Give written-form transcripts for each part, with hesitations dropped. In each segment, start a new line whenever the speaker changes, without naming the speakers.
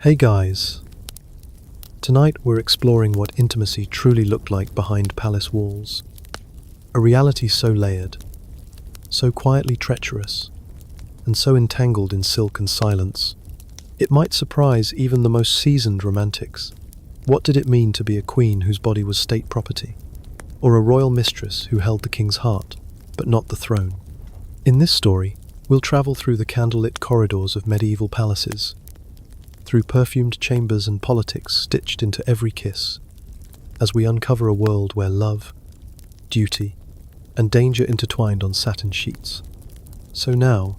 Hey guys, tonight we're exploring what intimacy truly looked like behind palace walls. A reality so layered, so quietly treacherous, and so entangled in silk and silence. It might surprise even the most seasoned romantics. What did it mean to be a queen whose body was state property, or a royal mistress who held the king's heart, but not the throne? In this story, we'll travel through the candlelit corridors of medieval palaces, through perfumed chambers and politics stitched into every kiss, as we uncover a world where love, duty, and danger intertwined on satin sheets. So now,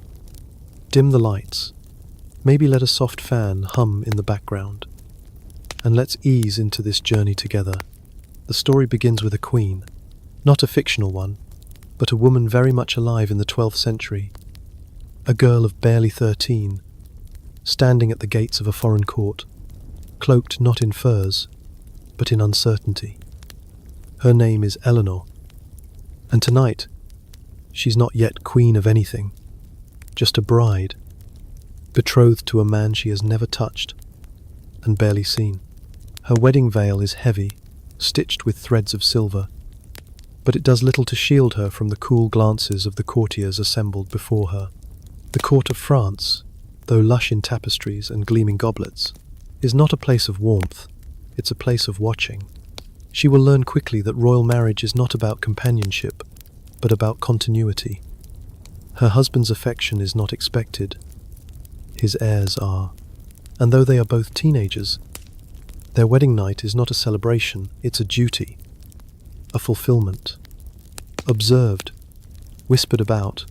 dim the lights, maybe let a soft fan hum in the background, and let's ease into this journey together. The story begins with a queen, not a fictional one, but a woman very much alive in the 12th century, a girl of barely 13, standing at the gates of a foreign court, cloaked not in furs, but in uncertainty. Her name is Eleanor, and tonight, she's not yet queen of anything, just a bride, betrothed to a man she has never touched and barely seen. Her wedding veil is heavy, stitched with threads of silver, but it does little to shield her from the cool glances of the courtiers assembled before her. The court of France, though lush in tapestries and gleaming goblets, is not a place of warmth, it's a place of watching. She will learn quickly that royal marriage is not about companionship, but about continuity. Her husband's affection is not expected, his heirs are, and though they are both teenagers, their wedding night is not a celebration, it's a duty, a fulfillment, observed, whispered about,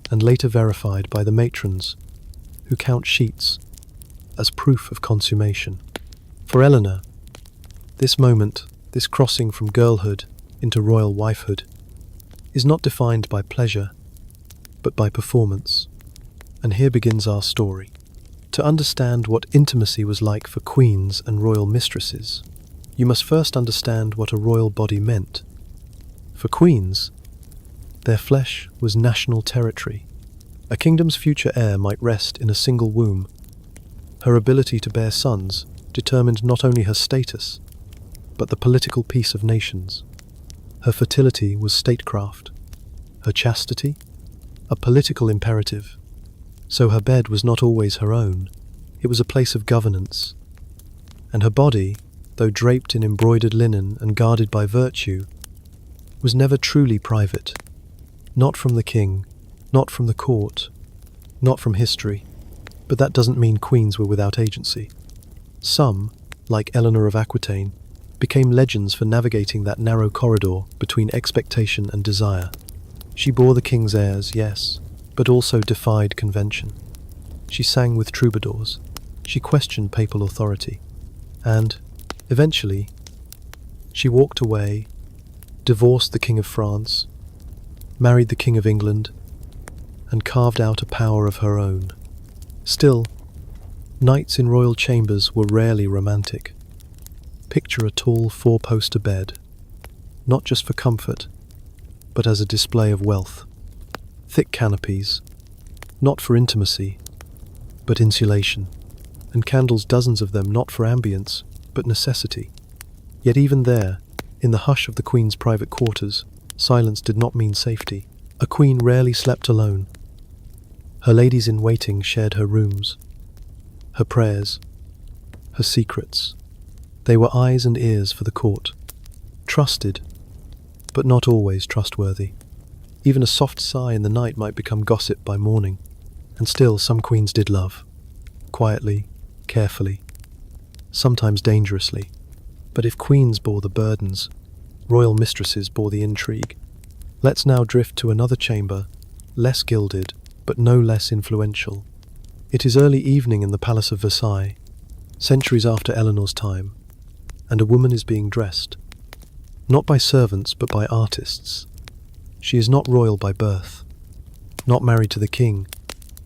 and later verified by the matrons, who count sheets as proof of consummation. For Eleanor, this moment, this crossing from girlhood into royal wifehood, is not defined by pleasure, but by performance. And here begins our story. To understand what intimacy was like for queens and royal mistresses, you must first understand what a royal body meant. For queens, their flesh was national territory. A kingdom's future heir might rest in a single womb. Her ability to bear sons determined not only her status, but the political peace of nations. Her fertility was statecraft. Her chastity, a political imperative. So her bed was not always her own, it was a place of governance. And her body, though draped in embroidered linen and guarded by virtue, was never truly private. Not from the king, not from the court, not from history, but that doesn't mean queens were without agency. Some, like Eleanor of Aquitaine, became legends for navigating that narrow corridor between expectation and desire. She bore the king's airs, yes, but also defied convention. She sang with troubadours, she questioned papal authority, and, eventually, she walked away, divorced the King of France, married the King of England, and carved out a power of her own. Still, nights in royal chambers were rarely romantic. Picture a tall four-poster bed, not just for comfort, but as a display of wealth. Thick canopies, not for intimacy, but insulation, and candles, dozens of them, not for ambience, but necessity. Yet even there, in the hush of the queen's private quarters, silence did not mean safety. A queen rarely slept alone. Her ladies-in-waiting shared her rooms, her prayers, her secrets. They were eyes and ears for the court. Trusted, but not always trustworthy. Even a soft sigh in the night might become gossip by morning. And still, some queens did love. Quietly, carefully, sometimes dangerously. But if queens bore the burdens, royal mistresses bore the intrigue. Let's now drift to another chamber, less gilded, but no less influential. It is early evening in the Palace of Versailles, centuries after Eleanor's time, and a woman is being dressed. Not by servants, but by artists. She is not royal by birth, not married to the king,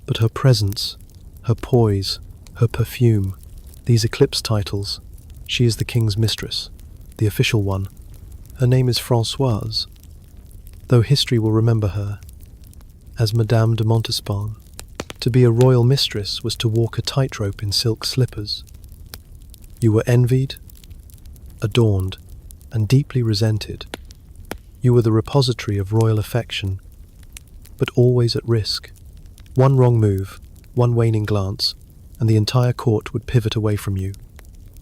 but her presence, her poise, her perfume, these eclipse titles. She is the king's mistress, the official one. Her name is Françoise, though history will remember her as Madame de Montespan. To be a royal mistress was to walk a tightrope in silk slippers. You were envied, adorned, and deeply resented. You were the repository of royal affection, but always at risk. One wrong move, one waning glance, and the entire court would pivot away from you.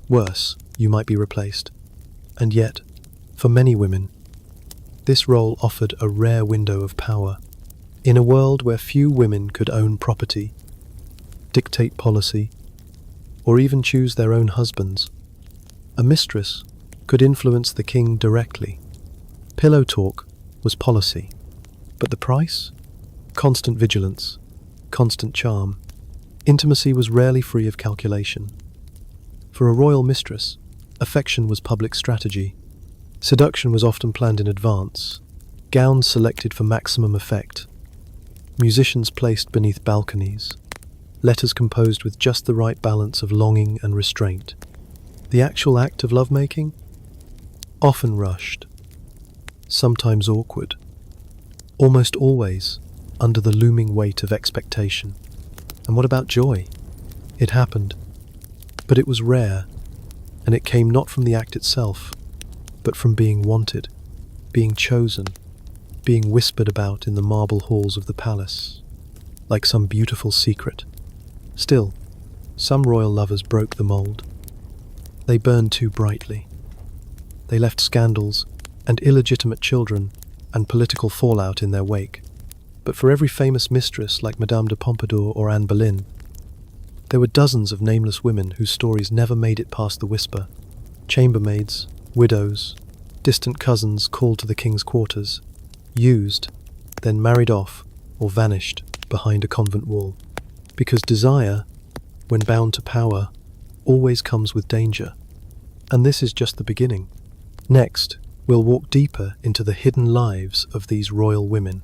Worse, you might be replaced. And yet, for many women, this role offered a rare window of power. In a world where few women could own property, dictate policy, or even choose their own husbands, a mistress could influence the king directly. Pillow talk was policy, but the price? Constant vigilance, constant charm. Intimacy was rarely free of calculation. For a royal mistress, affection was public strategy. Seduction was often planned in advance, gowns selected for maximum effect, musicians placed beneath balconies, letters composed with just the right balance of longing and restraint. The actual act of lovemaking? Often rushed, sometimes awkward, almost always under the looming weight of expectation. And what about joy? It happened, but it was rare, and it came not from the act itself, but from being wanted, being chosen, being whispered about in the marble halls of the palace, like some beautiful secret. Still, some royal lovers broke the mold. They burned too brightly. They left scandals and illegitimate children and political fallout in their wake. But for every famous mistress like Madame de Pompadour or Anne Boleyn, there were dozens of nameless women whose stories never made it past the whisper. Chambermaids, widows, distant cousins called to the king's quarters, used, then married off or vanished behind a convent wall. Because desire, when bound to power, always comes with danger. And this is just the beginning. Next, we'll walk deeper into the hidden lives of these royal women.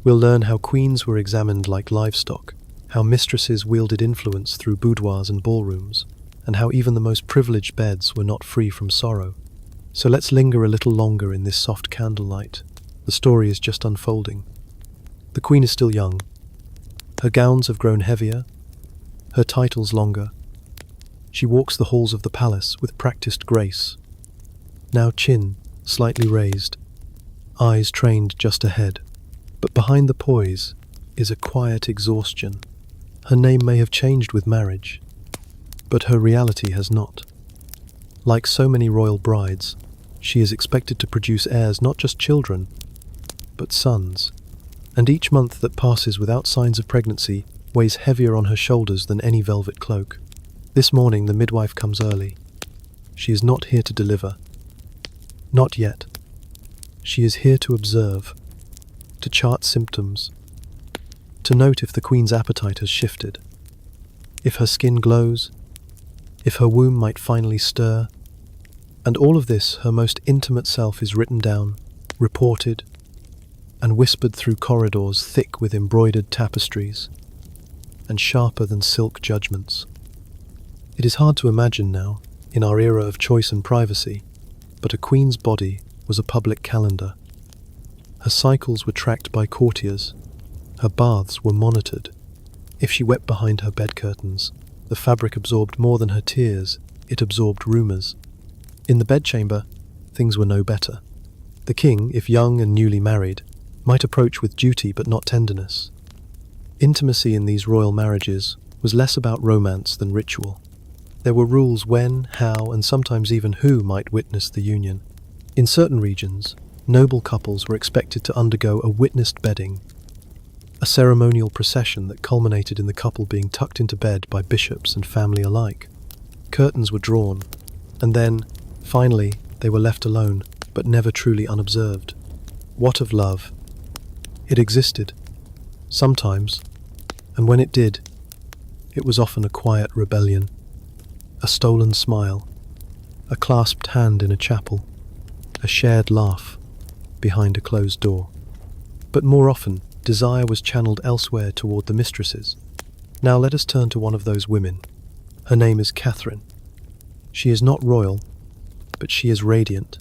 We'll learn how queens were examined like livestock, how mistresses wielded influence through boudoirs and ballrooms, and how even the most privileged beds were not free from sorrow. So let's linger a little longer in this soft candlelight. The story is just unfolding. The queen is still young. Her gowns have grown heavier, her titles longer. She walks the halls of the palace with practiced grace. Now chin slightly raised, eyes trained just ahead. But behind the poise is a quiet exhaustion. Her name may have changed with marriage, but her reality has not. Like so many royal brides, she is expected to produce heirs, not just children, but sons. And each month that passes without signs of pregnancy weighs heavier on her shoulders than any velvet cloak. This morning the midwife comes early. She is not here to deliver. Not yet. She is here to observe, to chart symptoms, to note if the queen's appetite has shifted, if her skin glows, if her womb might finally stir. And all of this, her most intimate self, is written down, reported, and whispered through corridors thick with embroidered tapestries and sharper than silk judgments. It is hard to imagine now, in our era of choice and privacy, but a queen's body was a public calendar. Her cycles were tracked by courtiers. Her baths were monitored. If she wept behind her bed curtains, the fabric absorbed more than her tears, it absorbed rumours. In the bedchamber, things were no better. The king, if young and newly married, might approach with duty but not tenderness. Intimacy in these royal marriages was less about romance than ritual. There were rules when, how, and sometimes even who might witness the union. In certain regions, noble couples were expected to undergo a witnessed bedding, a ceremonial procession that culminated in the couple being tucked into bed by bishops and family alike. Curtains were drawn, and then, finally, they were left alone, but never truly unobserved. What of love? It existed, sometimes, and when it did, it was often a quiet rebellion, a stolen smile, a clasped hand in a chapel, a shared laugh behind a closed door. But more often, desire was channeled elsewhere toward the mistresses. Now let us turn to one of those women. Her name is Catherine. She is not royal, but she is radiant.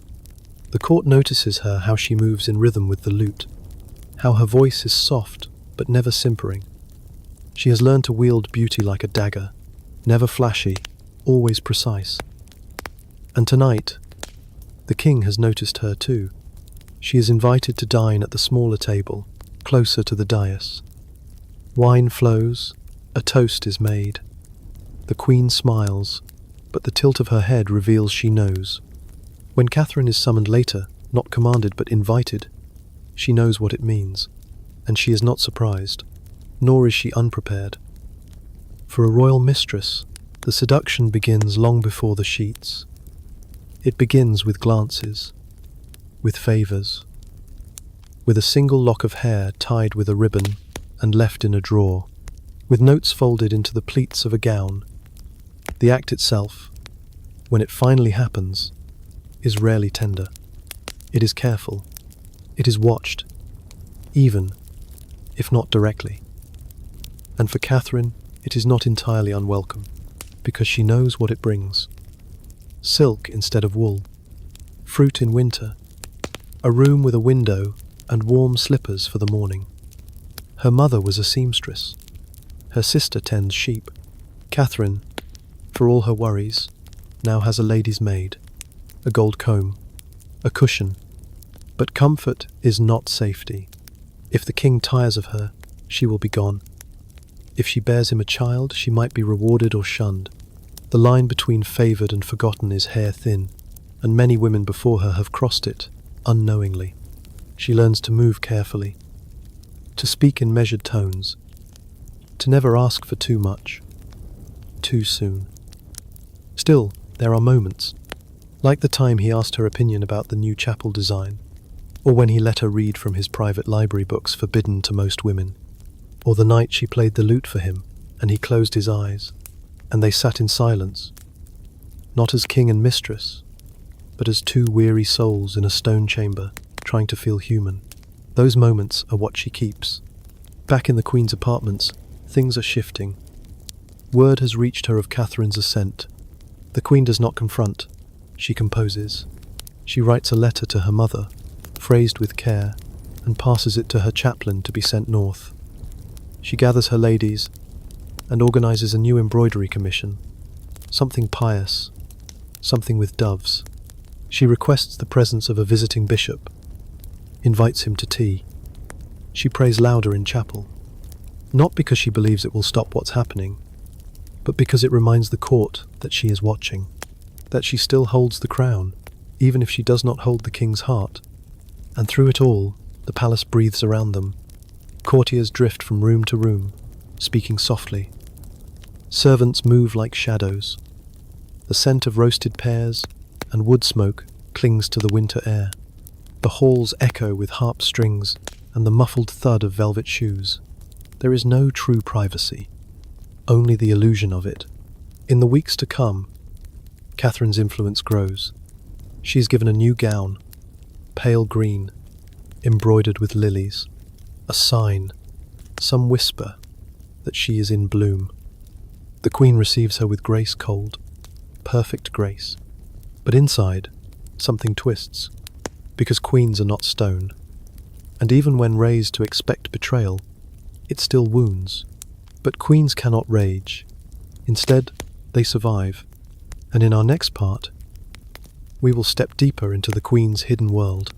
The court notices her how she moves in rhythm with the lute, how her voice is soft but never simpering. She has learned to wield beauty like a dagger, never flashy, always precise. And tonight, the king has noticed her too. She is invited to dine at the smaller table, closer to the dais. Wine flows, a toast is made. The queen smiles, but the tilt of her head reveals she knows. When Catherine is summoned later, not commanded but invited, she knows what it means, and she is not surprised, nor is she unprepared. For a royal mistress, the seduction begins long before the sheets. It begins with glances, with favours, with a single lock of hair tied with a ribbon and left in a drawer, with notes folded into the pleats of a gown. The act itself, when it finally happens, is rarely tender. It is careful. It is watched, even if not directly. And for Catherine, it is not entirely unwelcome, because she knows what it brings. Silk instead of wool, fruit in winter, a room with a window and warm slippers for the morning. Her mother was a seamstress. Her sister tends sheep. Catherine, for all her worries, now has a lady's maid, a gold comb, a cushion. But comfort is not safety. If the king tires of her, she will be gone. If she bears him a child, she might be rewarded or shunned. The line between favoured and forgotten is hair-thin, and many women before her have crossed it, unknowingly. She learns to move carefully, to speak in measured tones, to never ask for too much, too soon. Still, there are moments, like the time he asked her opinion about the new chapel design, or when he let her read from his private library books forbidden to most women, or the night she played the lute for him and he closed his eyes, and they sat in silence, not as king and mistress, but as two weary souls in a stone chamber trying to feel human. Those moments are what she keeps. Back in the Queen's apartments, things are shifting. Word has reached her of Catherine's ascent. The Queen does not confront, she composes. She writes a letter to her mother, phrased with care, and passes it to her chaplain to be sent north. She gathers her ladies and organises a new embroidery commission, something pious, something with doves. She requests the presence of a visiting bishop, invites him to tea. She prays louder in chapel, not because she believes it will stop what's happening, but because it reminds the court that she is watching, that she still holds the crown, even if she does not hold the king's heart. And through it all, the palace breathes around them. Courtiers drift from room to room, speaking softly. Servants move like shadows. The scent of roasted pears and wood smoke clings to the winter air. The halls echo with harp strings and the muffled thud of velvet shoes. There is no true privacy, only the illusion of it. In the weeks to come, Catherine's influence grows. She is given a new gown, pale green, embroidered with lilies, a sign, some whisper that she is in bloom. The Queen receives her with grace cold, perfect grace. But inside, something twists, because queens are not stone. And even when raised to expect betrayal, it still wounds. But queens cannot rage. Instead, they survive. And in our next part, we will step deeper into the Queen's hidden world.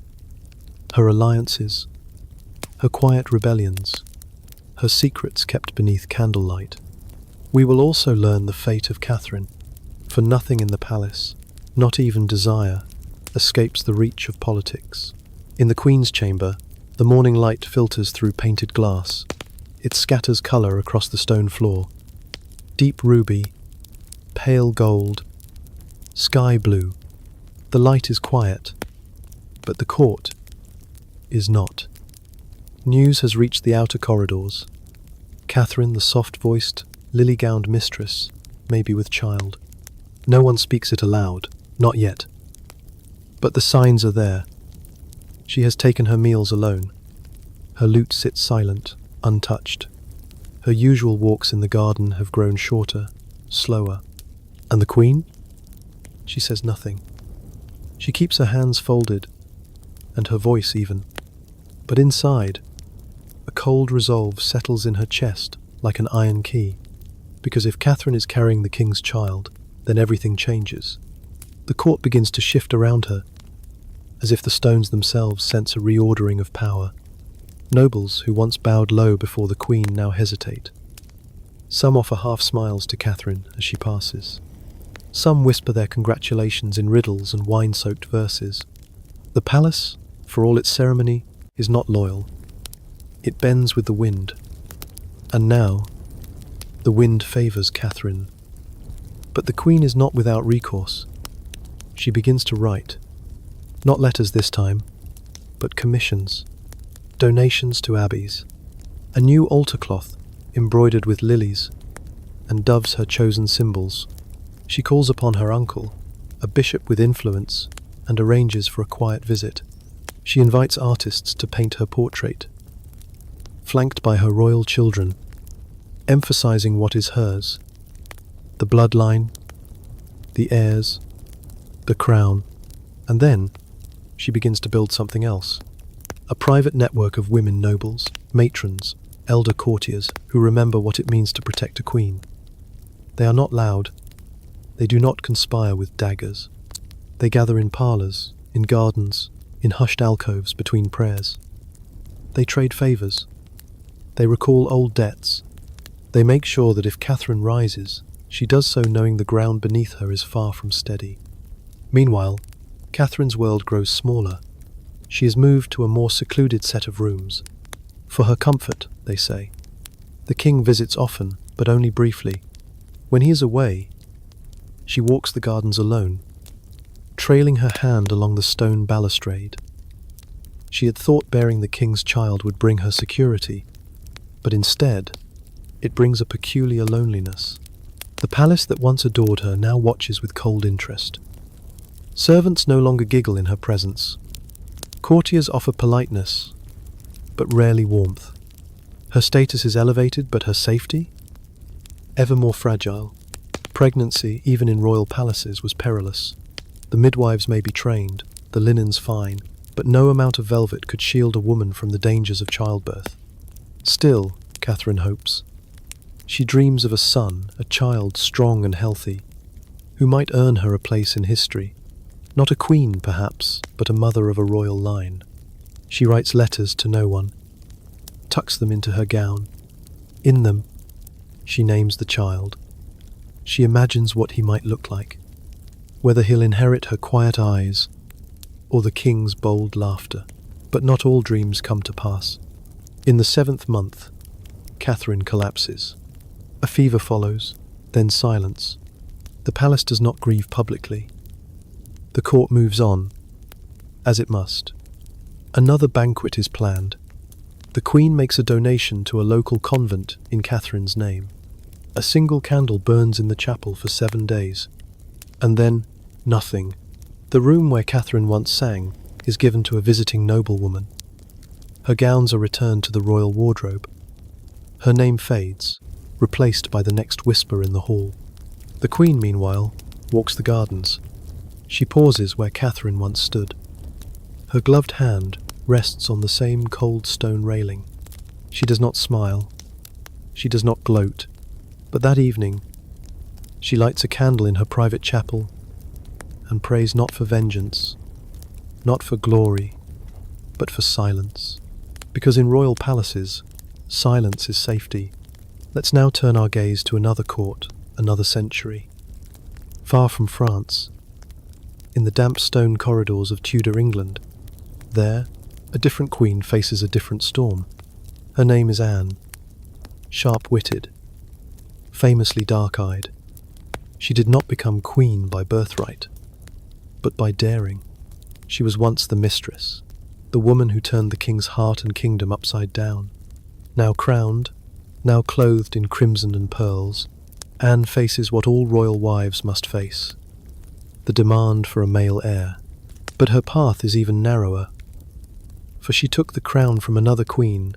Her alliances, her quiet rebellions, her secrets kept beneath candlelight. We will also learn the fate of Catherine, for nothing in the palace, not even desire, escapes the reach of politics. In the Queen's chamber, the morning light filters through painted glass. It scatters colour across the stone floor. Deep ruby, pale gold, sky blue. The light is quiet, but the court is not. News has reached the outer corridors. Catherine, the soft-voiced, lily-gowned mistress, may be with child. No one speaks it aloud, not yet. But the signs are there. She has taken her meals alone. Her lute sits silent, untouched. Her usual walks in the garden have grown shorter, slower. And the Queen? She says nothing. She keeps her hands folded, and her voice even. But inside, a cold resolve settles in her chest, like an iron key, because if Catherine is carrying the king's child, then everything changes. The court begins to shift around her, as if the stones themselves sense a reordering of power. Nobles who once bowed low before the queen now hesitate. Some offer half smiles to Catherine as she passes. Some whisper their congratulations in riddles and wine-soaked verses. The palace, for all its ceremony, is not loyal. It bends with the wind. And now, the wind favours Catherine. But the queen is not without recourse. She begins to write. Not letters this time, but commissions. Donations to abbeys. A new altar cloth embroidered with lilies, and doves her chosen symbols. She calls upon her uncle, a bishop with influence, and arranges for a quiet visit. She invites artists to paint her portrait, flanked by her royal children, emphasizing what is hers: the bloodline, the heirs, the crown. And then she begins to build something else. A private network of women nobles, matrons, elder courtiers who remember what it means to protect a queen. They are not loud. They do not conspire with daggers. They gather in parlours, in gardens, in hushed alcoves between prayers. They trade favours. They recall old debts. They make sure that if Catherine rises, she does so knowing the ground beneath her is far from steady. Meanwhile, Catherine's world grows smaller. She is moved to a more secluded set of rooms. For her comfort, they say. The king visits often, but only briefly. When he is away, she walks the gardens alone, trailing her hand along the stone balustrade. She had thought bearing the king's child would bring her security, but instead, it brings a peculiar loneliness. The palace that once adored her now watches with cold interest. Servants no longer giggle in her presence. Courtiers offer politeness, but rarely warmth. Her status is elevated, but her safety? Ever more fragile. Pregnancy, even in royal palaces, was perilous. The midwives may be trained, the linens fine, but no amount of velvet could shield a woman from the dangers of childbirth. Still, Catherine hopes. She dreams of a son, a child strong and healthy, who might earn her a place in history. Not a queen, perhaps, but a mother of a royal line. She writes letters to no one, tucks them into her gown. In them, she names the child. She imagines what he might look like, whether he'll inherit her quiet eyes or the king's bold laughter. But not all dreams come to pass. In the 7th month, Catherine collapses. A fever follows, then silence. The palace does not grieve publicly. The court moves on, as it must. Another banquet is planned. The queen makes a donation to a local convent in Catherine's name. A single candle burns in the chapel for 7 days. And then, nothing. The room where Catherine once sang is given to a visiting noblewoman. Her gowns are returned to the royal wardrobe. Her name fades, replaced by the next whisper in the hall. The queen, meanwhile, walks the gardens. She pauses where Catherine once stood. Her gloved hand rests on the same cold stone railing. She does not smile. She does not gloat. But that evening, she lights a candle in her private chapel and prays not for vengeance, not for glory, but for silence. Because in royal palaces, silence is safety. Let's now turn our gaze to another court, another century. Far from France, in the damp stone corridors of Tudor England, there, a different queen faces a different storm. Her name is Anne, sharp-witted, famously dark-eyed. She did not become queen by birthright, but by daring. She was once the mistress, the woman who turned the king's heart and kingdom upside down. Now crowned, now clothed in crimson and pearls, Anne faces what all royal wives must face: the demand for a male heir. But her path is even narrower, for she took the crown from another queen,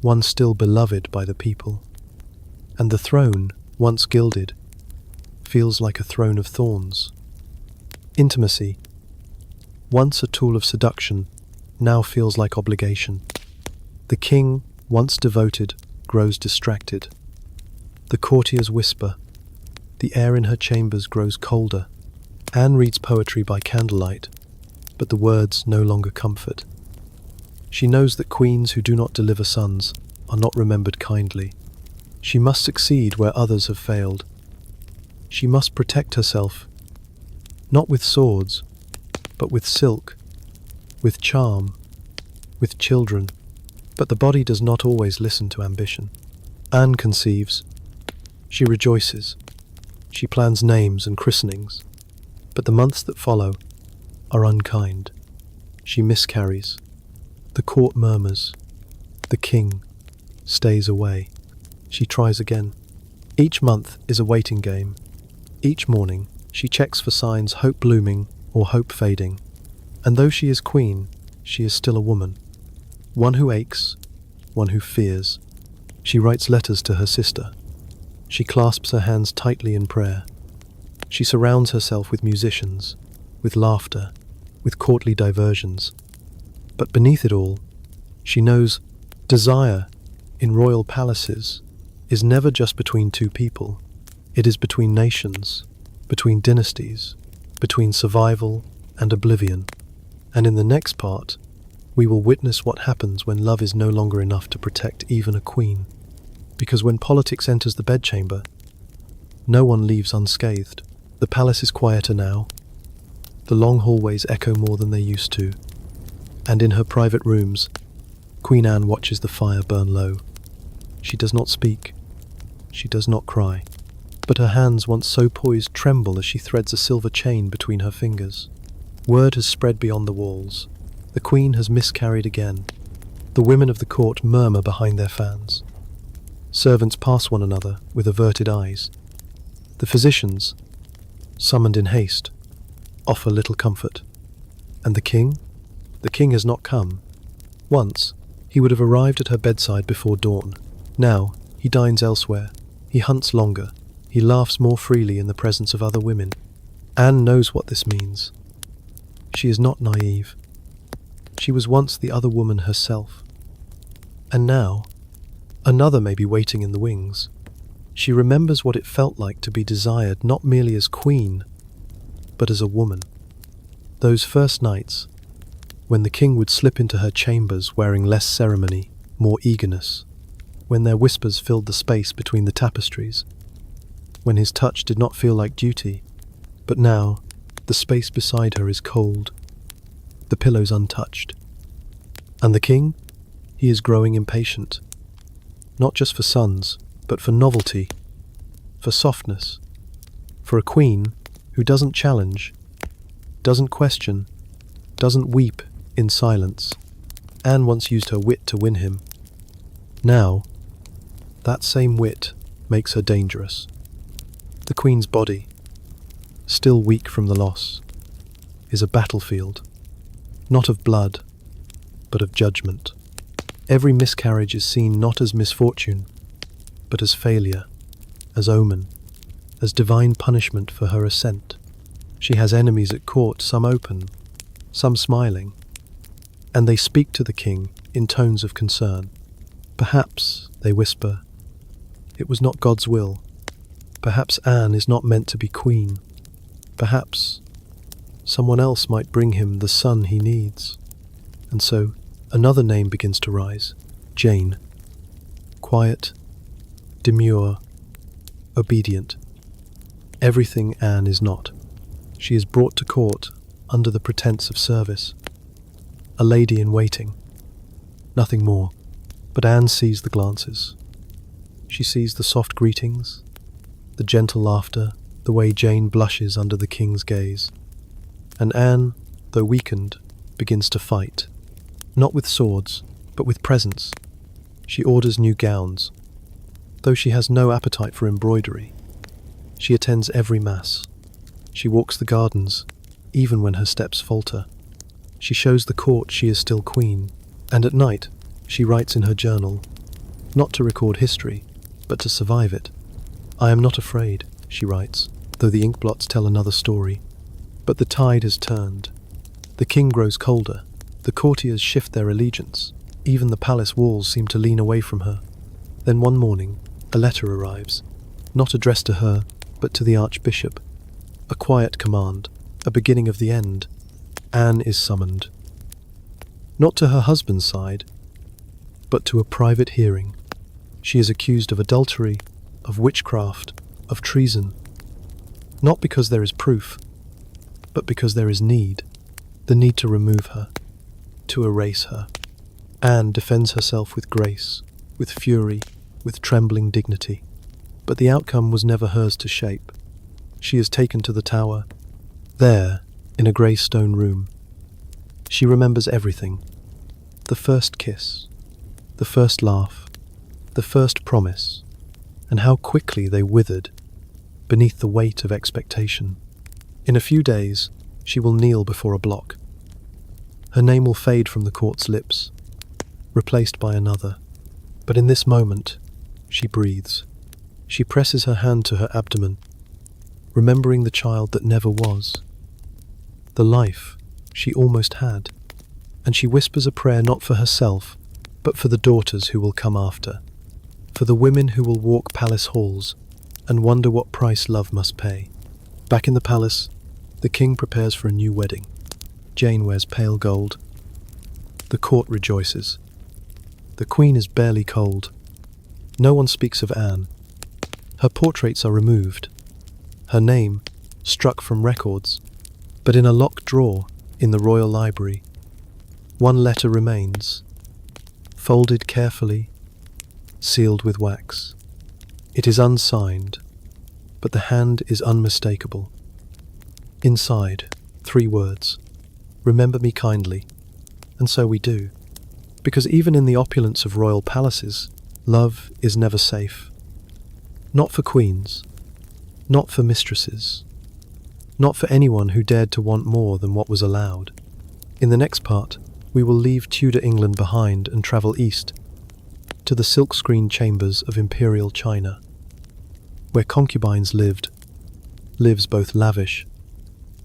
one still beloved by the people. And the throne, once gilded, feels like a throne of thorns. Intimacy, once a tool of seduction, now feels like obligation. The king, once devoted, grows distracted. The courtiers whisper. The air in her chambers grows colder. Anne reads poetry by candlelight, but the words no longer comfort. She knows that queens who do not deliver sons are not remembered kindly. She must succeed where others have failed. She must protect herself, not with swords, but with silk, with charm, with children. But the body does not always listen to ambition. Anne conceives. She rejoices. She plans names and christenings. But the months that follow are unkind. She miscarries. The court murmurs. The king stays away. She tries again. Each month is a waiting game. Each morning she checks for signs, hope blooming or hope fading. And though she is queen, she is still a woman. One who aches, one who fears. She writes letters to her sister. She clasps her hands tightly in prayer. She surrounds herself with musicians, with laughter, with courtly diversions. But beneath it all, she knows desire in royal palaces is never just between two people. It is between nations, between dynasties, between survival and oblivion. And in the next part, we will witness what happens when love is no longer enough to protect even a queen. Because when politics enters the bedchamber, no one leaves unscathed. The palace is quieter now. The long hallways echo more than they used to. And in her private rooms, Queen Anne watches the fire burn low. She does not speak. She does not cry. But her hands, once so poised, tremble as she threads a silver chain between her fingers. Word has spread beyond the walls. The queen has miscarried again. The women of the court murmur behind their fans. Servants pass one another with averted eyes. The physicians, summoned in haste, offer little comfort. And the king? The king has not come. Once, he would have arrived at her bedside before dawn. Now, he dines elsewhere. He hunts longer. He laughs more freely in the presence of other women. Anne knows what this means. She is not naive. She was once the other woman herself. And now, another may be waiting in the wings. She remembers what it felt like to be desired not merely as queen, but as a woman. Those first nights, when the king would slip into her chambers wearing less ceremony, more eagerness, when their whispers filled the space between the tapestries, when his touch did not feel like duty, but now the space beside her is cold, the pillows untouched. And the king? He is growing impatient, not just for sons, but for novelty, for softness, for a queen who doesn't challenge, doesn't question, doesn't weep in silence. Anne once used her wit to win him. Now, that same wit makes her dangerous. The queen's body, still weak from the loss, is a battlefield, not of blood, but of judgment. Every miscarriage is seen not as misfortune, but as failure, as omen, as divine punishment for her ascent. She has enemies at court, some open, some smiling, and they speak to the king in tones of concern. Perhaps, they whisper, it was not God's will. Perhaps Anne is not meant to be queen. Perhaps someone else might bring him the son he needs. And so another name begins to rise, Jane. Quiet, demure, obedient. Everything Anne is not. She is brought to court under the pretense of service. A lady in waiting. Nothing more. But Anne sees the glances. She sees the soft greetings, the gentle laughter, the way Jane blushes under the king's gaze. And Anne, though weakened, begins to fight. Not with swords, but with presence. She orders new gowns. Though she has no appetite for embroidery, she attends every mass. She walks the gardens, even when her steps falter. She shows the court she is still queen, and at night she writes in her journal, not to record history, but to survive it. I am not afraid, she writes, though the ink blots tell another story. But the tide has turned. The king grows colder. The courtiers shift their allegiance. Even the palace walls seem to lean away from her. Then one morning, a letter arrives. not addressed to her, but to the Archbishop. A quiet command, a beginning of the end. Anne is summoned. Not to her husband's side, but to a private hearing. She is accused of adultery, of witchcraft, of treason. Not because there is proof, but because there is need. The need to remove her, to erase her. Anne defends herself with grace, with fury, with trembling dignity. But the outcome was never hers to shape. She is taken to the tower. There, in a grey stone room, she remembers everything. The first kiss, the first laugh, the first promise, and how quickly they withered beneath the weight of expectation. In a few days, she will kneel before a block. Her name will fade from the court's lips, replaced by another. But in this moment, she breathes. She presses her hand to her abdomen, remembering the child that never was, the life she almost had. And she whispers a prayer not for herself, but for the daughters who will come after, for the women who will walk palace halls and wonder what price love must pay. Back in the palace, the king prepares for a new wedding. Jane wears pale gold. The court rejoices. The queen is barely cold. No one speaks of Anne. Her portraits are removed. Her name struck from records. But in a locked drawer in the royal library, one letter remains, folded carefully, sealed with wax. It is unsigned, but the hand is unmistakable. Inside, 3 words: remember me kindly. And so we do, because even in the opulence of royal palaces, love is never safe. Not for queens, not for mistresses, not for anyone who dared to want more than what was allowed. In the next part, we will leave Tudor England behind and travel east to the silk-screened chambers of imperial China, where concubines lives both lavish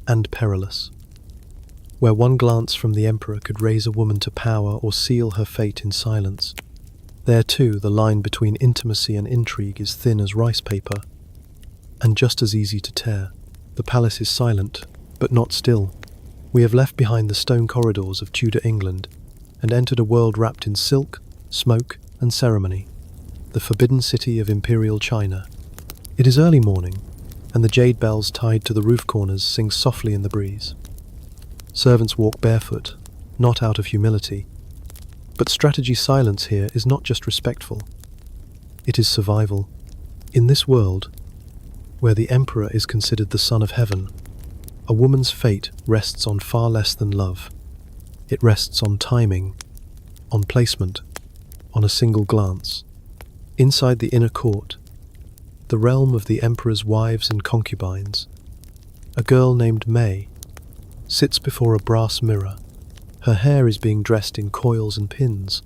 and perilous, where one glance from the emperor could raise a woman to power or seal her fate in silence. There too, the line between intimacy and intrigue is thin as rice paper, and just as easy to tear. The palace is silent, but not still. We have left behind the stone corridors of Tudor England and entered a world wrapped in silk, smoke, and ceremony, the forbidden city of imperial China. It is early morning, and the jade bells tied to the roof corners sing softly in the breeze. Servants walk barefoot, not out of humility. But strategy silence here is not just respectful. It is survival. In this world, where the emperor is considered the son of heaven, a woman's fate rests on far less than love. It rests on timing, on placement, on a single glance. Inside the inner court, the realm of the emperor's wives and concubines, a girl named May sits before a brass mirror. Her hair is being dressed in coils and pins.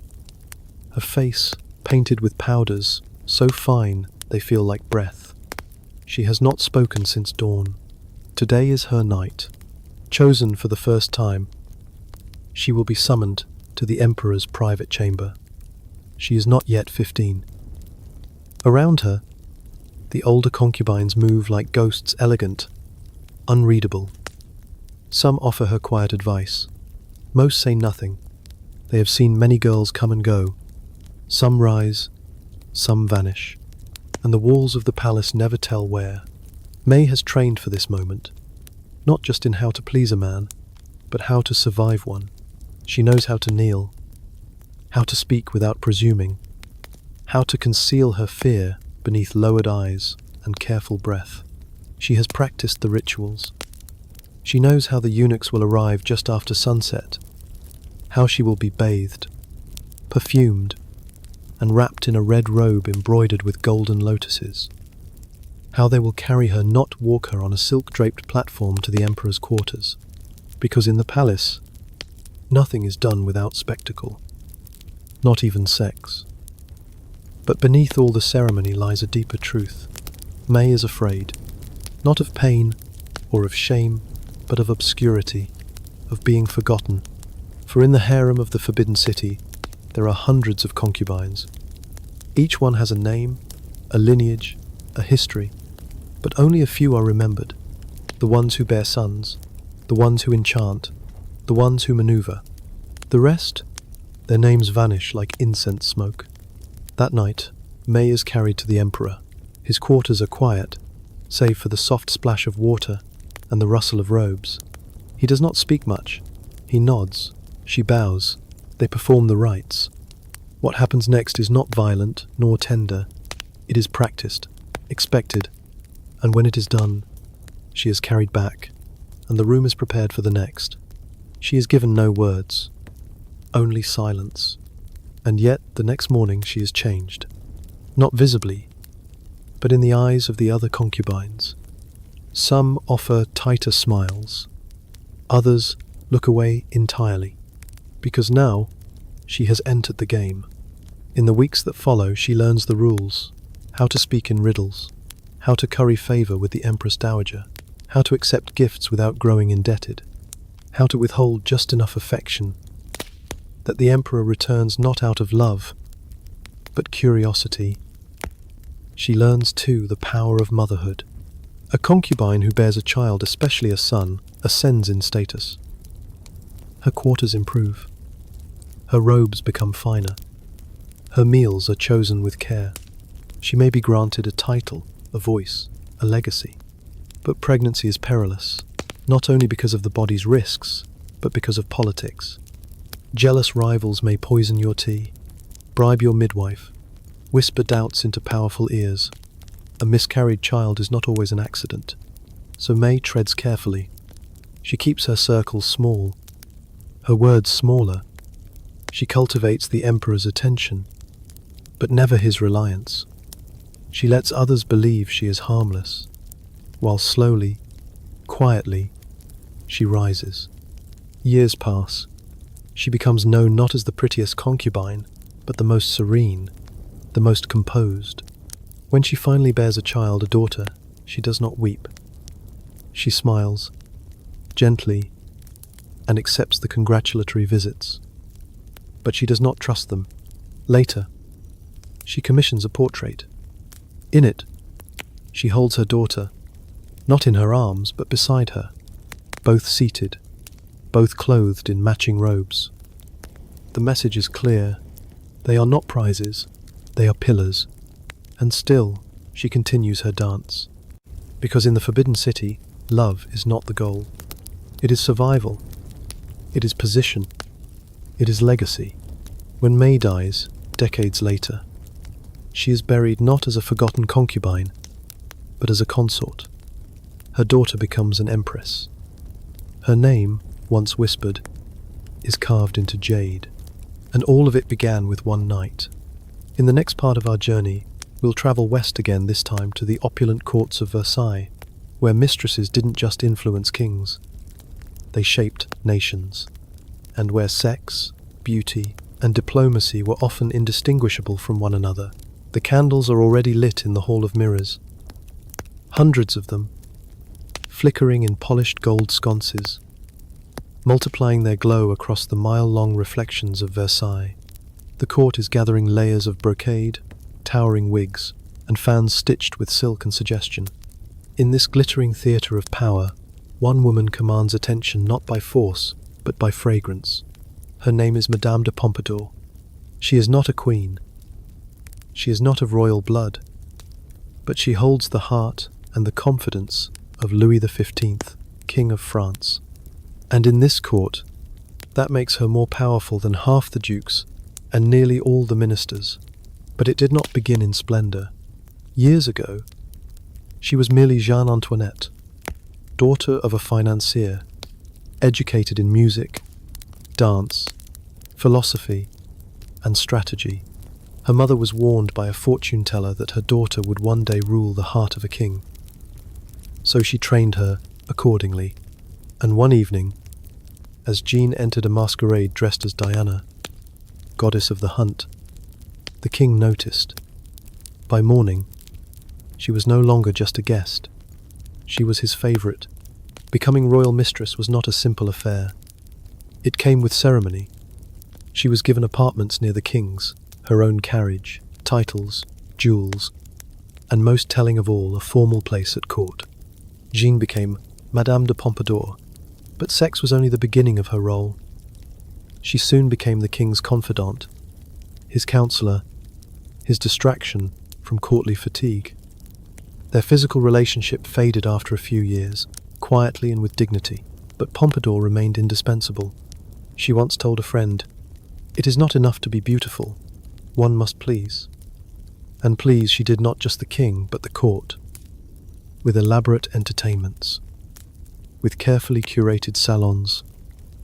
Her face painted with powders so fine they feel like breath. She has not spoken since dawn. Today is her night. Chosen for the first time, she will be summoned to the emperor's private chamber. She is not yet 15. Around her, the older concubines move like ghosts, elegant, unreadable. Some offer her quiet advice. Most say nothing. They have seen many girls come and go. Some rise, some vanish, and the walls of the palace never tell where. May has trained for this moment, not just in how to please a man, but how to survive one. She knows how to kneel, how to speak without presuming, how to conceal her fear beneath lowered eyes and careful breath. She has practiced the rituals. She knows how the eunuchs will arrive just after sunset, how she will be bathed, perfumed, and wrapped in a red robe embroidered with golden lotuses, how they will carry her, not walk her on a silk-draped platform to the emperor's quarters, because in the palace, nothing is done without spectacle, not even sex. But beneath all the ceremony lies a deeper truth. May is afraid, not of pain or of shame, but of obscurity, of being forgotten. For in the harem of the Forbidden City, there are hundreds of concubines. Each one has a name, a lineage, a history, but only a few are remembered. The ones who bear sons, the ones who enchant, the ones who maneuver. The rest, their names vanish like incense smoke. That night, May is carried to the Emperor. His quarters are quiet, save for the soft splash of water and the rustle of robes. He does not speak much. He nods. She bows. They perform the rites. What happens next is not violent nor tender. It is practiced, expected, and when it is done, she is carried back, and the room is prepared for the next. She is given no words, only silence, and yet the next morning she is changed. Not visibly, but in the eyes of the other concubines. Some offer tighter smiles, others look away entirely, because now she has entered the game. In the weeks that follow, she learns the rules, how to speak in riddles, how to curry favor with the Empress Dowager, how to accept gifts without growing indebted, how to withhold just enough affection that the Emperor returns not out of love, but curiosity. She learns, too, the power of motherhood. A concubine who bears a child, especially a son, ascends in status. Her quarters improve. Her robes become finer. Her meals are chosen with care. She may be granted a title, a voice, a legacy. But pregnancy is perilous, not only because of the body's risks, but because of politics. Jealous rivals may poison your tea, bribe your midwife, whisper doubts into powerful ears. A miscarried child is not always an accident, so May treads carefully. She keeps her circles small, her words smaller. She cultivates the Emperor's attention, but never his reliance. She lets others believe she is harmless, while slowly, quietly, she rises. Years pass. She becomes known not as the prettiest concubine, but the most serene, the most composed. When she finally bears a child, a daughter, she does not weep. She smiles, gently, and accepts the congratulatory visits. But she does not trust them. Later, she commissions a portrait. In it, she holds her daughter, not in her arms, but beside her, both seated, both clothed in matching robes. The message is clear. They are not prizes, they are pillars. And still, she continues her dance. Because in the Forbidden City, love is not the goal. It is survival. It is position. It is legacy. When May dies, decades later, she is buried not as a forgotten concubine, but as a consort. Her daughter becomes an empress. Her name, once whispered, is carved into jade. And all of it began with one night. In the next part of our journey, we'll travel west again, this time to the opulent courts of Versailles, where mistresses didn't just influence kings, they shaped nations, and where sex, beauty, and diplomacy were often indistinguishable from one another. The candles are already lit in the Hall of Mirrors, hundreds of them, flickering in polished gold sconces, multiplying their glow across the mile-long reflections of Versailles. The court is gathering layers of brocade, towering wigs, and fans stitched with silk and suggestion. In this glittering theatre of power, one woman commands attention not by force, but by fragrance. Her name is Madame de Pompadour. She is not a queen. She is not of royal blood, but she holds the heart and the confidence of Louis XV, King of France. And in this court, that makes her more powerful than half the dukes and nearly all the ministers. But it did not begin in splendor. Years ago, she was merely Jeanne Antoinette, daughter of a financier, educated in music, dance, philosophy, and strategy. Her mother was warned by a fortune teller that her daughter would one day rule the heart of a king. So she trained her accordingly. And one evening, as Jean entered a masquerade dressed as Diana, goddess of the hunt, the king noticed. By morning, she was no longer just a guest. She was his favorite. Becoming royal mistress was not a simple affair. It came with ceremony. She was given apartments near the king's, her own carriage, titles, jewels, and most telling of all, a formal place at court. Jeanne became Madame de Pompadour, but sex was only the beginning of her role. She soon became the king's confidant, his counselor, his distraction from courtly fatigue. Their physical relationship faded after a few years, quietly and with dignity, but Pompadour remained indispensable. She once told a friend, "It is not enough to be beautiful, one must please." And please she did not just the king, but the court, with elaborate entertainments, with carefully curated salons,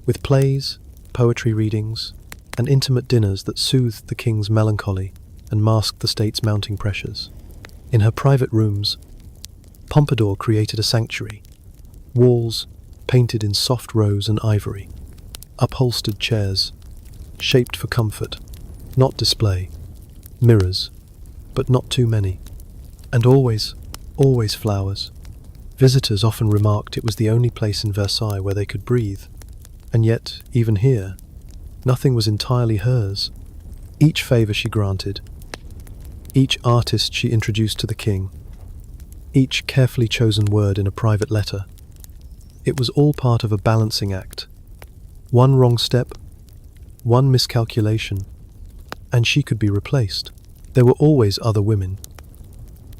with plays, poetry readings, and intimate dinners that soothed the king's melancholy and masked the state's mounting pressures. In her private rooms, Pompadour created a sanctuary, walls painted in soft rose and ivory, upholstered chairs, shaped for comfort, not display, mirrors, but not too many, and always flowers. Visitors often remarked it was the only place in Versailles where they could breathe, and yet, even here, nothing was entirely hers. Each favour she granted, each artist she introduced to the king, each carefully chosen word in a private letter, it was all part of a balancing act. One wrong step, one miscalculation, and she could be replaced. There were always other women.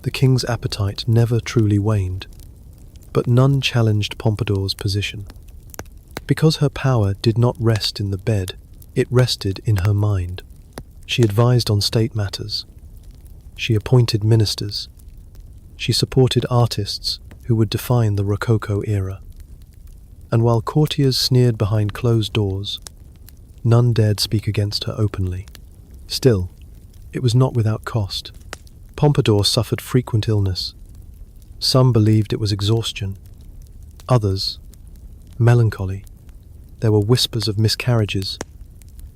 The king's appetite never truly waned, but none challenged Pompadour's position. Because her power did not rest in the bed, it rested in her mind. She advised on state matters. She appointed ministers. She supported artists who would define the Rococo era. And while courtiers sneered behind closed doors, none dared speak against her openly. Still, it was not without cost. Pompadour suffered frequent illness. Some believed it was exhaustion. Others, melancholy. There were whispers of miscarriages,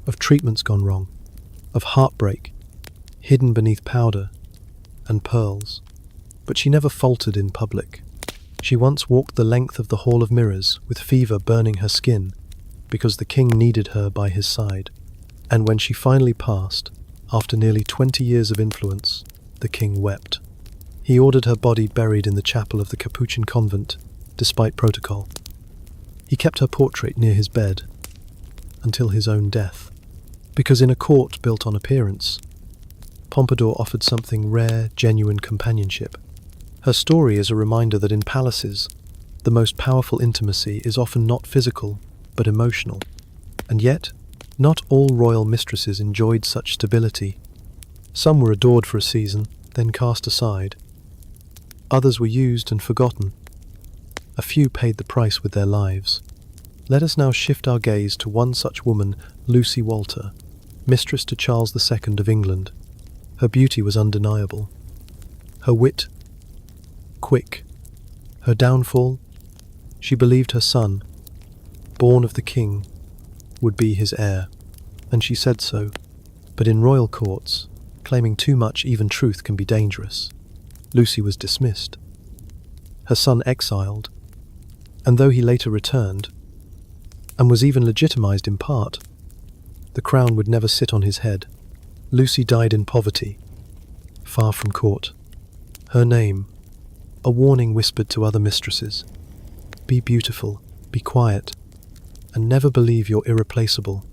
of treatments gone wrong, of heartbreak, hidden beneath powder and pearls. But she never faltered in public. She once walked the length of the Hall of Mirrors with fever burning her skin because the king needed her by his side. And when she finally passed, after nearly 20 years of influence, the king wept. He ordered her body buried in the chapel of the Capuchin convent, despite protocol. He kept her portrait near his bed until his own death. Because in a court built on appearance, Pompadour offered something rare, genuine companionship. Her story is a reminder that in palaces, the most powerful intimacy is often not physical, but emotional. And yet, not all royal mistresses enjoyed such stability. Some were adored for a season, then cast aside. Others were used and forgotten. A few paid the price with their lives. Let us now shift our gaze to one such woman, Lucy Walter, mistress to Charles II of England. Her beauty was undeniable. Her wit, quick. Her downfall, she believed her son, born of the king, would be his heir, and she said so. But in royal courts, claiming too much even truth can be dangerous. Lucy was dismissed, her son exiled, and though he later returned, and was even legitimized in part, the crown would never sit on his head. Lucy died in poverty, far from court. Her name, a warning whispered to other mistresses: be beautiful, be quiet, and never believe you're irreplaceable.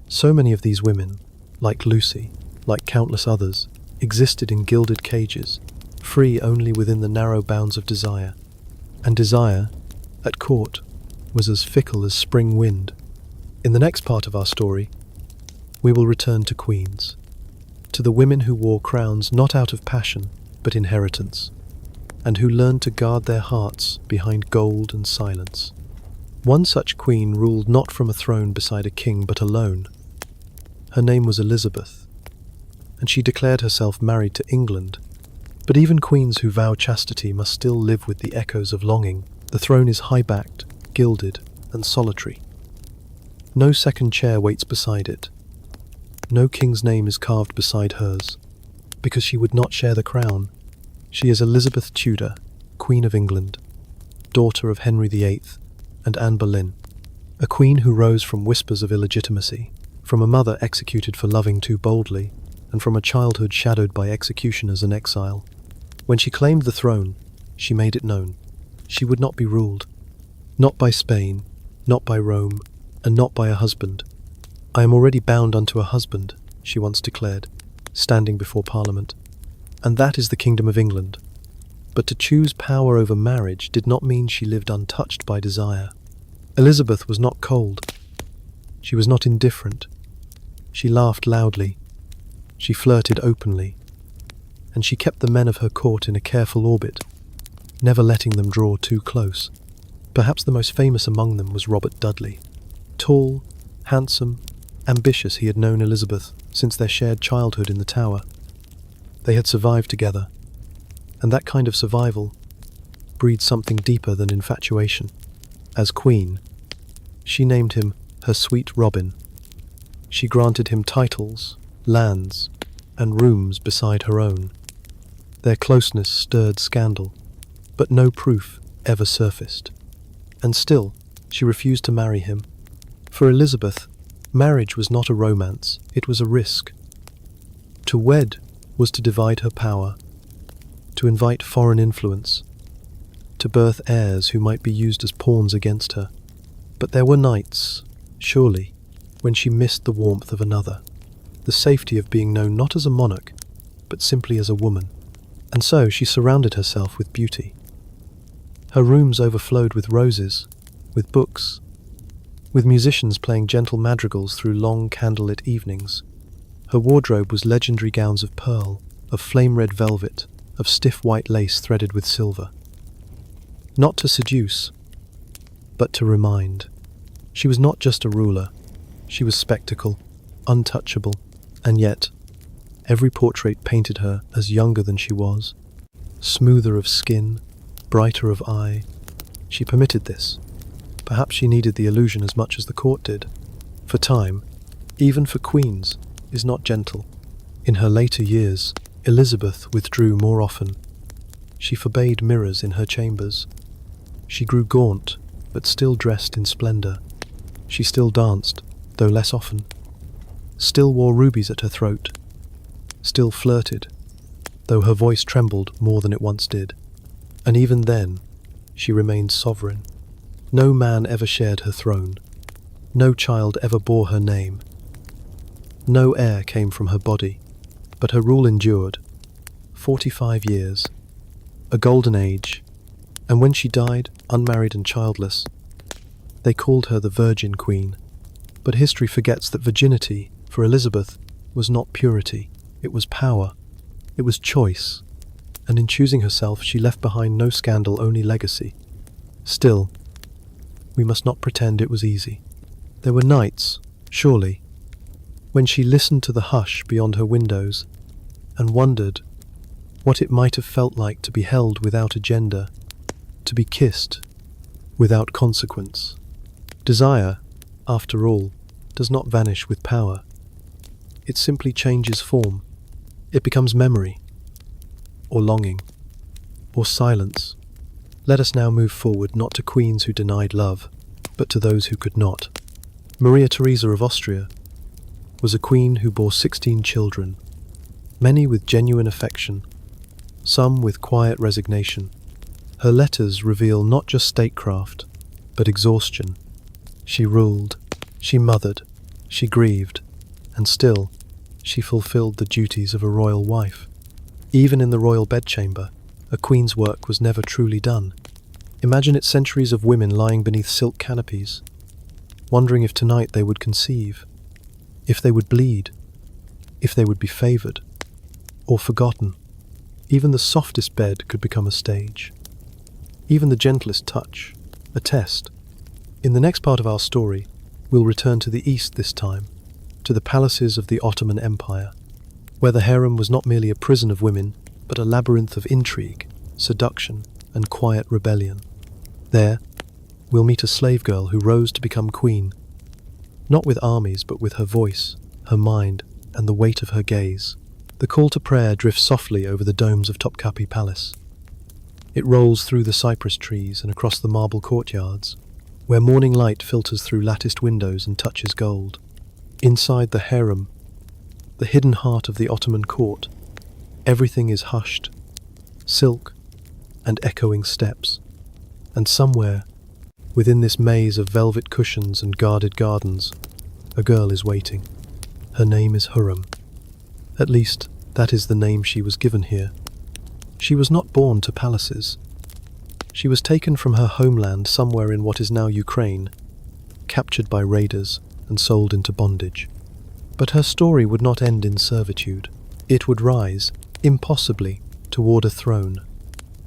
So many of these women, like Lucy, like countless others, existed in gilded cages, free only within the narrow bounds of desire. And desire, at court, was as fickle as spring wind. In the next part of our story, we will return to queens, to the women who wore crowns not out of passion, but inheritance, and who learned to guard their hearts behind gold and silence. One such queen ruled not from a throne beside a king, but alone. Her name was Elizabeth, and she declared herself married to England. But even queens who vow chastity must still live with the echoes of longing. The throne is high-backed, gilded, and solitary. No second chair waits beside it. No king's name is carved beside hers, because she would not share the crown. She is Elizabeth Tudor, Queen of England, daughter of Henry VIII and Anne Boleyn, a queen who rose from whispers of illegitimacy, from a mother executed for loving too boldly, and from a childhood shadowed by executioners and exile. When she claimed the throne, she made it known. She would not be ruled. Not by Spain, not by Rome, and not by a husband. "I am already bound unto a husband," she once declared, standing before Parliament. "And that is the Kingdom of England." But to choose power over marriage did not mean she lived untouched by desire. Elizabeth was not cold. She was not indifferent. She laughed loudly. She flirted openly. And she kept the men of her court in a careful orbit, never letting them draw too close. Perhaps the most famous among them was Robert Dudley. Tall, handsome, ambitious, he had known Elizabeth since their shared childhood in the Tower. They had survived together, and that kind of survival breeds something deeper than infatuation. As queen, she named him her sweet Robin. She granted him titles, lands, and rooms beside her own. Their closeness stirred scandal, but no proof ever surfaced. And still, she refused to marry him. For Elizabeth, marriage was not a romance, it was a risk. To wed was to divide her power, to invite foreign influence, to birth heirs who might be used as pawns against her. But there were nights, surely, when she missed the warmth of another, the safety of being known not as a monarch, but simply as a woman. And so she surrounded herself with beauty. Her rooms overflowed with roses, with books, with musicians playing gentle madrigals through long candlelit evenings. Her wardrobe was legendary gowns of pearl, of flame-red velvet, of stiff white lace threaded with silver. Not to seduce, but to remind. She was not just a ruler. She was spectacle, untouchable, and yet every portrait painted her as younger than she was, smoother of skin, brighter of eye. She permitted this. Perhaps she needed the illusion as much as the court did. For time, even for queens, is not gentle. In her later years, Elizabeth withdrew more often. She forbade mirrors in her chambers. She grew gaunt, but still dressed in splendor. She still danced, though less often. Still wore rubies at her throat. Still flirted, though her voice trembled more than it once did. And even then, she remained sovereign. No man ever shared her throne. No child ever bore her name. No heir came from her body, but her rule endured. 45 years, a golden age, and when she died, unmarried and childless, they called her the Virgin Queen. But history forgets that virginity, for Elizabeth, was not purity. It was power. It was choice. And in choosing herself, she left behind no scandal, only legacy. Still, we must not pretend it was easy. There were nights, surely, when she listened to the hush beyond her windows and wondered what it might have felt like to be held without agenda, to be kissed without consequence. Desire, after all, does not vanish with power. It simply changes form. It becomes memory, or longing, or silence. Let us now move forward, not to queens who denied love, but to those who could not. Maria Theresa of Austria was a queen who bore 16 children, many with genuine affection, some with quiet resignation. Her letters reveal not just statecraft, but exhaustion. She ruled, she mothered, she grieved, and still, she fulfilled the duties of a royal wife. Even in the royal bedchamber, a queen's work was never truly done. Imagine it, centuries of women lying beneath silk canopies, wondering if tonight they would conceive, if they would bleed, if they would be favoured, or forgotten. Even the softest bed could become a stage. Even the gentlest touch, a test. In the next part of our story, we'll return to the east this time, to the palaces of the Ottoman Empire, where the harem was not merely a prison of women, but a labyrinth of intrigue, seduction, and quiet rebellion. There, we'll meet a slave girl who rose to become queen, not with armies, but with her voice, her mind, and the weight of her gaze. The call to prayer drifts softly over the domes of Topkapi Palace. It rolls through the cypress trees and across the marble courtyards, where morning light filters through latticed windows and touches gold. Inside the harem, the hidden heart of the Ottoman court, everything is hushed. silk, and echoing steps. And somewhere, within this maze of velvet cushions and guarded gardens, a girl is waiting. Her name is Hurrem. At least, that is the name she was given here. She was not born to palaces. She was taken from her homeland somewhere in what is now Ukraine, captured by raiders and sold into bondage. But her story would not end in servitude. It would rise, impossibly, toward a throne.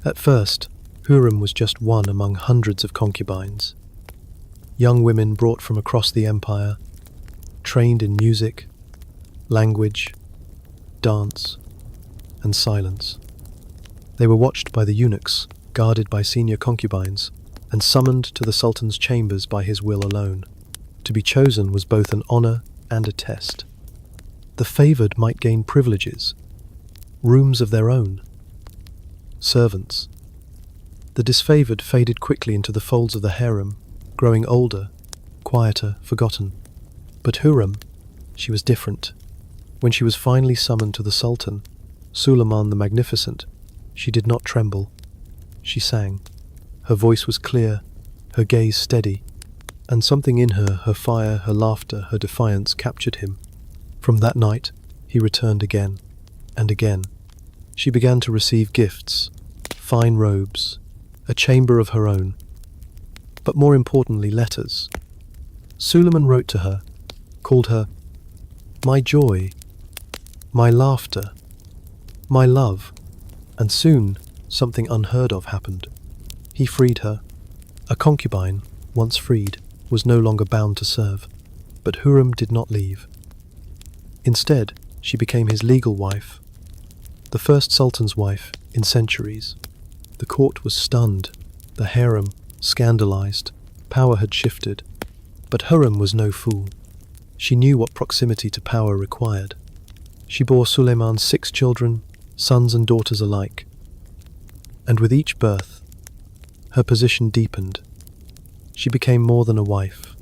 At first, Hurrem was just one among hundreds of concubines. Young women brought from across the empire, trained in music, language, dance, and silence. They were watched by the eunuchs, guarded by senior concubines, and summoned to the Sultan's chambers by his will alone. To be chosen was both an honor and a test. The favored might gain privileges, rooms of their own, servants. The disfavored faded quickly into the folds of the harem, growing older, quieter, forgotten. But Hurrem, she was different. When she was finally summoned to the Sultan, Suleiman the Magnificent, she did not tremble. She sang. Her voice was clear, her gaze steady, and something in her, her fire, her laughter, her defiance, captured him. From that night, he returned again and again. She began to receive gifts, fine robes, a chamber of her own, but more importantly, letters. Suleiman wrote to her, called her my joy, my laughter, my love, and soon something unheard of happened. He freed her. A concubine, once freed, was no longer bound to serve, but Hurrem did not leave. Instead, she became his legal wife, the first sultan's wife in centuries. The court was stunned, the harem scandalized. Power had shifted, but Hurrem was no fool. She knew what proximity to power required. She bore Suleiman 6 children, sons and daughters alike, and with each birth, her position deepened. She became more than a wife.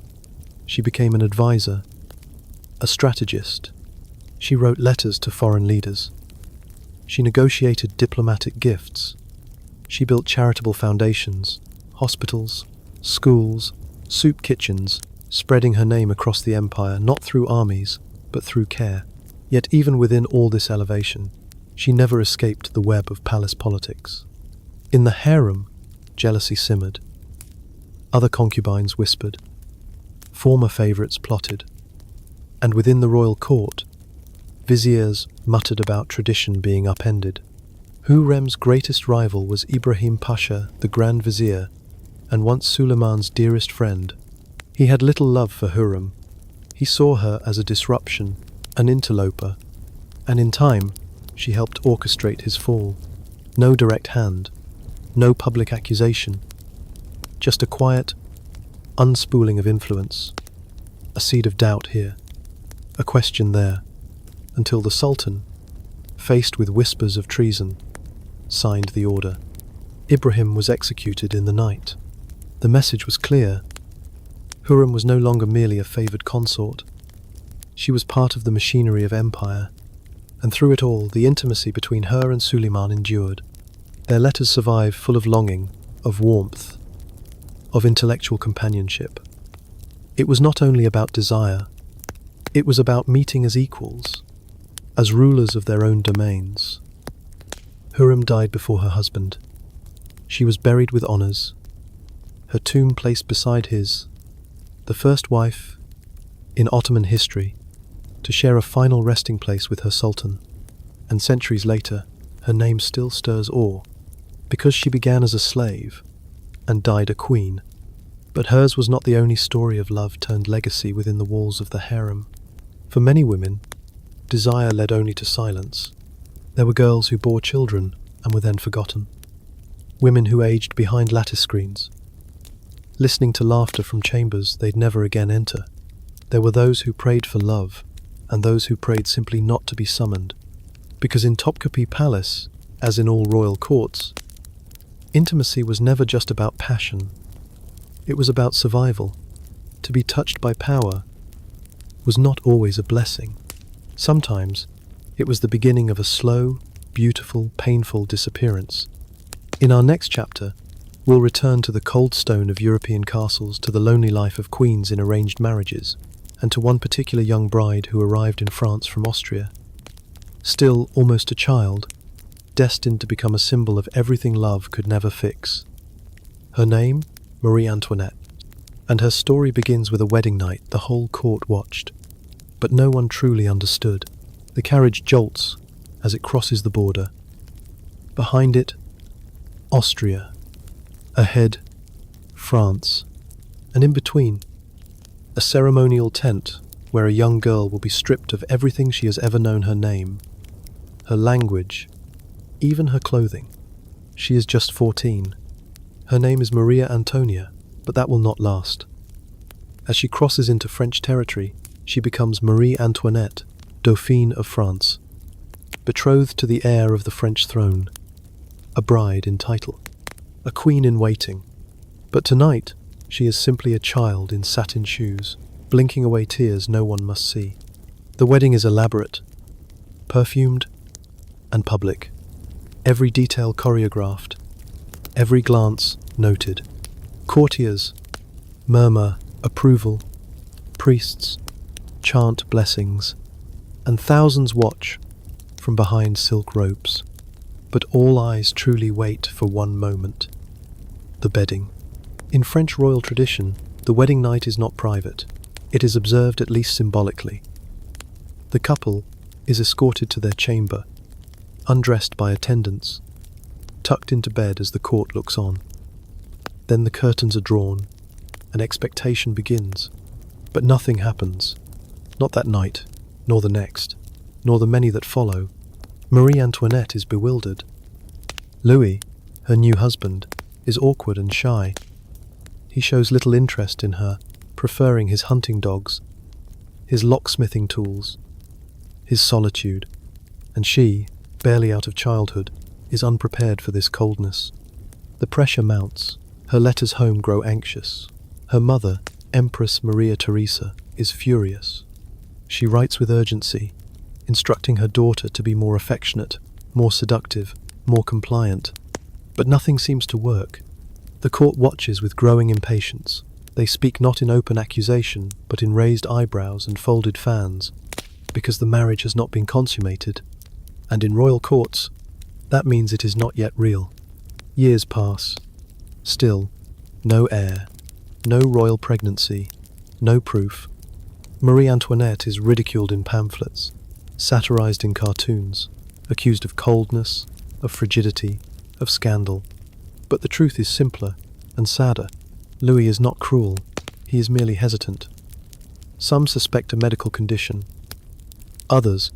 She became an advisor, a strategist. She wrote letters to foreign leaders. She negotiated diplomatic gifts. She built charitable foundations, hospitals, schools, soup kitchens, spreading her name across the empire, not through armies, but through care. Yet even within all this elevation, she never escaped the web of palace politics. In the harem, jealousy simmered. Other concubines whispered. Former favorites plotted. And within the royal court, viziers muttered about tradition being upended. Hurrem's greatest rival was Ibrahim Pasha, the Grand Vizier, and once Suleiman's dearest friend. He had little love for Hurrem. He saw her as a disruption, an interloper, and in time, she helped orchestrate his fall. No direct hand, no public accusation, just a quiet, unspooling of influence, a seed of doubt here, a question there, until the Sultan, faced with whispers of treason, signed the order. Ibrahim was executed in the night. The message was clear. Hurrem was no longer merely a favored consort. She was part of the machinery of empire, and through it all, the intimacy between her and Suleiman endured. Their letters survive, full of longing, of warmth, of intellectual companionship. It was not only about desire, it was about meeting as equals, as rulers of their own domains. Hurrem died before her husband. She was buried with honors, her tomb placed beside his, the first wife, in Ottoman history, to share a final resting place with her sultan. And centuries later, her name still stirs awe, because she began as a slave and died a queen. But hers was not the only story of love turned legacy within the walls of the harem. For many women, desire led only to silence. There were girls who bore children and were then forgotten. Women who aged behind lattice screens, listening to laughter from chambers they'd never again enter. There were those who prayed for love, and those who prayed simply not to be summoned. Because in Topkapi Palace, as in all royal courts, intimacy was never just about passion. It was about survival. To be touched by power was not always a blessing. Sometimes it was the beginning of a slow, beautiful, painful disappearance. In our next chapter, we'll return to the cold stone of European castles, to the lonely life of queens in arranged marriages, and to one particular young bride who arrived in France from Austria. Still almost a child, destined to become a symbol of everything love could never fix. Her name, Marie Antoinette, and her story begins with a wedding night the whole court watched, but no one truly understood. The carriage jolts as it crosses the border. Behind it, Austria. Ahead, France. And in between, a ceremonial tent where a young girl will be stripped of everything she has ever known: her name, her language, even her clothing. She is just 14. Her name is Maria Antonia, but that will not last. As she crosses into French territory, she becomes Marie Antoinette, Dauphine of France, betrothed to the heir of the French throne, a bride in title, a queen in waiting. But tonight, she is simply a child in satin shoes, blinking away tears no one must see. The wedding is elaborate, perfumed, and public. Every detail choreographed, every glance noted. Courtiers murmur approval, priests chant blessings, and thousands watch from behind silk ropes. But all eyes truly wait for one moment: the bedding. In French royal tradition, the wedding night is not private. It is observed at least symbolically. The couple is escorted to their chamber, undressed by attendants, tucked into bed as the court looks on. Then the curtains are drawn, and expectation begins. But nothing happens. Not that night, nor the next, nor the many that follow. Marie Antoinette is bewildered. Louis, her new husband, is awkward and shy. He shows little interest in her, preferring his hunting dogs, his locksmithing tools, his solitude, and she, barely out of childhood, is unprepared for this coldness. The pressure mounts. Her letters home grow anxious. Her mother, Empress Maria Theresa, is furious. She writes with urgency, instructing her daughter to be more affectionate, more seductive, more compliant. But nothing seems to work. The court watches with growing impatience. They speak not in open accusation, but in raised eyebrows and folded fans, because the marriage has not been consummated. And in royal courts, that means it is not yet real. Years pass. Still, no heir, no royal pregnancy, no proof. Marie Antoinette is ridiculed in pamphlets, satirized in cartoons, accused of coldness, of frigidity, of scandal. But the truth is simpler and sadder. Louis is not cruel, he is merely hesitant. Some suspect a medical condition. Others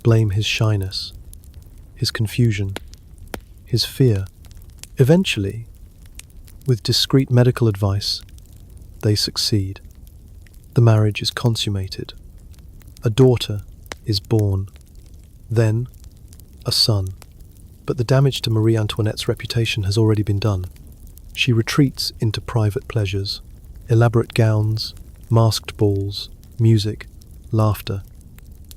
blame his shyness, his confusion, his fear. Eventually, with discreet medical advice, they succeed. The marriage is consummated. A daughter is born. Then, a son. But the damage to Marie Antoinette's reputation has already been done. She retreats into private pleasures, elaborate gowns, masked balls, music, laughter.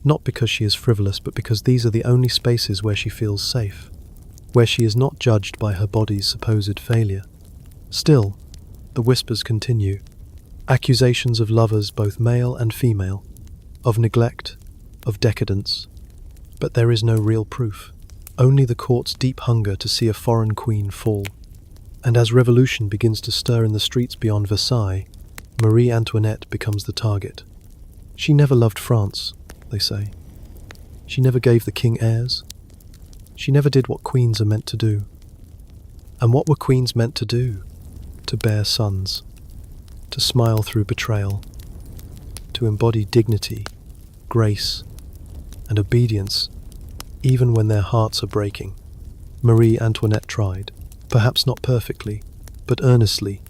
Not because she is frivolous, but because these are the only spaces where she feels safe, where she is not judged by her body's supposed failure. Still, the whispers continue. Accusations of lovers, both male and female, of neglect, of decadence. But there is no real proof. Only the court's deep hunger to see a foreign queen fall. And as revolution begins to stir in the streets beyond Versailles, Marie Antoinette becomes the target. She never loved France, they say. She never gave the king heirs. She never did what queens are meant to do. And what were queens meant to do? To bear sons, to smile through betrayal, to embody dignity, grace, and obedience, even when their hearts are breaking. Marie Antoinette tried, perhaps not perfectly, but earnestly.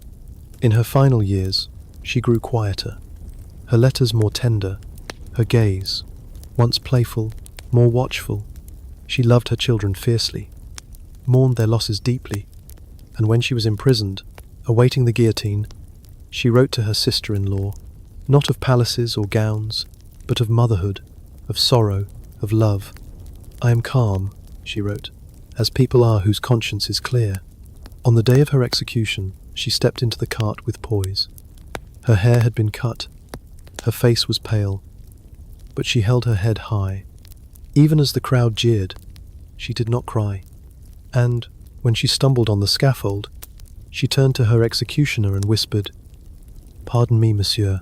In her final years, she grew quieter, her letters more tender, her gaze, once playful, more watchful. She loved her children fiercely, mourned their losses deeply, and when she was imprisoned, awaiting the guillotine, she wrote to her sister-in-law, not of palaces or gowns, but of motherhood, of sorrow, of love. I am calm, she wrote, as people are whose conscience is clear. On the day of her execution, she stepped into the cart with poise. Her hair had been cut, her face was pale, but she held her head high. Even as the crowd jeered, she did not cry. And, when she stumbled on the scaffold, she turned to her executioner and whispered, "Pardon me, monsieur.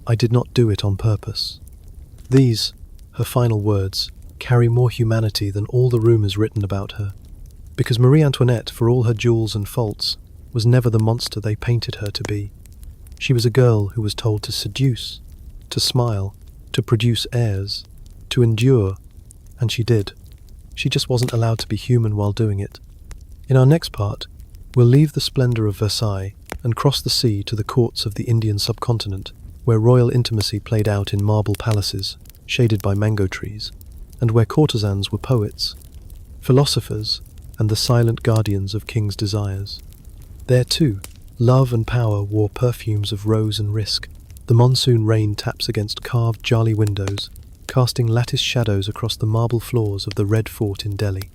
I did not do it on purpose." These, her final words, carry more humanity than all the rumours written about her, because Marie Antoinette, for all her jewels and faults, was never the monster they painted her to be. She was a girl who was told to seduce, to smile, to produce heirs, to endure, and she did. She just wasn't allowed to be human while doing it. In our next part, we'll leave the splendour of Versailles and cross the sea to the courts of the Indian subcontinent, where royal intimacy played out in marble palaces, shaded by mango trees, and where courtesans were poets, philosophers, and the silent guardians of kings' desires. There too, love and power wore perfumes of rose and risk. The monsoon rain taps against carved jali windows, casting lattice shadows across the marble floors of the Red Fort in Delhi.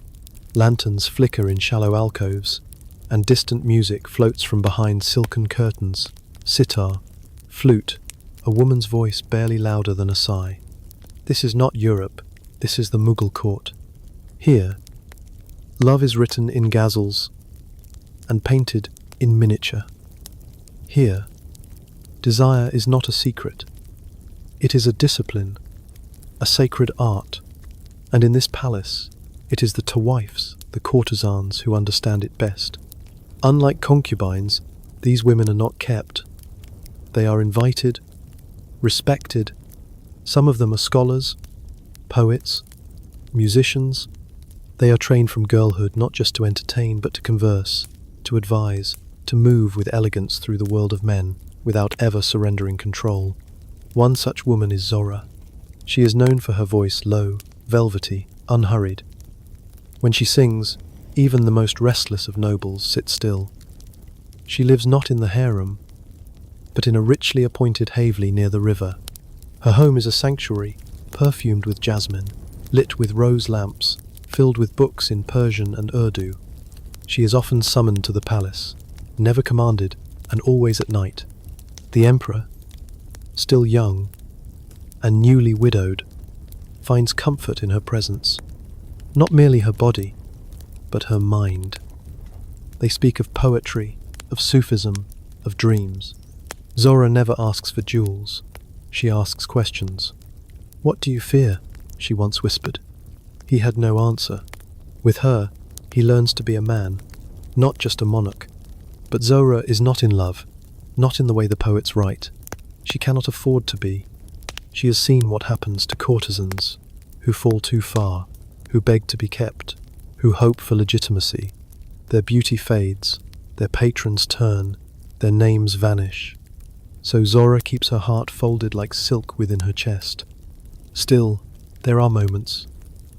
Lanterns flicker in shallow alcoves, and distant music floats from behind silken curtains. Sitar, flute, a woman's voice barely louder than a sigh. This is not Europe, this is the Mughal court. Here, love is written in ghazals and painted in miniature. Here, desire is not a secret. It is a discipline, a sacred art, and in this palace, it is the tawifes, the courtesans, who understand it best. Unlike concubines, these women are not kept. They are invited, respected. Some of them are scholars, poets, musicians. They are trained from girlhood not just to entertain but to converse, to advise, to move with elegance through the world of men without ever surrendering control. One such woman is Zora. She is known for her voice, low, velvety, unhurried. When she sings, even the most restless of nobles sit still. She lives not in the harem, but in a richly appointed haveli near the river. Her home is a sanctuary, perfumed with jasmine, lit with rose lamps, filled with books in Persian and Urdu. She is often summoned to the palace, never commanded, and always at night. The emperor, still young and newly widowed, finds comfort in her presence. Not merely her body, but her mind. They speak of poetry, of Sufism, of dreams. Zora never asks for jewels. She asks questions. "What do you fear?" she once whispered. He had no answer. With her, he learns to be a man, not just a monarch. But Zora is not in love, not in the way the poets write. She cannot afford to be. She has seen what happens to courtesans who fall too far, who beg to be kept, who hope for legitimacy. Their beauty fades, their patrons turn, their names vanish. So Zora keeps her heart folded like silk within her chest. Still, there are moments.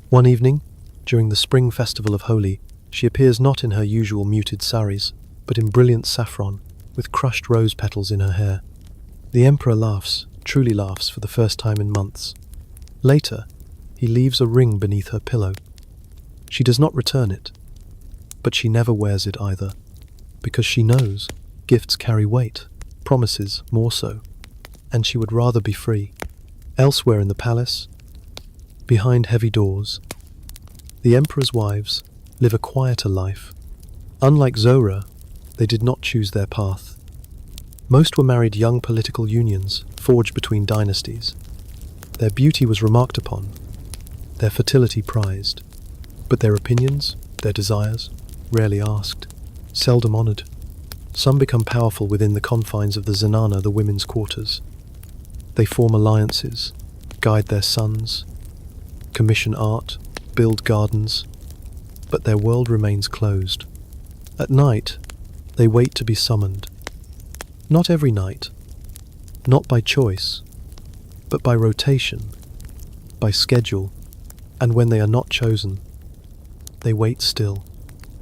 One evening, during the spring festival of Holi, she appears not in her usual muted saris, but in brilliant saffron, with crushed rose petals in her hair. The emperor laughs, truly laughs, for the first time in months. Later, he leaves a ring beneath her pillow. She does not return it, but she never wears it either, because she knows gifts carry weight, promises more so, and she would rather be free. Elsewhere in the palace, behind heavy doors, the emperor's wives live a quieter life. Unlike Zora, they did not choose their path. Most were married young political unions forged between dynasties. Their beauty was remarked upon, their fertility prized, but their opinions, their desires, rarely asked, seldom honoured. Some become powerful within the confines of the zenana, the women's quarters. They form alliances, guide their sons, commission art, build gardens, but their world remains closed. At night, they wait to be summoned. Not every night, not by choice, but by rotation, by schedule, and when they are not chosen, they wait still.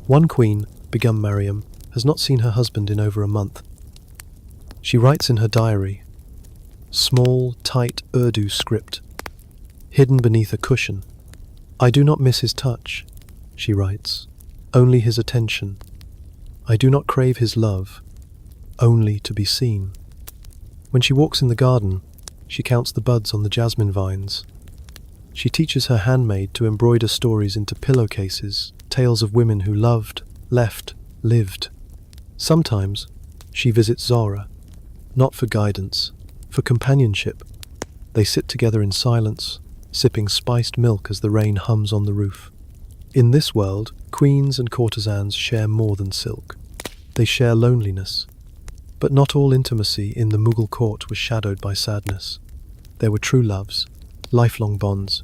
One queen, Begum Mariam, has not seen her husband in over a month. She writes in her diary, small, tight Urdu script, hidden beneath a cushion. "I do not miss his touch," she writes, "only his attention. I do not crave his love, only to be seen." When she walks in the garden, she counts the buds on the jasmine vines. She teaches her handmaid to embroider stories into pillowcases, tales of women who loved, left, lived. Sometimes she visits Zara, not for guidance, for companionship. They sit together in silence, sipping spiced milk as the rain hums on the roof. In this world, queens and courtesans share more than silk. They share loneliness. But not all intimacy in the Mughal court was shadowed by sadness. There were true loves, lifelong bonds.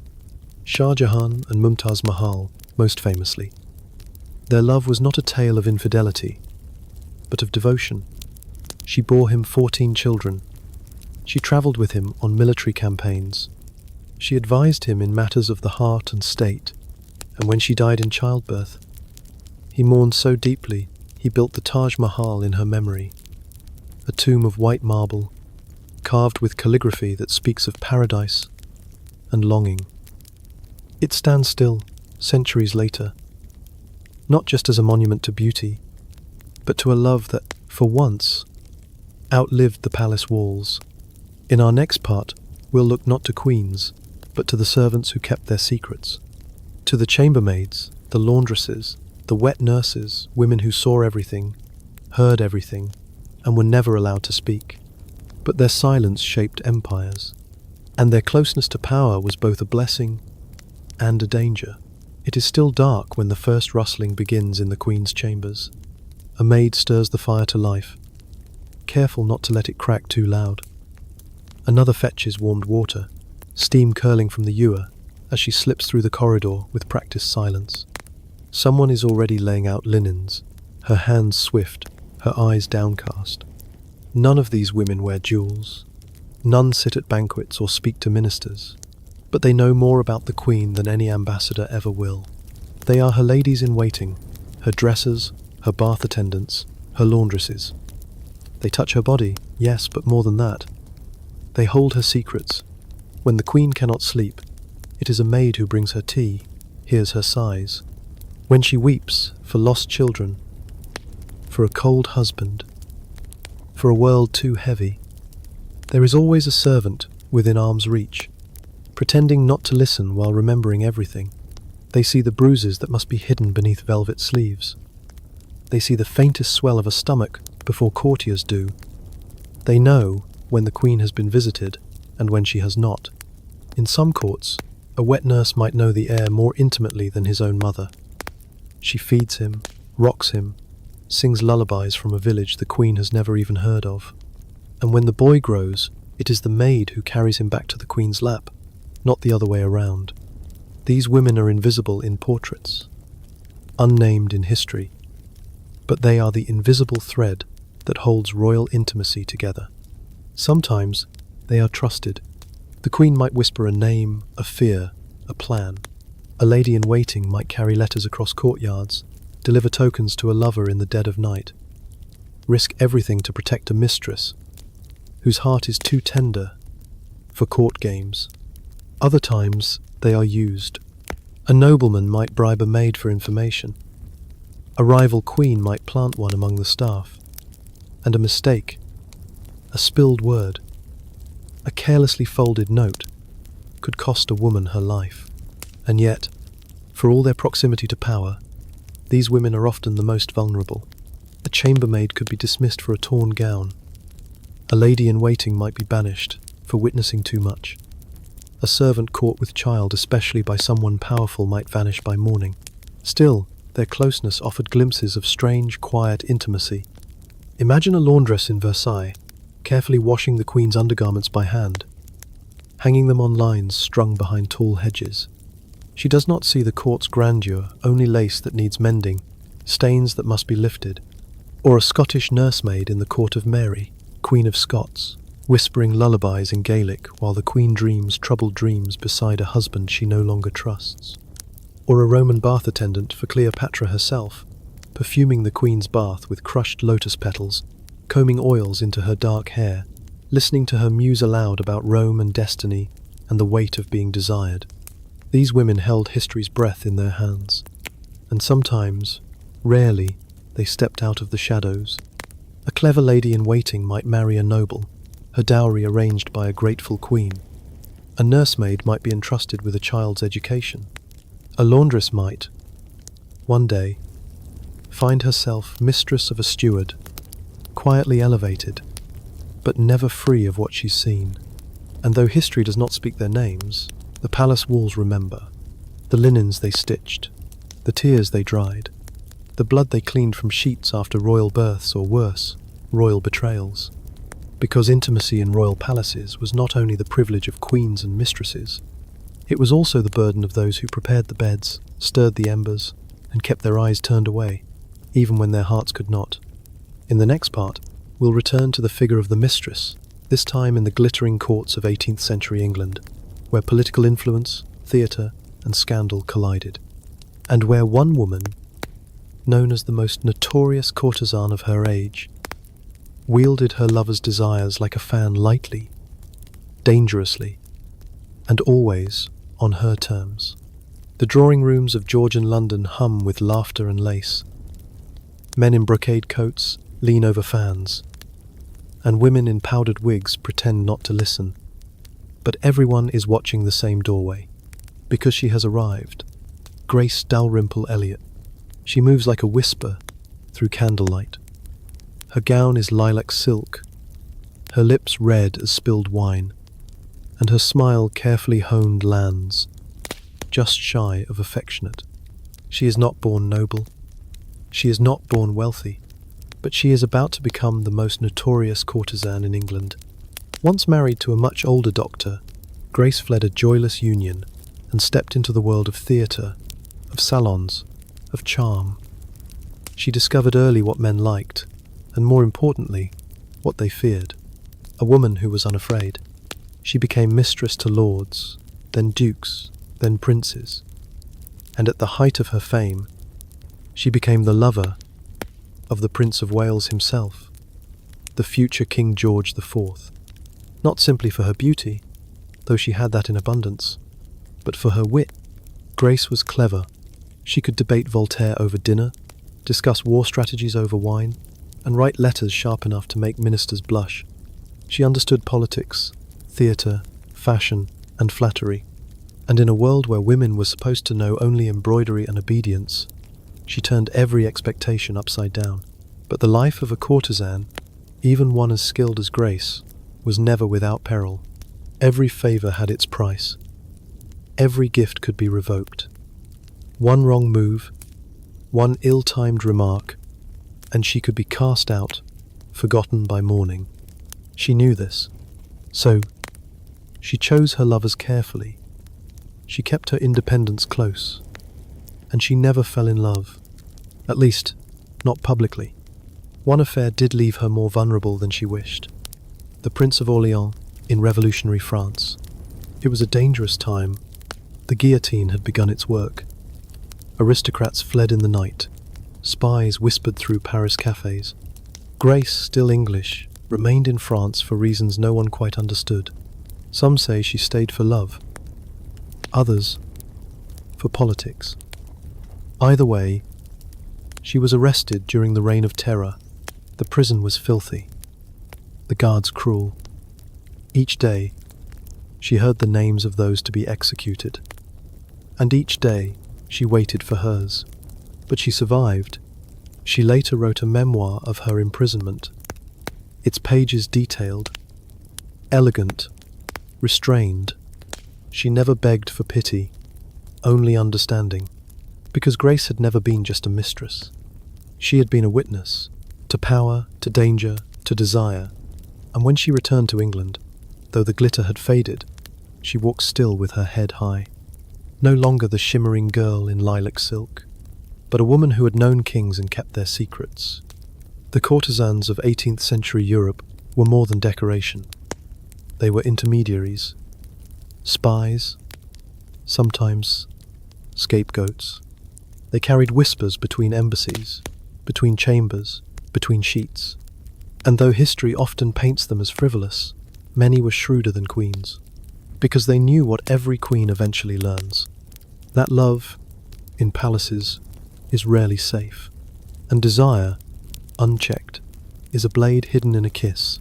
Shah Jahan and Mumtaz Mahal, most famously. Their love was not a tale of infidelity, but of devotion. She bore him 14 children. She travelled with him on military campaigns. She advised him in matters of the heart and state, and when she died in childbirth, he mourned so deeply he built the Taj Mahal in her memory, a tomb of white marble, carved with calligraphy that speaks of paradise and longing. It stands still, centuries later, not just as a monument to beauty, but to a love that, for once, outlived the palace walls. In our next part, we'll look not to queens, but to the servants who kept their secrets, to the chambermaids, the laundresses, the wet nurses, women who saw everything, heard everything, and were never allowed to speak. But their silence shaped empires, and their closeness to power was both a blessing and a danger. It is still dark when the first rustling begins in the queen's chambers. A maid stirs the fire to life, careful not to let it crack too loud. Another fetches warmed water, steam curling from the ewer as she slips through the corridor with practiced silence. Someone is already laying out linens, her hands swift, her eyes downcast. None of these women wear jewels. None sit at banquets or speak to ministers. But they know more about the queen than any ambassador ever will. They are her ladies in waiting, her dressers, her bath attendants, her laundresses. They touch her body, yes, but more than that. They hold her secrets. When the queen cannot sleep, it is a maid who brings her tea, hears her sighs. When she weeps for lost children, for a cold husband, for a world too heavy, there is always a servant within arm's reach, pretending not to listen while remembering everything. They see the bruises that must be hidden beneath velvet sleeves. They see the faintest swell of a stomach before courtiers do. They know when the queen has been visited and when she has not. In some courts, a wet nurse might know the heir more intimately than his own mother. She feeds him, rocks him, sings lullabies from a village the queen has never even heard of. And when the boy grows, it is the maid who carries him back to the queen's lap, not the other way around. These women are invisible in portraits, unnamed in history, but they are the invisible thread that holds royal intimacy together. Sometimes they are trusted. The queen might whisper a name, a fear, a plan. A lady in waiting might carry letters across courtyards, deliver tokens to a lover in the dead of night, risk everything to protect a mistress whose heart is too tender for court games. Other times they are used. A nobleman might bribe a maid for information. A rival queen might plant one among the staff. And a mistake, a spilled word, a carelessly folded note could cost a woman her life. And yet, for all their proximity to power, these women are often the most vulnerable. A chambermaid could be dismissed for a torn gown. A lady in waiting might be banished for witnessing too much. A servant caught with child, especially by someone powerful, might vanish by morning. Still, their closeness offered glimpses of strange, quiet intimacy. Imagine a laundress in Versailles, carefully washing the queen's undergarments by hand, hanging them on lines strung behind tall hedges. She does not see the court's grandeur, only lace that needs mending, stains that must be lifted. Or a Scottish nursemaid in the court of Mary, Queen of Scots, whispering lullabies in Gaelic while the queen dreams troubled dreams beside a husband she no longer trusts. Or a Roman bath attendant for Cleopatra herself, perfuming the queen's bath with crushed lotus petals, combing oils into her dark hair, listening to her muse aloud about Rome and destiny and the weight of being desired. These women held history's breath in their hands, and sometimes, rarely, they stepped out of the shadows. A clever lady in waiting might marry a noble, her dowry arranged by a grateful queen. A nursemaid might be entrusted with a child's education. A laundress might, one day, find herself mistress of a steward, quietly elevated, but never free of what she's seen. And though history does not speak their names, the palace walls remember. The linens they stitched, the tears they dried, the blood they cleaned from sheets after royal births or worse, royal betrayals. Because intimacy in royal palaces was not only the privilege of queens and mistresses, it was also the burden of those who prepared the beds, stirred the embers, and kept their eyes turned away, even when their hearts could not. In the next part, we'll return to the figure of the mistress, this time in the glittering courts of 18th century England, where political influence, theatre, and scandal collided, and where one woman, known as the most notorious courtesan of her age, wielded her lover's desires like a fan lightly, dangerously, and always on her terms. The drawing rooms of Georgian London hum with laughter and lace. Men in brocade coats lean over fans, and women in powdered wigs pretend not to listen. But everyone is watching the same doorway, because she has arrived. Grace Dalrymple Elliot. She moves like a whisper through candlelight. Her gown is lilac silk, her lips red as spilled wine, and her smile carefully honed lands, just shy of affectionate. She is not born noble, she is not born wealthy, but she is about to become the most notorious courtesan in England. Once married to a much older doctor, Grace fled a joyless union and stepped into the world of theatre, of salons, of charm. She discovered early what men liked, and more importantly, what they feared. A woman who was unafraid. She became mistress to lords, then dukes, then princes. And at the height of her fame, she became the lover of the Prince of Wales himself, the future King George IV. Not simply for her beauty, though she had that in abundance, but for her wit. Grace was clever. She could debate Voltaire over dinner, discuss war strategies over wine, and write letters sharp enough to make ministers blush. She understood politics, theatre, fashion, and flattery. And in a world where women were supposed to know only embroidery and obedience, she turned every expectation upside down. But the life of a courtesan, even one as skilled as Grace, was never without peril. Every favour had its price. Every gift could be revoked. One wrong move, one ill-timed remark, and she could be cast out, forgotten by morning. She knew this. So, she chose her lovers carefully. She kept her independence close. And she never fell in love. At least, not publicly. One affair did leave her more vulnerable than she wished. The Prince of Orleans in revolutionary France. It was a dangerous time. The guillotine had begun its work. Aristocrats fled in the night. Spies whispered through Paris cafes. Grace, still English, remained in France for reasons no one quite understood. Some say she stayed for love. Others, for politics. Either way, she was arrested during the Reign of Terror. The prison was filthy. The guards cruel. Each day, she heard the names of those to be executed. And each day, she waited for hers. But she survived. She later wrote a memoir of her imprisonment. Its pages detailed, elegant, restrained. She never begged for pity, only understanding. Because Grace had never been just a mistress. She had been a witness to power, to danger, to desire. And when she returned to England, though the glitter had faded, she walked still with her head high. No longer the shimmering girl in lilac silk, but a woman who had known kings and kept their secrets. The courtesans of 18th century Europe were more than decoration. They were intermediaries, spies, sometimes scapegoats. They carried whispers between embassies, between chambers, between sheets. And though history often paints them as frivolous, many were shrewder than queens, because they knew what every queen eventually learns. That love, in palaces, is rarely safe, and desire, unchecked, is a blade hidden in a kiss.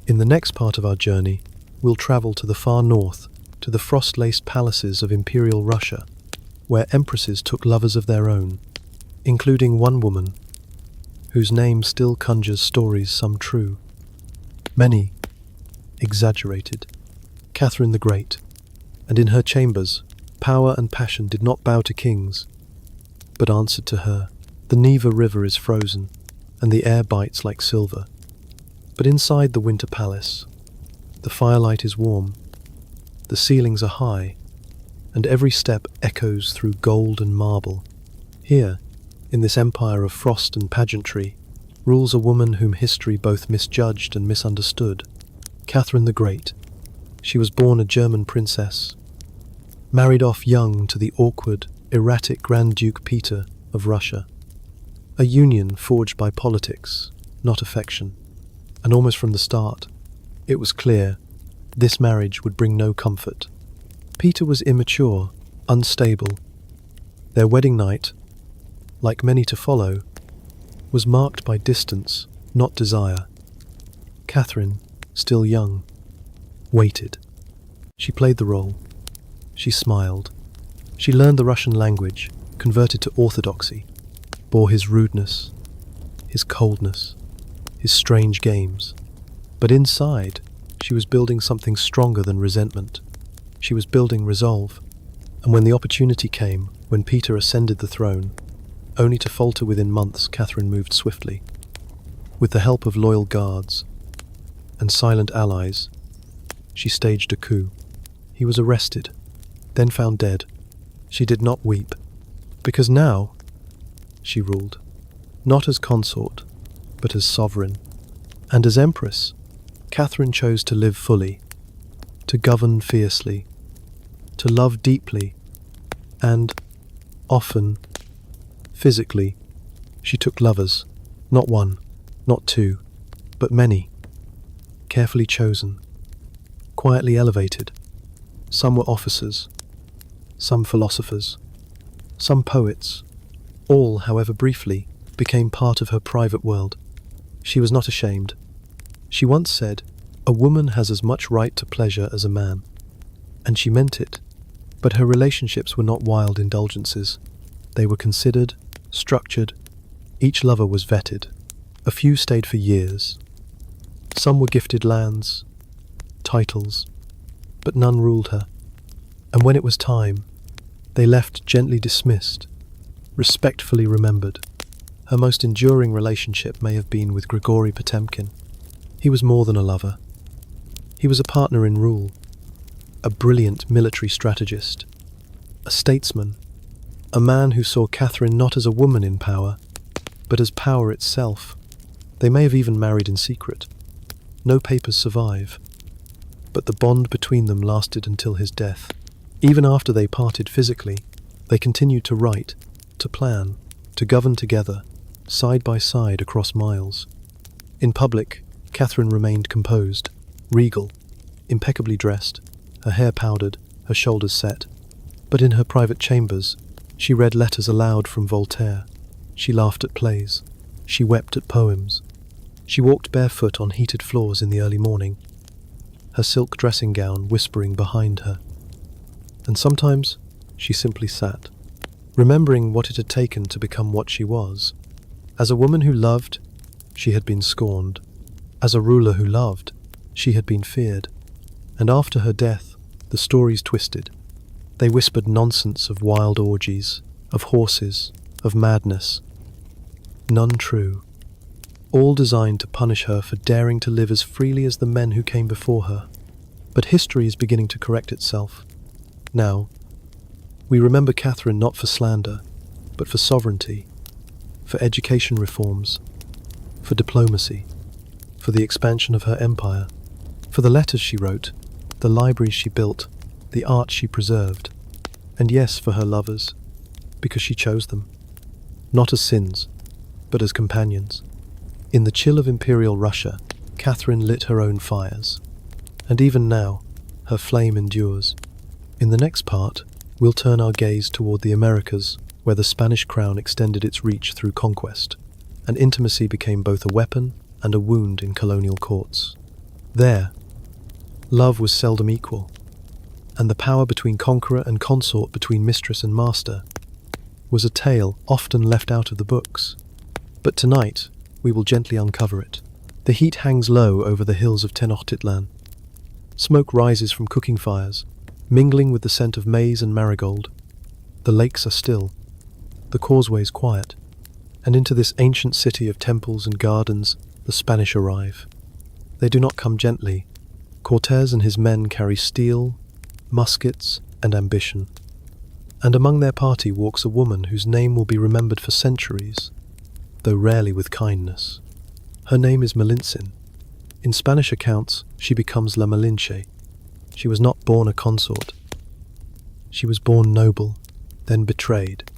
In the next part of our journey, we'll travel to the far north, to the frost-laced palaces of Imperial Russia, where empresses took lovers of their own, including one woman, whose name still conjures stories some true, many exaggerated, Catherine the Great. And in her chambers, power and passion did not bow to kings, but answered to her. The Neva River is frozen, and the air bites like silver. But inside the winter palace, the firelight is warm, the ceilings are high, and every step echoes through gold and marble. Here, in this empire of frost and pageantry, rules a woman whom history both misjudged and misunderstood, Catherine the Great. She was born a German princess, married off young to the awkward, erratic Grand Duke Peter of Russia. A union forged by politics, not affection. And almost from the start, it was clear this marriage would bring no comfort. Peter was immature, unstable. Their wedding night, like many to follow, was marked by distance, not desire. Catherine, still young, waited. She played the role. She smiled. She learned the Russian language, converted to orthodoxy, bore his rudeness, his coldness, his strange games. But inside, she was building something stronger than resentment. She was building resolve. And when the opportunity came, when Peter ascended the throne, only to falter within months, Catherine moved swiftly. With the help of loyal guards and silent allies, she staged a coup. He was arrested, then found dead. She did not weep, because now she ruled, not as consort, but as sovereign. And as empress, Catherine chose to live fully, to govern fiercely, to love deeply, and, often, physically, she took lovers, not one, not two, but many, carefully chosen, quietly elevated. Some were officers, some philosophers, some poets. All, however briefly, became part of her private world. She was not ashamed. She once said, "A woman has as much right to pleasure as a man." And she meant it. But her relationships were not wild indulgences. They were considered, structured. Each lover was vetted. A few stayed for years. Some were gifted lands, titles, but none ruled her. And when it was time, they left gently dismissed, respectfully remembered. Her most enduring relationship may have been with Grigory Potemkin. He was more than a lover. He was a partner in rule, a brilliant military strategist, a statesman, a man who saw Catherine not as a woman in power, but as power itself. They may have even married in secret. No papers survive, but the bond between them lasted until his death. Even after they parted physically, they continued to write, to plan, to govern together, side by side across miles. In public, Catherine remained composed, regal, impeccably dressed, her hair powdered, her shoulders set. But in her private chambers, she read letters aloud from Voltaire. She laughed at plays. She wept at poems. She walked barefoot on heated floors in the early morning, her silk dressing gown whispering behind her. And sometimes she simply sat, remembering what it had taken to become what she was. As a woman who loved, she had been scorned. As a ruler who loved, she had been feared. And after her death, the stories twisted. They whispered nonsense of wild orgies, of horses, of madness. None true. All designed to punish her for daring to live as freely as the men who came before her. But history is beginning to correct itself. Now, we remember Catherine not for slander, but for sovereignty, for education reforms, for diplomacy, for the expansion of her empire, for the letters she wrote, the libraries she built, the art she preserved, and yes, for her lovers, because she chose them, not as sins, but as companions. In the chill of Imperial Russia, Catherine lit her own fires, and even now, her flame endures. In the next part, we'll turn our gaze toward the Americas, where the Spanish crown extended its reach through conquest, and intimacy became both a weapon and a wound in colonial courts. There, love was seldom equal, and the power between conqueror and consort, between mistress and master, was a tale often left out of the books. But tonight, we will gently uncover it. The heat hangs low over the hills of Tenochtitlan. Smoke rises from cooking fires, mingling with the scent of maize and marigold. The lakes are still, the causeways quiet, and into this ancient city of temples and gardens, the Spanish arrive. They do not come gently. Cortés and his men carry steel, muskets, and ambition. And among their party walks a woman whose name will be remembered for centuries, though rarely with kindness. Her name is Malintzin. In Spanish accounts, she becomes La Malinche. She was not born a consort. She was born noble, then betrayed,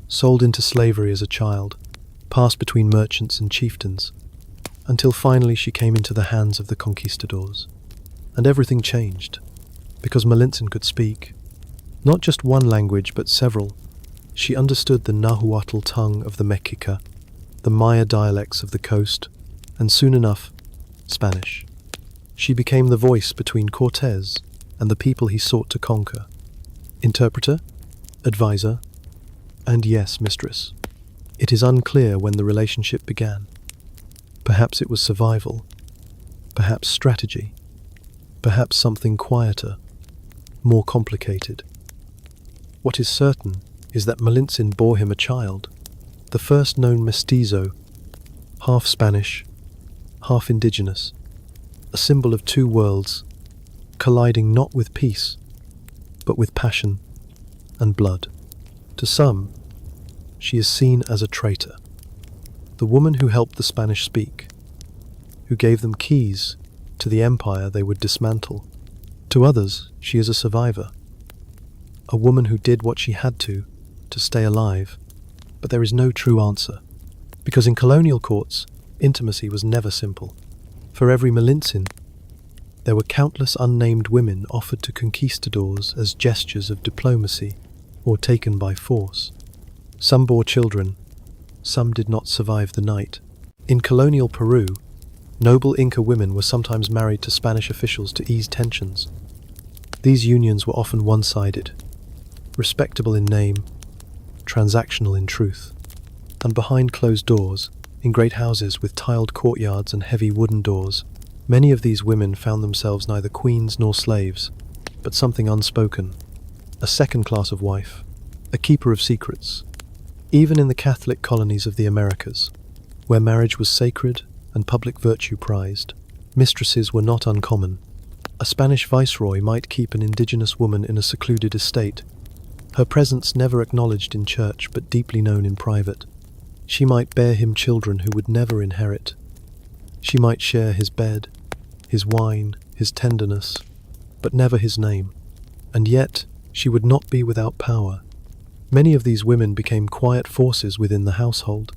sold into slavery as a child, passed between merchants and chieftains, until finally she came into the hands of the conquistadors. And everything changed, because Malintzin could speak, not just one language but several. She understood the Nahuatl tongue of the Mexica, the Maya dialects of the coast, and soon enough, Spanish. She became the voice between Cortés and the people he sought to conquer. Interpreter, advisor, and yes, mistress. It is unclear when the relationship began. Perhaps it was survival, perhaps strategy, perhaps something quieter, more complicated. What is certain is that Malintzin bore him a child, the first known mestizo, half Spanish, half indigenous, a symbol of two worlds, colliding not with peace, but with passion and blood. To some, she is seen as a traitor, the woman who helped the Spanish speak, who gave them keys to the empire they would dismantle. To others, she is a survivor, a woman who did what she had to stay alive. But there is no true answer, because in colonial courts, intimacy was never simple. For every Malintzin, there were countless unnamed women offered to conquistadors as gestures of diplomacy or taken by force. Some bore children, some did not survive the night. In colonial Peru, noble Inca women were sometimes married to Spanish officials to ease tensions. These unions were often one-sided, respectable in name, transactional in truth. And behind closed doors, in great houses with tiled courtyards and heavy wooden doors, many of these women found themselves neither queens nor slaves, but something unspoken, a second class of wife, a keeper of secrets. Even in the Catholic colonies of the Americas, where marriage was sacred and public virtue prized, mistresses were not uncommon. A Spanish viceroy might keep an indigenous woman in a secluded estate, her presence never acknowledged in church but deeply known in private. She might bear him children who would never inherit. She might share his bed, his wine, his tenderness, but never his name. And yet, she would not be without power. Many of these women became quiet forces within the household.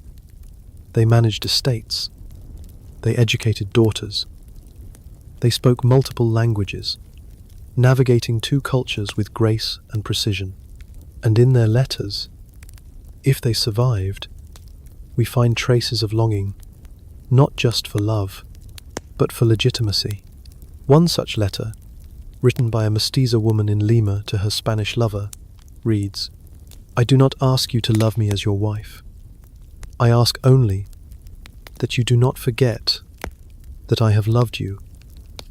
They managed estates. They educated daughters. They spoke multiple languages, navigating two cultures with grace and precision. And in their letters, if they survived, we find traces of longing, not just for love, but for legitimacy. One such letter, written by a mestiza woman in Lima to her Spanish lover, reads, "I do not ask you to love me as your wife. I ask only that you do not forget that I have loved you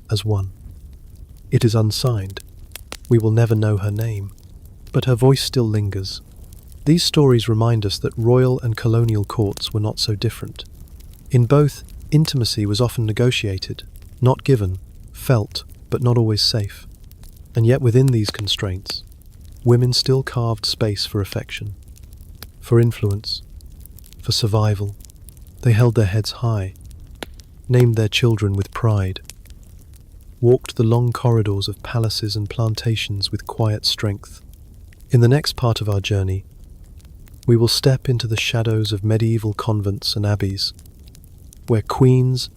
as one." It is unsigned. We will never know her name, but her voice still lingers. These stories remind us that royal and colonial courts were not so different. In both, intimacy was often negotiated, not given, felt, but not always safe. And yet within these constraints, women still carved space for affection, for influence, for survival. They held their heads high, named their children with pride, walked the long corridors of palaces and plantations with quiet strength. In the next part of our journey, we will step into the shadows of medieval convents and abbeys, where queens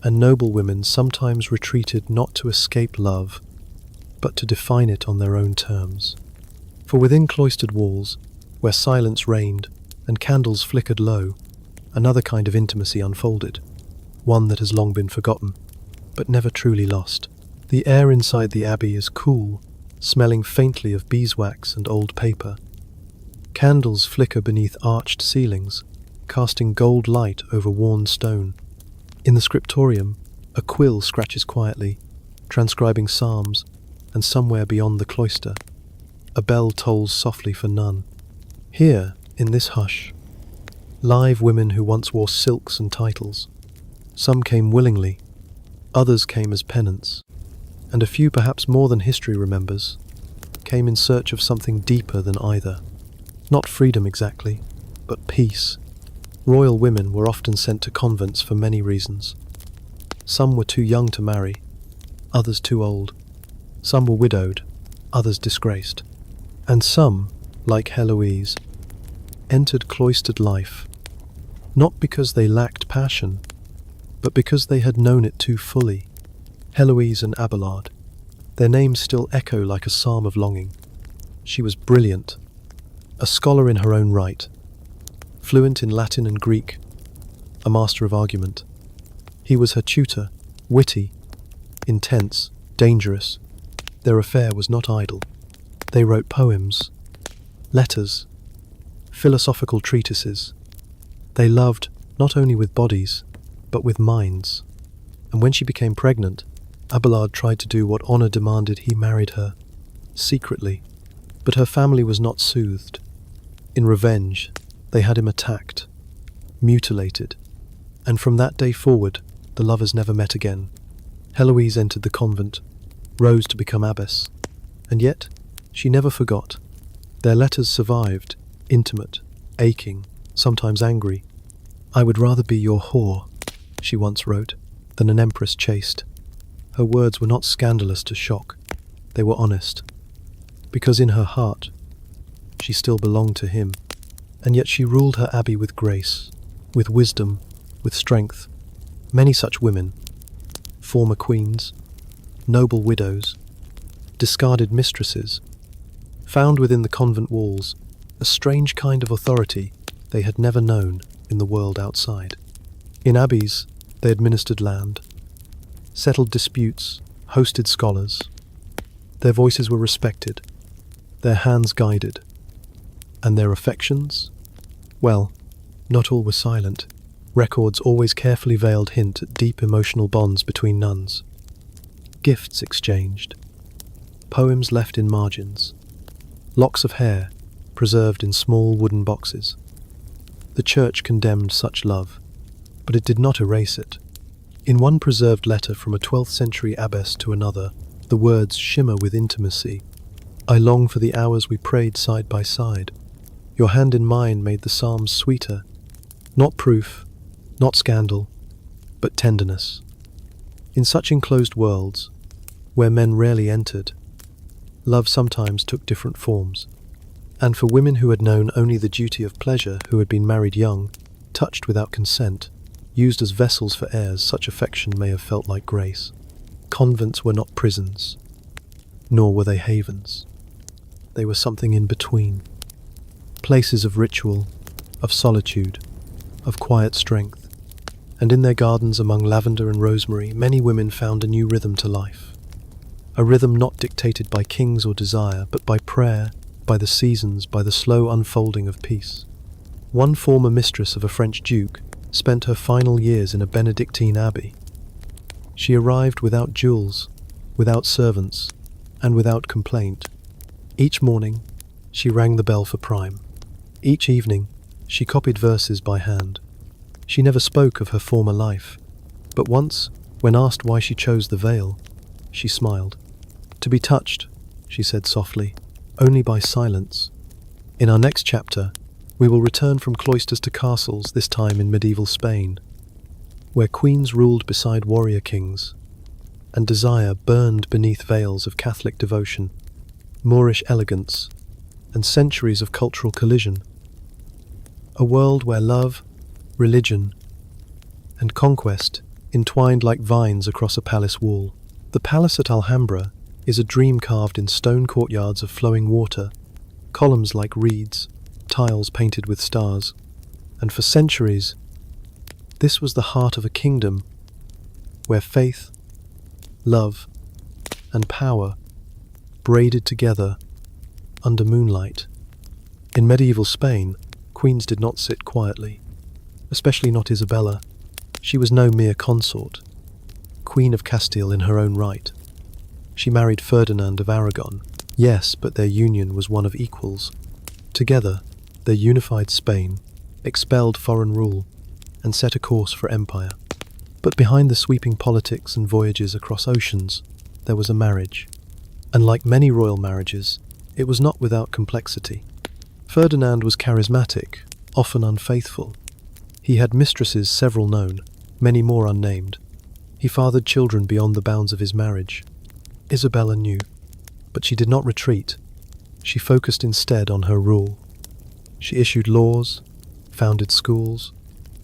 and noble women sometimes retreated not to escape love, but to define it on their own terms. For within cloistered walls, where silence reigned and candles flickered low, another kind of intimacy unfolded, one that has long been forgotten, but never truly lost. The air inside the abbey is cool, smelling faintly of beeswax and old paper. Candles flicker beneath arched ceilings, casting gold light over worn stone. In the scriptorium, a quill scratches quietly, transcribing psalms, and somewhere beyond the cloister, a bell tolls softly for none. Here, in this hush, live women who once wore silks and titles. Some came willingly, others came as penance, and a few, perhaps more than history remembers, came in search of something deeper than either. Not freedom exactly, but peace. Royal women were often sent to convents for many reasons. Some were too young to marry, others too old. Some were widowed, others disgraced. And some, like Heloise, entered cloistered life, not because they lacked passion, but because they had known it too fully. Heloise and Abelard, their names still echo like a psalm of longing. She was brilliant, a scholar in her own right, fluent in Latin and Greek, a master of argument. He was her tutor, witty, intense, dangerous. Their affair was not idle. They wrote poems, letters, philosophical treatises. They loved not only with bodies, but with minds. And when she became pregnant, Abelard tried to do what honor demanded. He married her, secretly. But her family was not soothed. In revenge, they had him attacked, mutilated. And from that day forward, the lovers never met again. Heloise entered the convent, rose to become abbess. And yet, she never forgot. Their letters survived, intimate, aching, sometimes angry. "I would rather be your whore," she once wrote, "than an empress chaste." Her words were not scandalous to shock. They were honest. Because in her heart, she still belonged to him. And yet she ruled her abbey with grace, with wisdom, with strength. Many such women, former queens, noble widows, discarded mistresses, found within the convent walls a strange kind of authority they had never known in the world outside. In abbeys, they administered land, settled disputes, hosted scholars. Their voices were respected, their hands guided, and their affections? Well, not all were silent. Records always carefully veiled hint at deep emotional bonds between nuns. Gifts exchanged, poems left in margins, locks of hair preserved in small wooden boxes. The church condemned such love, but it did not erase it. In one preserved letter from a 12th century abbess to another, the words shimmer with intimacy. "I long for the hours we prayed side by side. Your hand in mine made the psalms sweeter. Not proof, not scandal, but tenderness." In such enclosed worlds, where men rarely entered, love sometimes took different forms. And for women who had known only the duty of pleasure, who had been married young, touched without consent, used as vessels for heirs, such affection may have felt like grace. Convents were not prisons, nor were they havens. They were something in between. Places of ritual, of solitude, of quiet strength. And in their gardens among lavender and rosemary, many women found a new rhythm to life. A rhythm not dictated by kings or desire, but by prayer, by the seasons, by the slow unfolding of peace. One former mistress of a French duke spent her final years in a Benedictine abbey. She arrived without jewels, without servants, and without complaint. Each morning, she rang the bell for prime. Each evening, she copied verses by hand. She never spoke of her former life, but once, when asked why she chose the veil, she smiled. "To be touched," she said softly, "only by silence." In our next chapter, we will return from cloisters to castles, this time in medieval Spain, where queens ruled beside warrior kings, and desire burned beneath veils of Catholic devotion, Moorish elegance, and centuries of cultural collision. A world where love, religion, and conquest entwined like vines across a palace wall. The palace at Alhambra is a dream carved in stone courtyards of flowing water, columns like reeds, tiles painted with stars, and for centuries, this was the heart of a kingdom where faith, love, and power braided together under moonlight. In medieval Spain, queens did not sit quietly, especially not Isabella. She was no mere consort, Queen of Castile in her own right. She married Ferdinand of Aragon, yes, but their union was one of equals. Together, they unified Spain, expelled foreign rule, and set a course for empire. But behind the sweeping politics and voyages across oceans, there was a marriage. And like many royal marriages, it was not without complexity. Ferdinand was charismatic, often unfaithful. He had mistresses, several known, many more unnamed. He fathered children beyond the bounds of his marriage. Isabella knew, but she did not retreat. She focused instead on her rule. She issued laws, founded schools,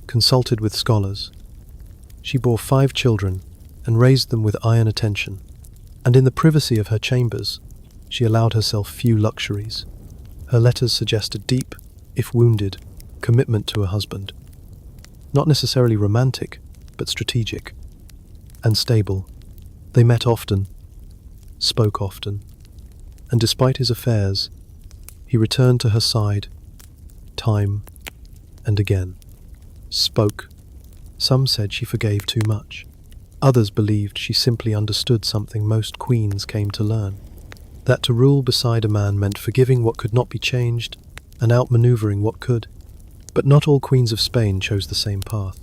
consulted with scholars. She bore 5 children and raised them with iron attention. And in the privacy of her chambers, she allowed herself few luxuries. Her letters suggest a deep, if wounded, commitment to her husband. Not necessarily romantic, but strategic and stable. They met often, spoke often, and despite his affairs, he returned to her side, time and again. Spoke. Some said she forgave too much. Others believed she simply understood something most queens came to learn. That to rule beside a man meant forgiving what could not be changed and outmaneuvering what could. But not all queens of Spain chose the same path.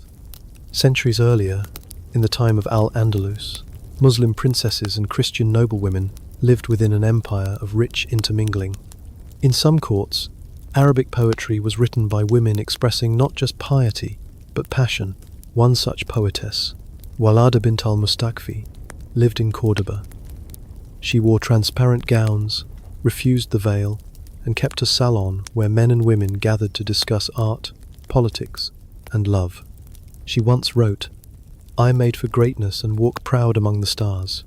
Centuries earlier, in the time of Al-Andalus, Muslim princesses and Christian noblewomen lived within an empire of rich intermingling. In some courts, Arabic poetry was written by women expressing not just piety, but passion. One such poetess, Walada bint al-Mustakfi, lived in Córdoba. She wore transparent gowns, refused the veil, and kept a salon where men and women gathered to discuss art, politics, and love. She once wrote, "I made for greatness and walk proud among the stars."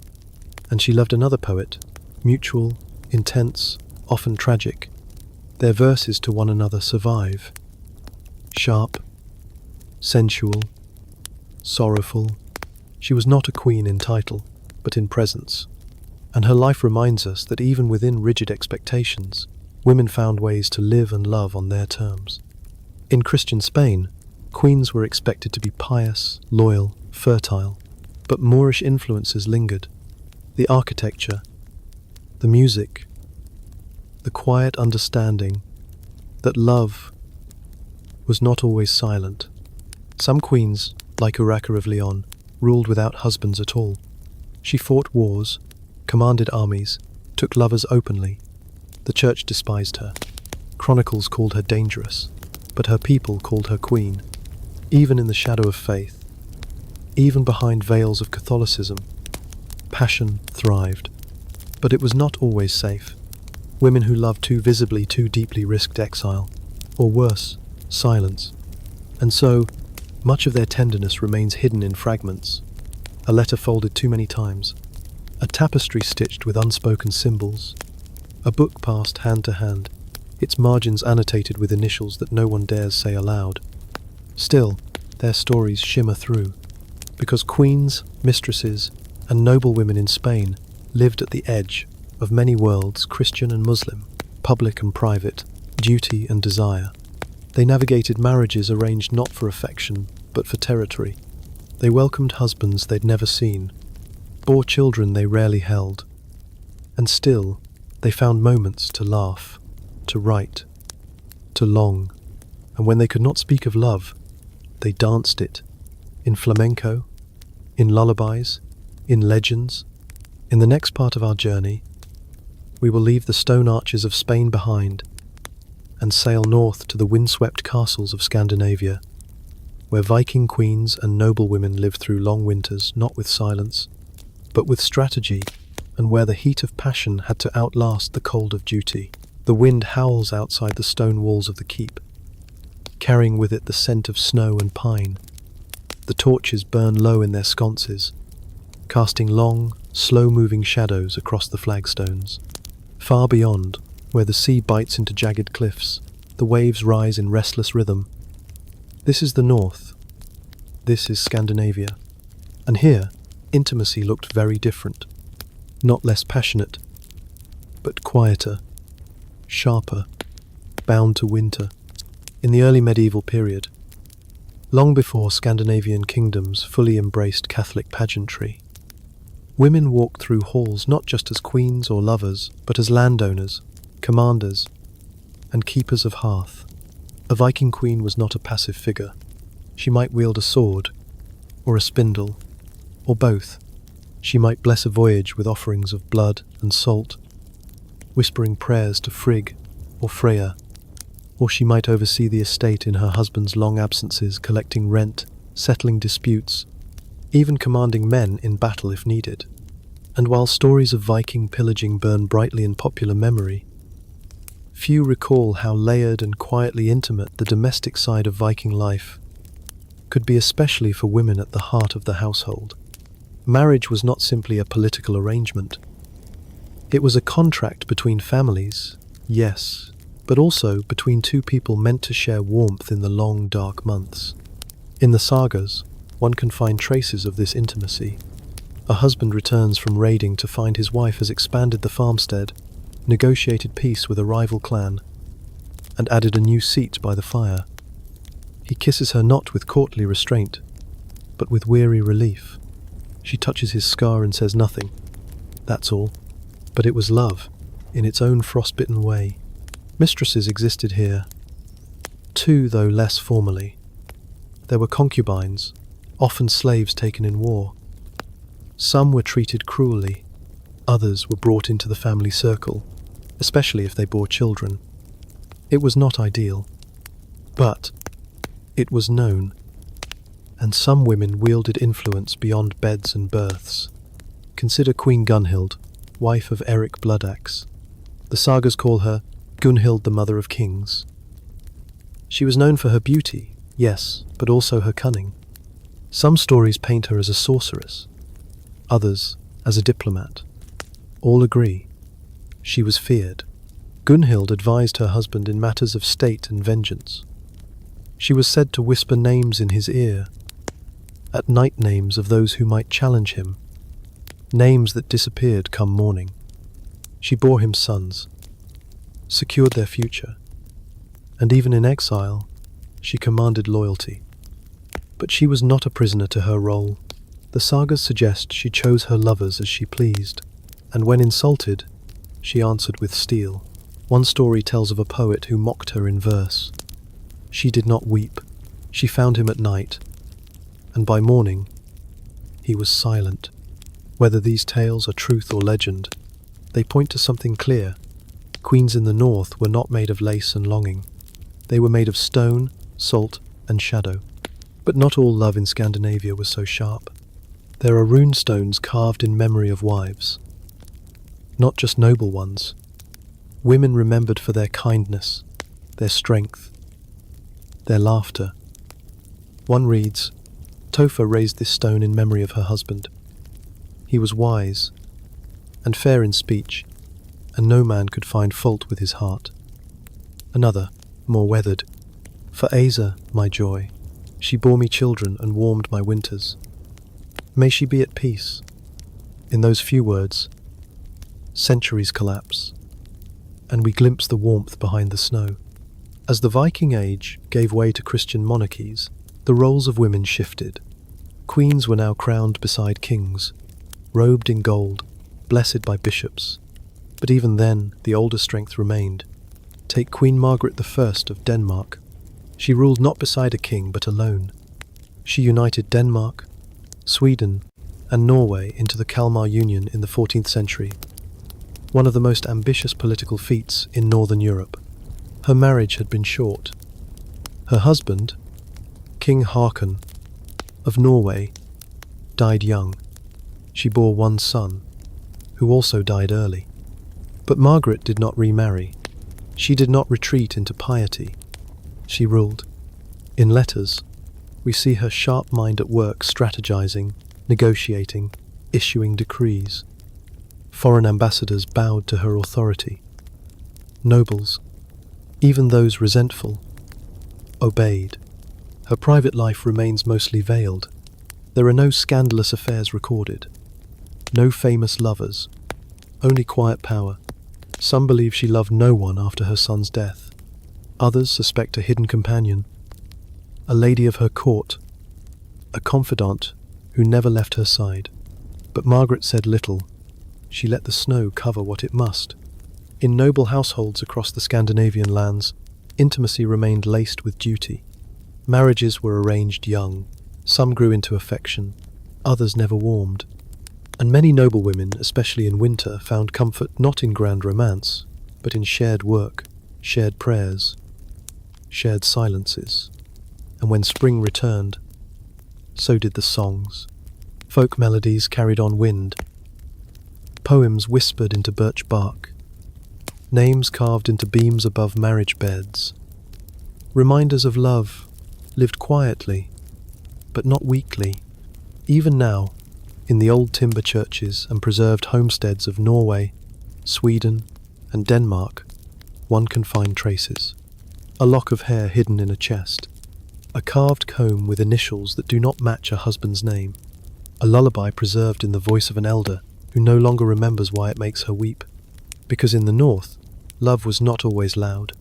And she loved another poet, mutual, intense, often tragic. Their verses to one another survive. Sharp, sensual, sorrowful. She was not a queen in title, but in presence. And her life reminds us that even within rigid expectations, women found ways to live and love on their terms. In Christian Spain, queens were expected to be pious, loyal, fertile, but Moorish influences lingered. The architecture, the music, the quiet understanding that love was not always silent. Some queens, like Urraca of Leon, ruled without husbands at all. She fought wars, commanded armies, took lovers openly. The church despised her. Chronicles called her dangerous, but her people called her queen. Even in the shadow of faith, even behind veils of Catholicism, passion thrived. But it was not always safe. Women who loved too visibly, too deeply risked exile, or worse, silence. And so, much of their tenderness remains hidden in fragments. A letter folded too many times, a tapestry stitched with unspoken symbols, a book passed hand to hand, its margins annotated with initials that no one dares say aloud. Still, their stories shimmer through, because queens, mistresses, and noblewomen in Spain lived at the edge of many worlds, Christian and Muslim, public and private, duty and desire. They navigated marriages arranged not for affection, but for territory. They welcomed husbands they'd never seen, bore children they rarely held, and still they found moments to laugh, to write, to long, and when they could not speak of love, they danced it, in flamenco, in lullabies, in legends. In the next part of our journey, we will leave the stone arches of Spain behind and sail north to the windswept castles of Scandinavia, where Viking queens and noblewomen lived through long winters, not with silence, but with strategy, and where the heat of passion had to outlast the cold of duty. The wind howls outside the stone walls of the keep, carrying with it the scent of snow and pine. The torches burn low in their sconces, casting long, slow-moving shadows across the flagstones. Far beyond, where the sea bites into jagged cliffs, the waves rise in restless rhythm. This is the north. This is Scandinavia. And here, intimacy looked very different. Not less passionate, but quieter, sharper, bound to winter. In the early medieval period, long before Scandinavian kingdoms fully embraced Catholic pageantry, women walked through halls not just as queens or lovers, but as landowners, commanders, and keepers of hearth. A Viking queen was not a passive figure. She might wield a sword, or a spindle, or both. She might bless a voyage with offerings of blood and salt, whispering prayers to Frigg or Freya, or she might oversee the estate in her husband's long absences, collecting rent, settling disputes, even commanding men in battle if needed. And while stories of Viking pillaging burn brightly in popular memory, few recall how layered and quietly intimate the domestic side of Viking life could be, especially for women at the heart of the household. Marriage was not simply a political arrangement. It was a contract between families, yes, but also between two people meant to share warmth in the long, dark months. In the sagas, one can find traces of this intimacy. A husband returns from raiding to find his wife has expanded the farmstead, negotiated peace with a rival clan, and added a new seat by the fire. He kisses her not with courtly restraint, but with weary relief. She touches his scar and says nothing. That's all. But it was love, in its own frostbitten way. Mistresses existed here, too, though less formally. There were concubines, often slaves taken in war. Some were treated cruelly, others were brought into the family circle, especially if they bore children. It was not ideal, but it was known, and some women wielded influence beyond beds and births. Consider Queen Gunhild, wife of Eric Bloodaxe. The sagas call her Gunhild, the Mother of Kings. She was known for her beauty, yes, but also her cunning. Some stories paint her as a sorceress, others as a diplomat. All agree, she was feared. Gunhild advised her husband in matters of state and vengeance. She was said to whisper names in his ear, at night names of those who might challenge him, names that disappeared come morning. She bore him sons, secured their future, and even in exile, she commanded loyalty. But she was not a prisoner to her role. The sagas suggest she chose her lovers as she pleased, and when insulted, she answered with steel. One story tells of a poet who mocked her in verse. She did not weep. She found him at night, and by morning, he was silent. Whether these tales are truth or legend, they point to something clear. Queens in the north were not made of lace and longing. They were made of stone, salt, and shadow. But not all love in Scandinavia was so sharp. There are rune stones carved in memory of wives. Not just noble ones. Women remembered for their kindness, their strength, their laughter. One reads, Topher raised this stone in memory of her husband. He was wise and fair in speech, and no man could find fault with his heart. Another, more weathered, for Asa, my joy, she bore me children and warmed my winters. May she be at peace. In those few words, centuries collapse, and we glimpse the warmth behind the snow. As the Viking Age gave way to Christian monarchies, the roles of women shifted. Queens were now crowned beside kings, robed in gold, blessed by bishops. But even then, the older strength remained. Take Queen Margaret I of Denmark. She ruled not beside a king, but alone. She united Denmark, Sweden, and Norway into the Kalmar Union in the 14th century, one of the most ambitious political feats in Northern Europe. Her marriage had been short. Her husband, King Haakon of Norway, died young. She bore one son, who also died early. But Margaret did not remarry. She did not retreat into piety. She ruled. In letters, we see her sharp mind at work strategizing, negotiating, issuing decrees. Foreign ambassadors bowed to her authority. Nobles, even those resentful, obeyed. Her private life remains mostly veiled. There are no scandalous affairs recorded, no famous lovers, only quiet power. Some believe she loved no one after her son's death. Others suspect a hidden companion, a lady of her court, a confidant who never left her side. But Margaret said little. She let the snow cover what it must. In noble households across the Scandinavian lands, intimacy remained laced with duty. Marriages were arranged young. Some grew into affection, others never warmed. And many noble women, especially in winter, found comfort not in grand romance, but in shared work, shared prayers, shared silences. And when spring returned, so did the songs. Folk melodies carried on wind, poems whispered into birch bark, names carved into beams above marriage beds. Reminders of love lived quietly, but not weakly. Even now, in the old timber churches and preserved homesteads of Norway, Sweden, and Denmark, one can find traces. A lock of hair hidden in a chest, a carved comb with initials that do not match a husband's name, a lullaby preserved in the voice of an elder who no longer remembers why it makes her weep. Because in the north, love was not always loud.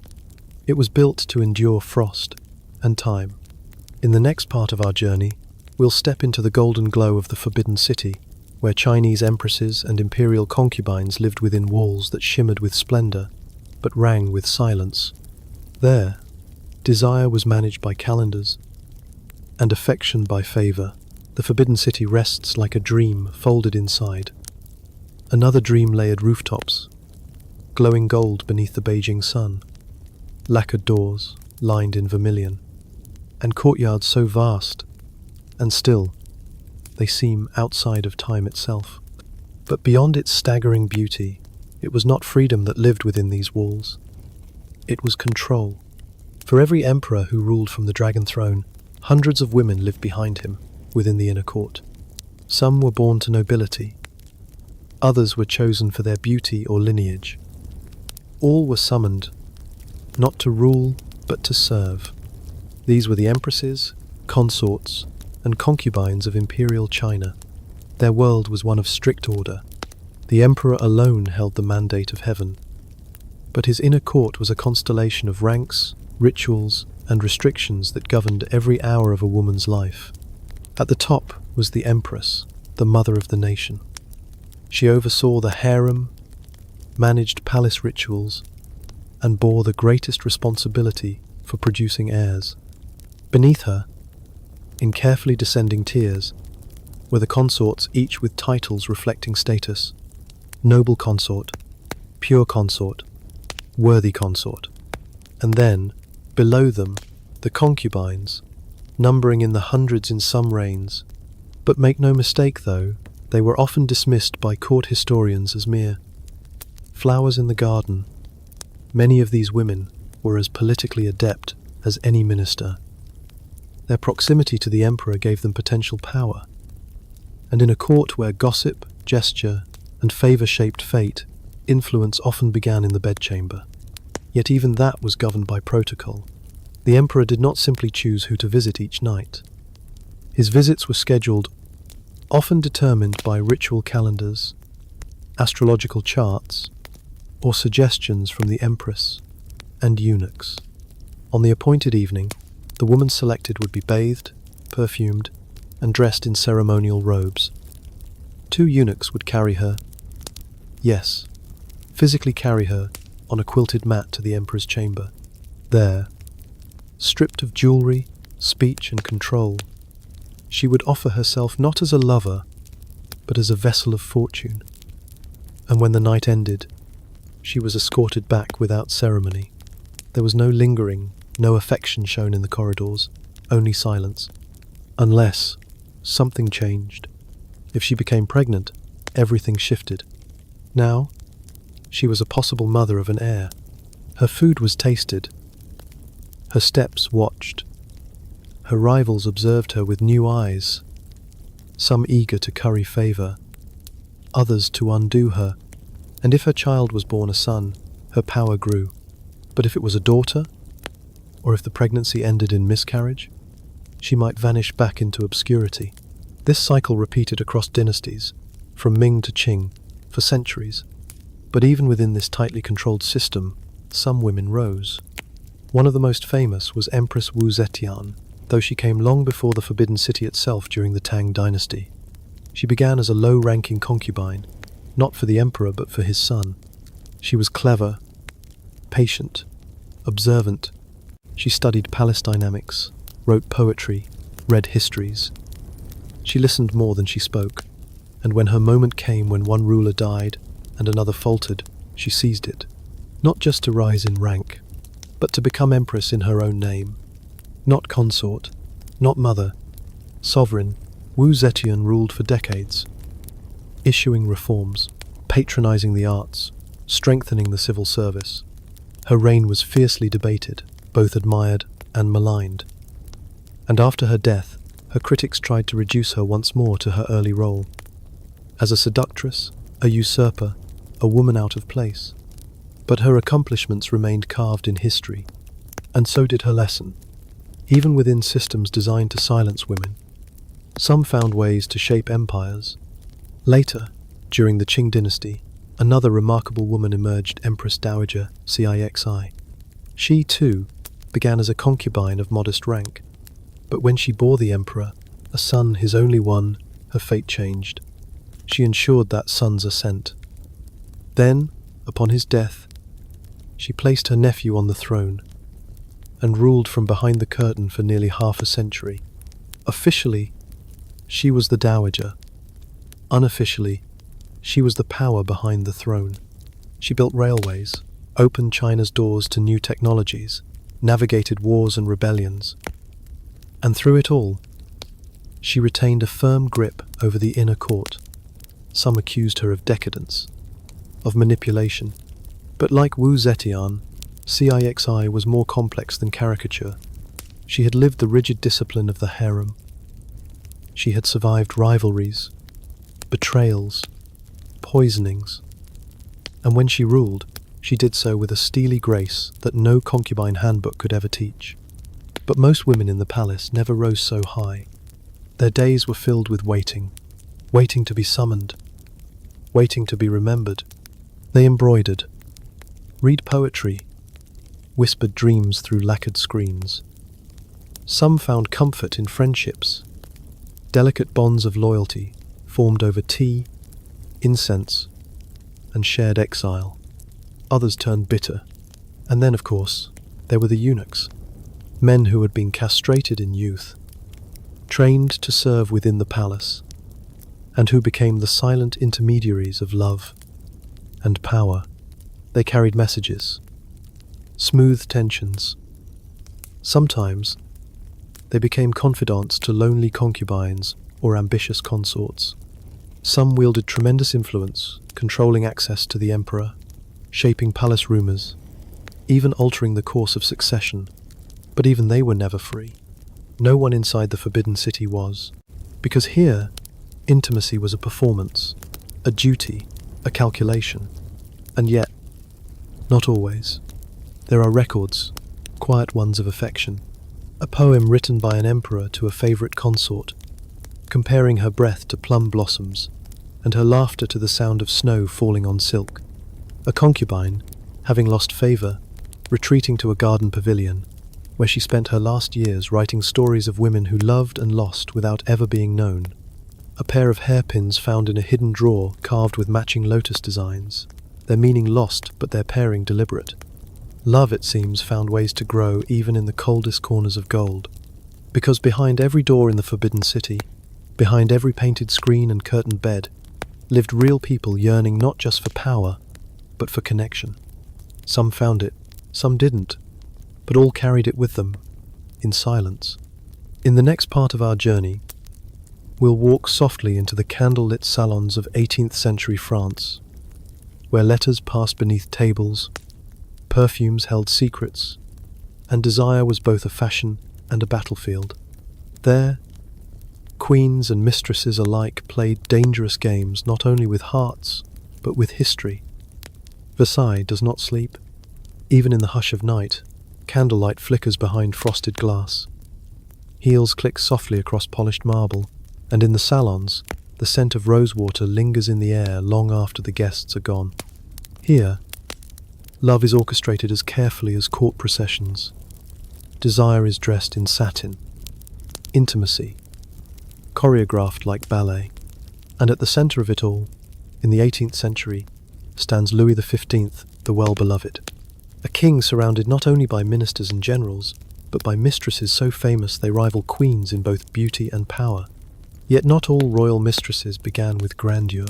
It was built to endure frost and time. In the next part of our journey, we'll step into the golden glow of the Forbidden City, where Chinese empresses and imperial concubines lived within walls that shimmered with splendor, but rang with silence. There, desire was managed by calendars, and affection by favor. The Forbidden City rests like a dream folded inside. Another dream layered rooftops, glowing gold beneath the Beijing sun, lacquered doors lined in vermilion, and courtyards so vast, and still, they seem outside of time itself. But beyond its staggering beauty, it was not freedom that lived within these walls. It was control. For every emperor who ruled from the dragon throne, hundreds of women lived behind him, within the inner court. Some were born to nobility. Others were chosen for their beauty or lineage. All were summoned, not to rule, but to serve. These were the empresses, consorts, and concubines of imperial China. Their world was one of strict order. The emperor alone held the mandate of heaven. But his inner court was a constellation of ranks, rituals, and restrictions that governed every hour of a woman's life. At the top was the empress, the mother of the nation. She oversaw the harem, managed palace rituals, and bore the greatest responsibility for producing heirs. Beneath her, in carefully descending tiers, were the consorts, each with titles reflecting status: noble consort, pure consort, worthy consort. And then, below them, the concubines, numbering in the hundreds in some reigns. But make no mistake though, they were often dismissed by court historians as mere flowers in the garden. Many of these women were as politically adept as any minister. Their proximity to the emperor gave them potential power. And in a court where gossip, gesture, and favor shaped fate, influence often began in the bedchamber. Yet even that was governed by protocol. The emperor did not simply choose who to visit each night. His visits were scheduled, often determined by ritual calendars, astrological charts, or suggestions from the empress and eunuchs. On the appointed evening, the woman selected would be bathed, perfumed, and dressed in ceremonial robes. 2 eunuchs would carry her, yes, physically carry her, on a quilted mat to the emperor's chamber. There, stripped of jewelry, speech, and control, she would offer herself not as a lover, but as a vessel of fortune. And when the night ended, she was escorted back without ceremony. There was no lingering, no affection shown in the corridors, only silence. Unless something changed. If she became pregnant, everything shifted. Now, she was a possible mother of an heir. Her food was tasted. Her steps watched. Her rivals observed her with new eyes, some eager to curry favor, others to undo her. And if her child was born a son, her power grew. But if it was a daughter, or if the pregnancy ended in miscarriage, she might vanish back into obscurity. This cycle repeated across dynasties, from Ming to Qing, for centuries. But even within this tightly controlled system, some women rose. One of the most famous was Empress Wu Zetian, though she came long before the Forbidden City itself during the Tang dynasty. She began as a low-ranking concubine, not for the emperor but for his son. She was clever, patient, observant. She studied palace dynamics, wrote poetry, read histories. She listened more than she spoke, and when her moment came when one ruler died and another faltered, she seized it, not just to rise in rank, but to become empress in her own name. Not consort, not mother, sovereign, Wu Zetian ruled for decades, issuing reforms, patronizing the arts, strengthening the civil service. Her reign was fiercely debated, both admired and maligned. And after her death, her critics tried to reduce her once more to her early role, as a seductress, a usurper, a woman out of place. But her accomplishments remained carved in history, and so did her lesson. Even within systems designed to silence women, some found ways to shape empires. Later, during the Qing dynasty, another remarkable woman emerged, Empress Dowager Cixi. She, too, began as a concubine of modest rank, but when she bore the emperor, a son, his only one, her fate changed. She ensured that son's ascent. Then, upon his death, she placed her nephew on the throne and ruled from behind the curtain for nearly half a century. Officially, she was the dowager. Unofficially, she was the power behind the throne. She built railways, opened China's doors to new technologies, navigated wars and rebellions. And through it all, she retained a firm grip over the inner court. Some accused her of decadence, of manipulation. But like Wu Zetian, Cixi was more complex than caricature. She had lived the rigid discipline of the harem. She had survived rivalries, betrayals, poisonings. And when she ruled, she did so with a steely grace that no concubine handbook could ever teach. But most women in the palace never rose so high. Their days were filled with waiting, waiting to be summoned, waiting to be remembered. They embroidered, read poetry, whispered dreams through lacquered screens. Some found comfort in friendships, delicate bonds of loyalty formed over tea, incense, and shared exile. Others turned bitter. And then, of course, there were the eunuchs, men who had been castrated in youth, trained to serve within the palace, and who became the silent intermediaries of love and power. They carried messages, smoothed tensions. Sometimes they became confidants to lonely concubines or ambitious consorts. Some wielded tremendous influence, controlling access to the emperor, shaping palace rumors, even altering the course of succession. But even they were never free. No one inside the Forbidden City was, because here, intimacy was a performance, a duty, a calculation. And yet, not always. There are records, quiet ones of affection. A poem written by an emperor to a favorite consort, comparing her breath to plum blossoms, and her laughter to the sound of snow falling on silk. A concubine, having lost favor, retreating to a garden pavilion, where she spent her last years writing stories of women who loved and lost without ever being known. A pair of hairpins found in a hidden drawer carved with matching lotus designs, their meaning lost but their pairing deliberate. Love, it seems, found ways to grow even in the coldest corners of gold. Because behind every door in the Forbidden City, behind every painted screen and curtained bed, lived real people yearning not just for power, but for connection. Some found it, some didn't, but all carried it with them, in silence. In the next part of our journey, we'll walk softly into the candle-lit salons of 18th century France, where letters passed beneath tables, perfumes held secrets, and desire was both a fashion and a battlefield. There, queens and mistresses alike played dangerous games not only with hearts, but with history. Versailles does not sleep. Even in the hush of night, candlelight flickers behind frosted glass. Heels click softly across polished marble, and in the salons, the scent of rosewater lingers in the air long after the guests are gone. Here, love is orchestrated as carefully as court processions. Desire is dressed in satin. Intimacy, choreographed like ballet. And at the center of it all, in the 18th century, stands Louis XV, the well-beloved. A king surrounded not only by ministers and generals, but by mistresses so famous they rival queens in both beauty and power. Yet not all royal mistresses began with grandeur.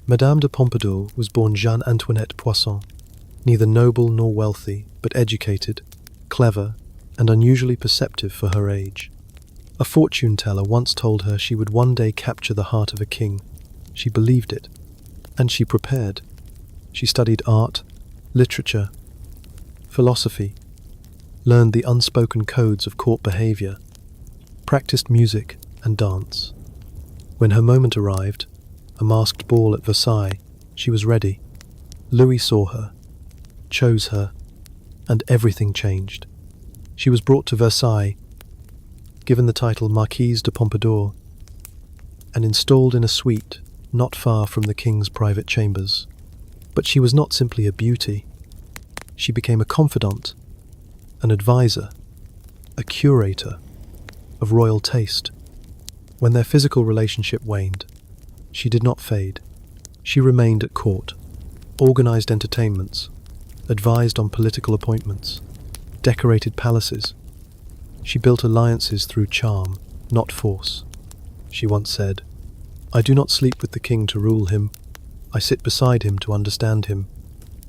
Madame de Pompadour was born Jeanne Antoinette Poisson, neither noble nor wealthy, but educated, clever, and unusually perceptive for her age. A fortune teller once told her she would one day capture the heart of a king. She believed it, and she prepared. She studied art, literature, philosophy, learned the unspoken codes of court behavior, practiced music and dance. When her moment arrived, a masked ball at Versailles, she was ready. Louis saw her, chose her, and everything changed. She was brought to Versailles, given the title Marquise de Pompadour, and installed in a suite not far from the king's private chambers. But she was not simply a beauty. She became a confidant, an advisor, a curator of royal taste. When their physical relationship waned, she did not fade. She remained at court, organized entertainments, advised on political appointments, decorated palaces. She built alliances through charm, not force. She once said, "I do not sleep with the king to rule him. I sit beside him to understand him."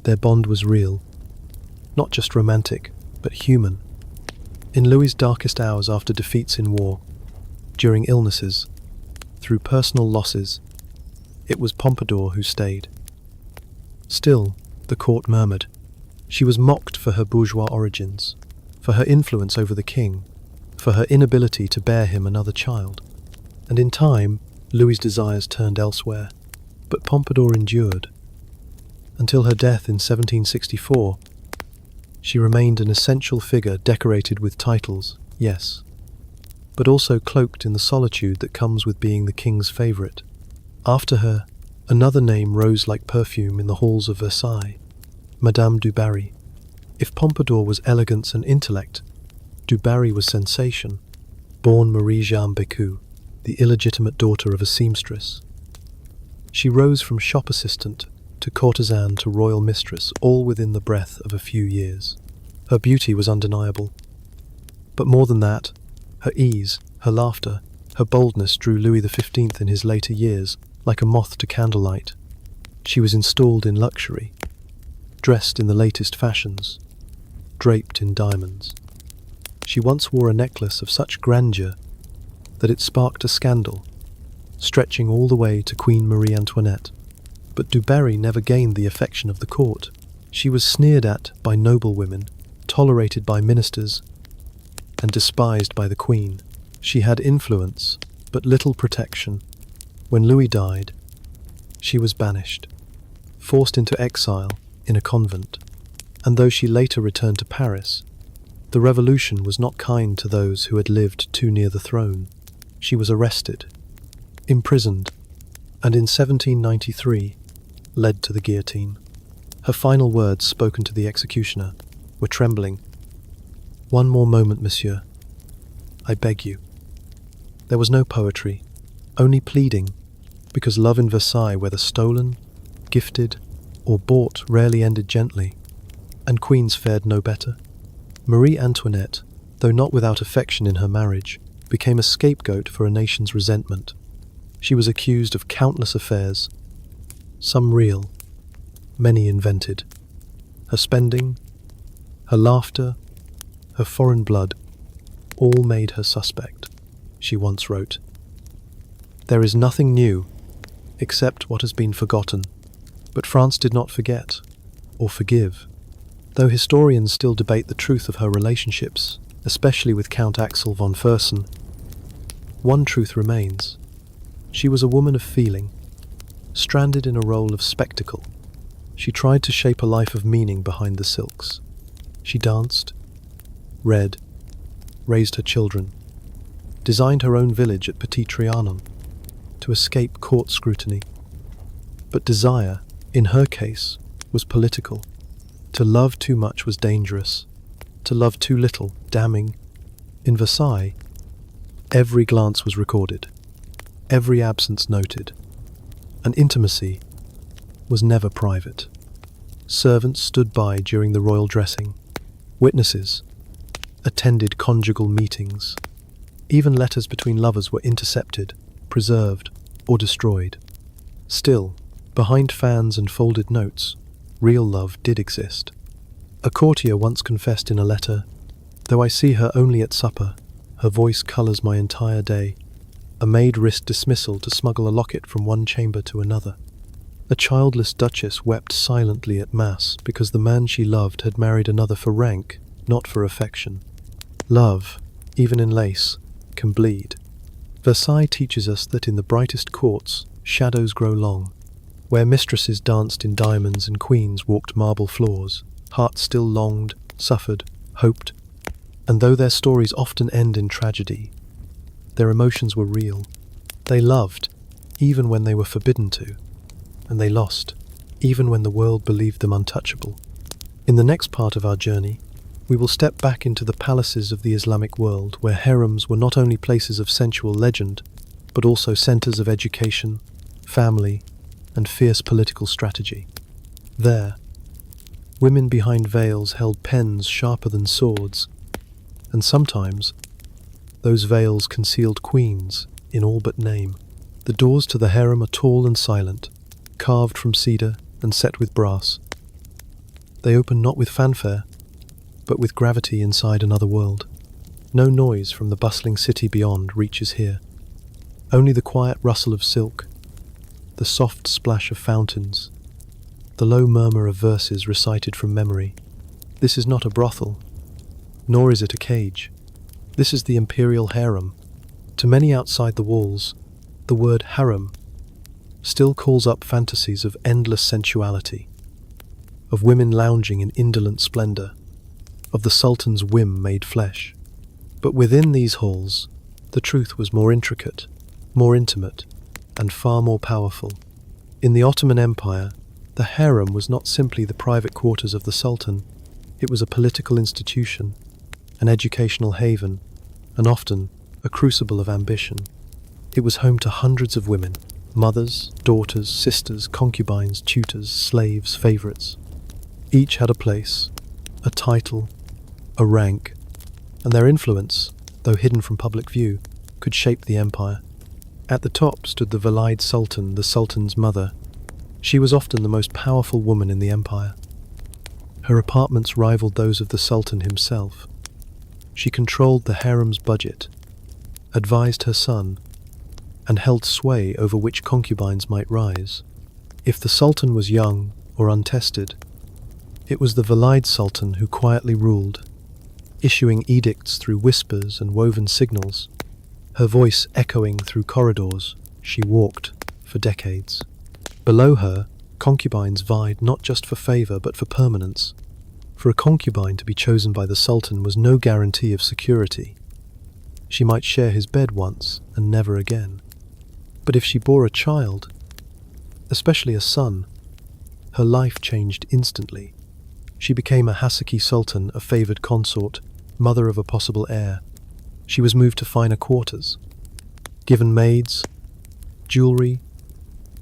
Their bond was real, not just romantic, but human. In Louis's darkest hours after defeats in war, during illnesses, through personal losses, it was Pompadour who stayed. Still, the court murmured. She was mocked for her bourgeois origins, for her influence over the king, for her inability to bear him another child. And in time, Louis's desires turned elsewhere. But Pompadour endured. Until her death in 1764, she remained an essential figure decorated with titles, yes, but also cloaked in the solitude that comes with being the king's favourite. After her, another name rose like perfume in the halls of Versailles, Madame du Barry. If Pompadour was elegance and intellect, du Barry was sensation, born Marie-Jeanne Bécu, the illegitimate daughter of a seamstress. She rose from shop assistant to courtesan to royal mistress, all within the breath of a few years. Her beauty was undeniable. But more than that, her ease, her laughter, her boldness drew Louis XV in his later years like a moth to candlelight. She was installed in luxury, dressed in the latest fashions, draped in diamonds. She once wore a necklace of such grandeur that it sparked a scandal, stretching all the way to Queen Marie Antoinette. But du Barry never gained the affection of the court. She was sneered at by noble women, tolerated by ministers, and despised by the Queen. She had influence, but little protection. When Louis died, she was banished, forced into exile in a convent. And though she later returned to Paris, the revolution was not kind to those who had lived too near the throne. She was arrested, imprisoned, and in 1793 led to the guillotine. Her final words, spoken to the executioner, were trembling. "One more moment, monsieur. I beg you." There was no poetry, only pleading, because love in Versailles, whether stolen, gifted, or bought, rarely ended gently, and queens fared no better. Marie Antoinette, though not without affection in her marriage, became a scapegoat for a nation's resentment. She was accused of countless affairs, some real, many invented. Her spending, her laughter, her foreign blood, all made her suspect. She once wrote, "There is nothing new, except what has been forgotten." But France did not forget, or forgive. Though historians still debate the truth of her relationships, especially with Count Axel von Fersen, one truth remains. She was a woman of feeling, stranded in a role of spectacle. She tried to shape a life of meaning behind the silks. She danced, read, raised her children, designed her own village at Petit Trianon to escape court scrutiny. But desire, in her case, was political. To love too much was dangerous. To love too little, damning. In Versailles, every glance was recorded, every absence noted, and intimacy was never private. Servants stood by during the royal dressing. Witnesses attended conjugal meetings. Even letters between lovers were intercepted, preserved, or destroyed. Still, behind fans and folded notes, real love did exist. A courtier once confessed in a letter, "Though I see her only at supper, her voice colours my entire day." A maid risked dismissal to smuggle a locket from one chamber to another. A childless duchess wept silently at mass because the man she loved had married another for rank, not for affection. Love, even in lace, can bleed. Versailles teaches us that in the brightest courts, shadows grow long. Where mistresses danced in diamonds and queens walked marble floors, hearts still longed, suffered, hoped, and though their stories often end in tragedy, their emotions were real. They loved, even when they were forbidden to, and they lost, even when the world believed them untouchable. In the next part of our journey, we will step back into the palaces of the Islamic world, where harems were not only places of sensual legend, but also centers of education, family, and fierce political strategy. There, women behind veils held pens sharper than swords, and sometimes those veils concealed queens in all but name. The doors to the harem are tall and silent, carved from cedar and set with brass. They open not with fanfare, but with gravity inside another world. No noise from the bustling city beyond reaches here. Only the quiet rustle of silk, the soft splash of fountains, the low murmur of verses recited from memory. This is not a brothel, nor is it a cage. This is the imperial harem. To many outside the walls, the word harem still calls up fantasies of endless sensuality, of women lounging in indolent splendor, of the sultan's whim made flesh. But within these halls, the truth was more intricate, more intimate, and far more powerful. In the Ottoman Empire, the harem was not simply the private quarters of the sultan. It was a political institution, an educational haven, and often a crucible of ambition. It was home to hundreds of women, mothers, daughters, sisters, concubines, tutors, slaves, favorites. Each had a place, a title, a rank, and their influence, though hidden from public view, could shape the empire. At the top stood the Valide Sultan, the sultan's mother. She was often the most powerful woman in the empire. Her apartments rivaled those of the sultan himself. She controlled the harem's budget, advised her son, and held sway over which concubines might rise. If the sultan was young or untested, it was the Valide Sultan who quietly ruled, issuing edicts through whispers and woven signals. Her voice echoing through corridors she walked for decades. Below her, concubines vied not just for favor but for permanence. For a concubine to be chosen by the sultan was no guarantee of security. She might share his bed once and never again. But if she bore a child, especially a son, her life changed instantly. She became a Hasaki sultan, a favored consort, mother of a possible heir. She was moved to finer quarters, given maids, jewelry,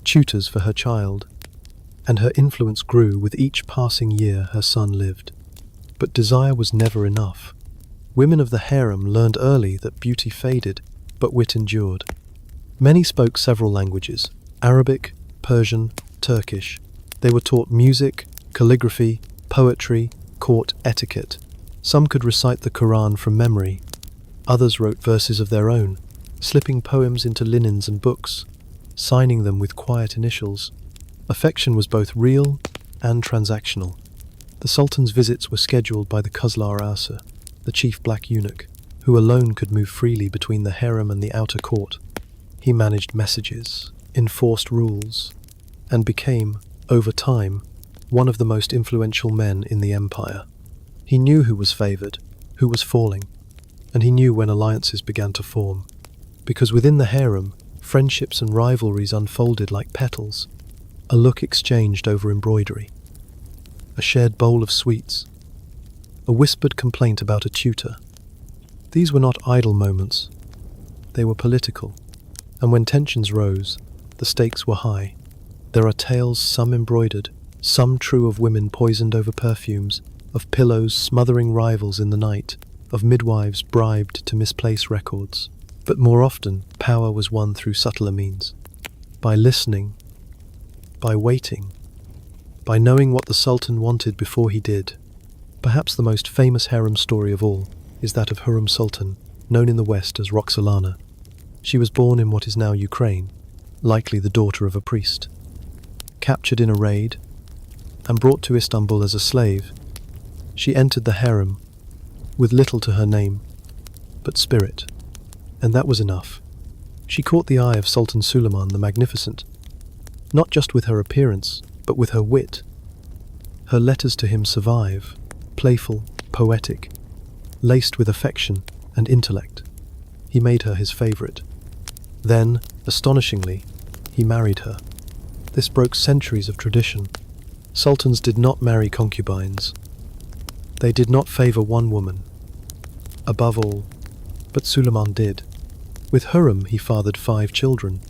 tutors for her child, and her influence grew with each passing year her son lived. But desire was never enough. Women of the harem learned early that beauty faded, but wit endured. Many spoke several languages: Arabic, Persian, Turkish. They were taught music, calligraphy, poetry, court etiquette. Some could recite the Quran from memory. Others wrote verses of their own, slipping poems into linens and books, signing them with quiet initials. Affection was both real and transactional. The sultan's visits were scheduled by the Kuzlar Asa, the chief black eunuch, who alone could move freely between the harem and the outer court. He managed messages, enforced rules, and became, over time, one of the most influential men in the empire. He knew who was favored, who was falling, and he knew when alliances began to form, because within the harem, friendships and rivalries unfolded like petals, a look exchanged over embroidery, a shared bowl of sweets, a whispered complaint about a tutor. These were not idle moments, they were political, and when tensions rose, the stakes were high. There are tales, some embroidered, some true, of women poisoned over perfumes, of pillows smothering rivals in the night, of midwives bribed to misplace records. But more often, power was won through subtler means. By listening, by waiting, by knowing what the Sultan wanted before he did. Perhaps the most famous harem story of all is that of Hurrem Sultan, known in the West as Roxolana. She was born in what is now Ukraine, likely the daughter of a priest. Captured in a raid and brought to Istanbul as a slave, she entered the harem with little to her name but spirit, and that was enough. She caught the eye of Sultan Suleiman the Magnificent, not just with her appearance, but with her wit. Her letters to him survive, playful, poetic, laced with affection and intellect. He made her his favorite. Then, astonishingly, he married her. This broke centuries of tradition. Sultans did not marry concubines. They did not favor one woman above all, but Suleiman did. With Hurrem he fathered 5 children,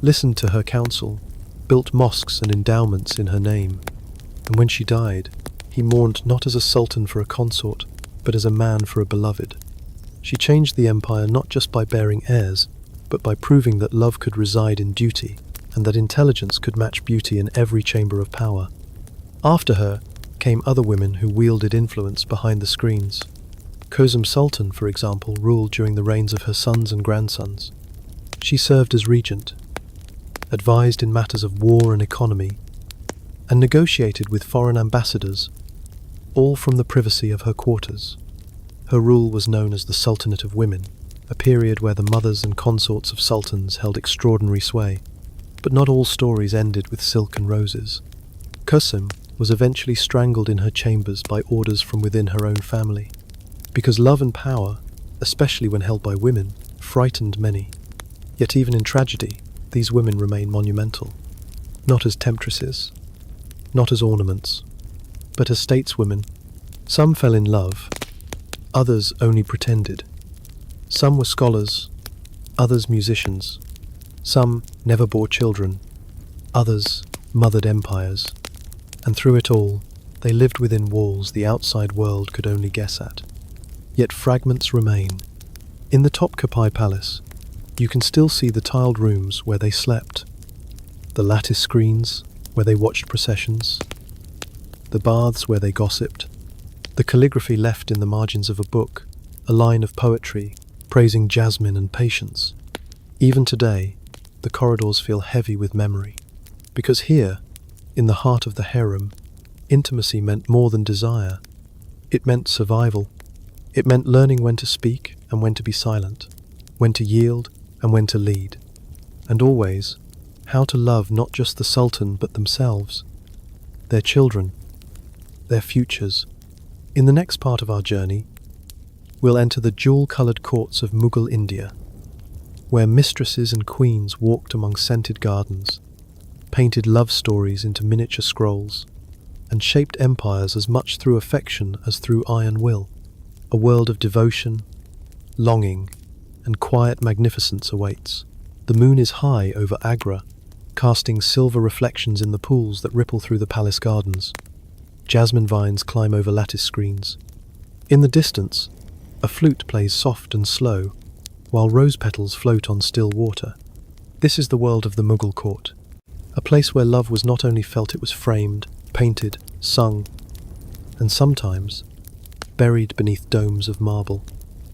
listened to her counsel, built mosques and endowments in her name, and when she died, he mourned not as a sultan for a consort, but as a man for a beloved. She changed the empire not just by bearing heirs, but by proving that love could reside in duty, and that intelligence could match beauty in every chamber of power. After her came other women who wielded influence behind the screens. Kozum Sultan, for example, ruled during the reigns of her sons and grandsons. She served as regent, advised in matters of war and economy, and negotiated with foreign ambassadors, all from the privacy of her quarters. Her rule was known as the Sultanate of Women, a period where the mothers and consorts of sultans held extraordinary sway. But not all stories ended with silk and roses. Kozum was eventually strangled in her chambers by orders from within her own family, because love and power, especially when held by women, frightened many. Yet even in tragedy, these women remain monumental, not as temptresses, not as ornaments, but as stateswomen. Some fell in love, others only pretended. Some were scholars, others musicians. Some never bore children, others mothered empires. And through it all, they lived within walls the outside world could only guess at. Yet fragments remain. In the Topkapi Palace, you can still see the tiled rooms where they slept, the lattice screens where they watched processions, the baths where they gossiped, the calligraphy left in the margins of a book, a line of poetry praising jasmine and patience. Even today, the corridors feel heavy with memory, because here, in the heart of the harem, intimacy meant more than desire. It meant survival. It meant learning when to speak and when to be silent, when to yield and when to lead, and always how to love not just the Sultan but themselves, their children, their futures. In the next part of our journey, we'll enter the jewel-coloured courts of Mughal India, where mistresses and queens walked among scented gardens, painted love stories into miniature scrolls, and shaped empires as much through affection as through iron will. A world of devotion, longing, and quiet magnificence awaits. The moon is high over Agra, casting silver reflections in the pools that ripple through the palace gardens. Jasmine vines climb over lattice screens. In the distance, a flute plays soft and slow, while rose petals float on still water. This is the world of the Mughal court, a place where love was not only felt, it was framed, painted, sung, and sometimes buried beneath domes of marble.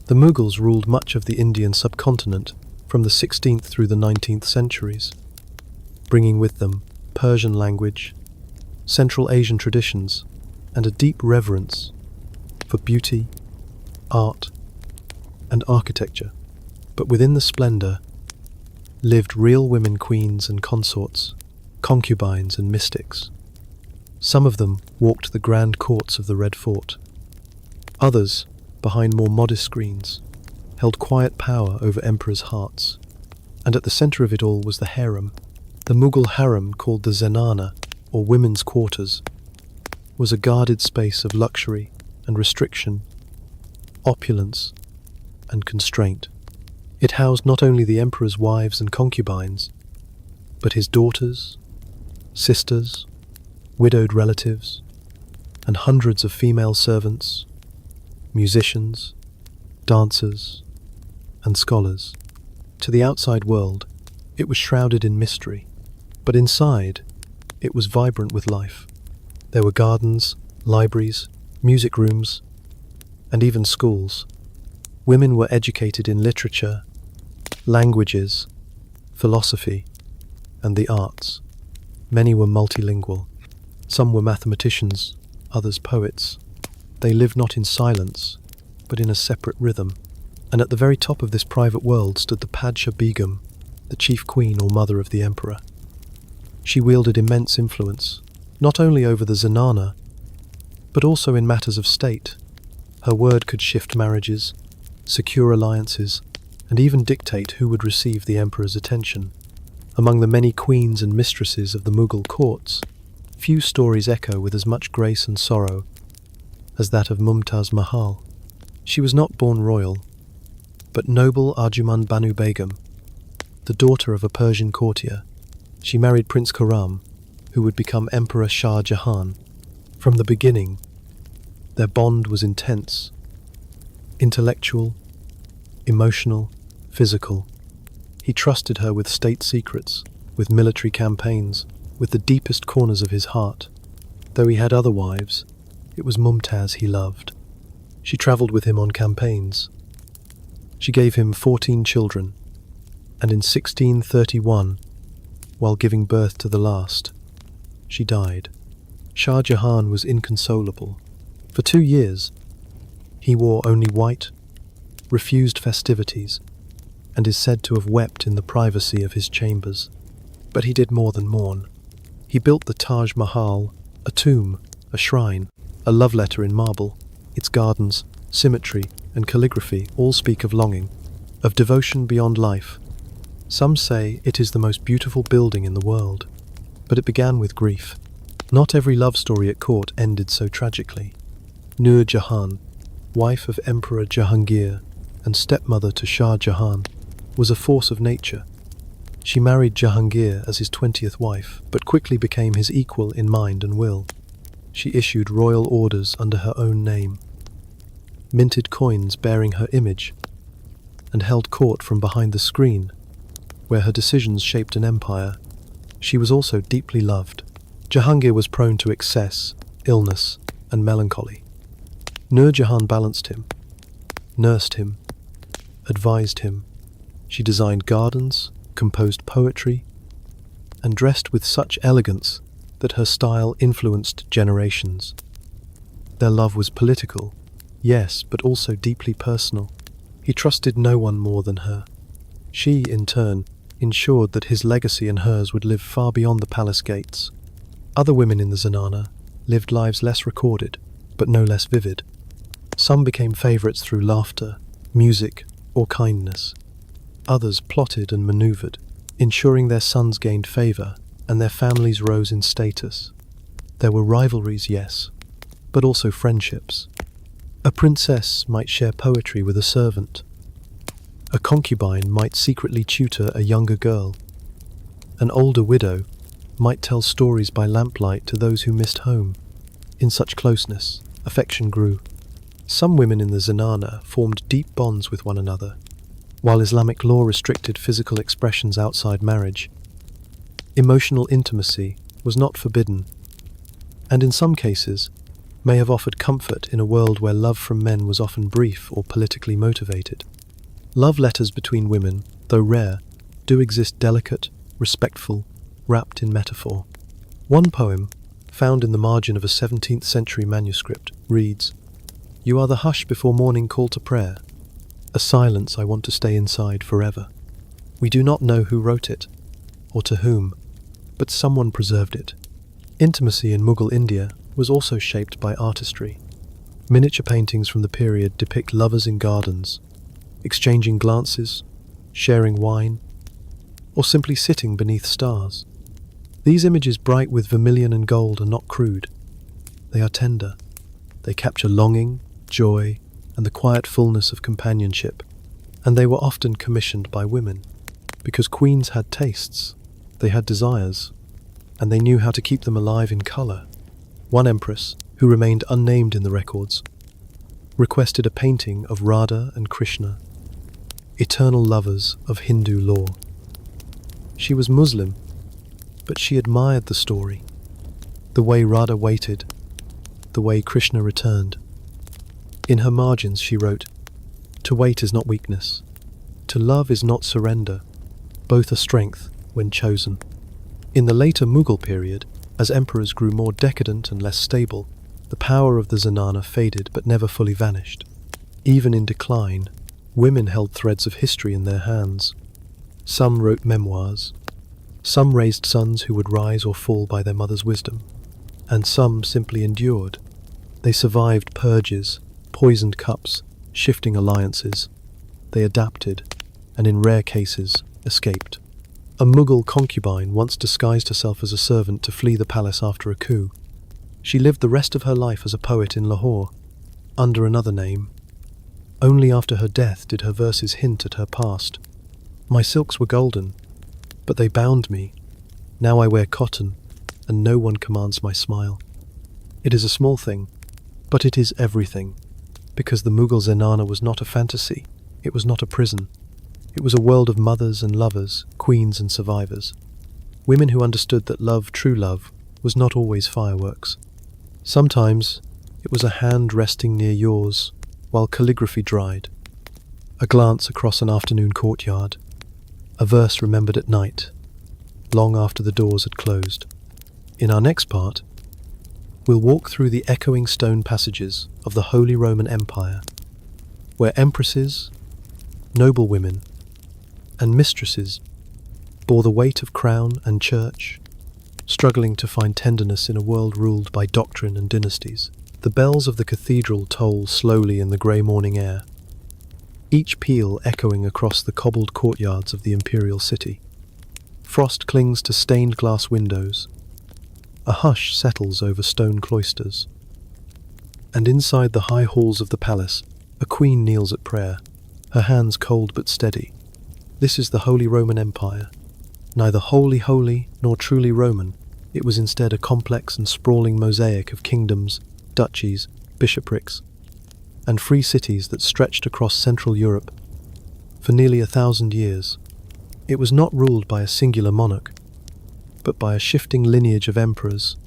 The Mughals ruled much of the Indian subcontinent from the 16th through the 19th centuries, bringing with them Persian language, Central Asian traditions, and a deep reverence for beauty, art, and architecture. But within the splendor lived real women queens and consorts, concubines and mystics. Some of them walked the grand courts of the Red Fort, Others, behind more modest screens, held quiet power over emperors' hearts. And at the center of it all was the harem. The Mughal harem, called the zenana, or women's quarters, was a guarded space of luxury and restriction, opulence and constraint. It housed not only the emperor's wives and concubines, but his daughters, sisters, widowed relatives, and hundreds of female servants, musicians, dancers, and scholars. To the outside world, it was shrouded in mystery, but inside, it was vibrant with life. There were gardens, libraries, music rooms, and even schools. Women were educated in literature, languages, philosophy, and the arts. Many were multilingual. Some were mathematicians, others poets. They lived not in silence, but in a separate rhythm. And at the very top of this private world stood the Padshah Begum, the chief queen or mother of the emperor. She wielded immense influence, not only over the zenana, but also in matters of state. Her word could shift marriages, secure alliances, and even dictate who would receive the emperor's attention. Among the many queens and mistresses of the Mughal courts, few stories echo with as much grace and sorrow as that of Mumtaz Mahal. She was not born royal, but noble Arjuman Banu Begum, the daughter of a Persian courtier. She married Prince Khurram, who would become Emperor Shah Jahan. From the beginning, their bond was intense, intellectual, emotional, physical. He trusted her with state secrets, with military campaigns, with the deepest corners of his heart. Though he had other wives, it was Mumtaz he loved. She travelled with him on campaigns. She gave him 14 children, and in 1631, while giving birth to the last, she died. Shah Jahan was inconsolable. For 2 years, he wore only white, refused festivities, and is said to have wept in the privacy of his chambers. But he did more than mourn. He built the Taj Mahal, a tomb, a shrine, a love letter in marble. Its gardens, symmetry, and calligraphy all speak of longing, of devotion beyond life. Some say it is the most beautiful building in the world, but it began with grief. Not every love story at court ended so tragically. Nur Jahan, wife of Emperor Jahangir and stepmother to Shah Jahan, was a force of nature. She married Jahangir as his 20th wife, but quickly became his equal in mind and will. She issued royal orders under her own name, minted coins bearing her image, and held court from behind the screen, where her decisions shaped an empire. She was also deeply loved. Jahangir was prone to excess, illness, and melancholy. Nur Jahan balanced him, nursed him, advised him. She designed gardens, composed poetry, and dressed with such elegance that her style influenced generations. Their love was political, yes, but also deeply personal. He trusted no one more than her. She, in turn, ensured that his legacy and hers would live far beyond the palace gates. Other women in the zenana lived lives less recorded, but no less vivid. Some became favourites through laughter, music, or kindness. Others plotted and manoeuvred, ensuring their sons gained favour and their families rose in status. There were rivalries, yes, but also friendships. A princess might share poetry with a servant. A concubine might secretly tutor a younger girl. An older widow might tell stories by lamplight to those who missed home. In such closeness, affection grew. Some women in the zenana formed deep bonds with one another, while Islamic law restricted physical expressions outside marriage. Emotional intimacy was not forbidden, and in some cases may have offered comfort in a world where love from men was often brief or politically motivated. Love letters between women, though rare, do exist, delicate, respectful, wrapped in metaphor. One poem, found in the margin of a 17th century manuscript, reads, "You are the hush before morning call to prayer, a silence I want to stay inside forever." We do not know who wrote it, or to whom, but someone preserved it. Intimacy in Mughal India was also shaped by artistry. Miniature paintings from the period depict lovers in gardens, exchanging glances, sharing wine, or simply sitting beneath stars. These images, bright with vermilion and gold, are not crude. They are tender. They capture longing, joy, and the quiet fullness of companionship. And they were often commissioned by women, because queens had tastes, they had desires, and they knew how to keep them alive in color. One empress, who remained unnamed in the records, requested a painting of Radha and Krishna, eternal lovers of Hindu lore. She was Muslim, but she admired the story, the way Radha waited, the way Krishna returned. In her margins she wrote, "To wait is not weakness. To love is not surrender. Both are strength when chosen." In the later Mughal period, as emperors grew more decadent and less stable, the power of the Zanana faded but never fully vanished. Even in decline, women held threads of history in their hands. Some wrote memoirs. Some raised sons who would rise or fall by their mother's wisdom. And some simply endured. They survived purges, poisoned cups, shifting alliances. They adapted, and in rare cases, escaped. A Mughal concubine once disguised herself as a servant to flee the palace after a coup. She lived the rest of her life as a poet in Lahore, under another name. Only after her death did her verses hint at her past. "My silks were golden, but they bound me. Now I wear cotton, and no one commands my smile." It is a small thing, but it is everything, because the Mughal Zenana was not a fantasy, it was not a prison. It was a world of mothers and lovers, queens and survivors. Women who understood that love, true love, was not always fireworks. Sometimes it was a hand resting near yours while calligraphy dried, a glance across an afternoon courtyard, a verse remembered at night, long after the doors had closed. In our next part, we'll walk through the echoing stone passages of the Holy Roman Empire, where empresses, noble women, and mistresses bore the weight of crown and church, struggling to find tenderness in a world ruled by doctrine and dynasties. The bells of the cathedral toll slowly in the grey morning air, each peal echoing across the cobbled courtyards of the imperial city. Frost clings to stained glass windows. A hush settles over stone cloisters. And inside the high halls of the palace, a queen kneels at prayer, her hands cold but steady. This is the Holy Roman Empire. Neither wholly holy nor truly Roman, it was instead a complex and sprawling mosaic of kingdoms, duchies, bishoprics, and free cities that stretched across Central Europe for nearly 1,000 years. It was not ruled by a singular monarch, but by a shifting lineage of emperors,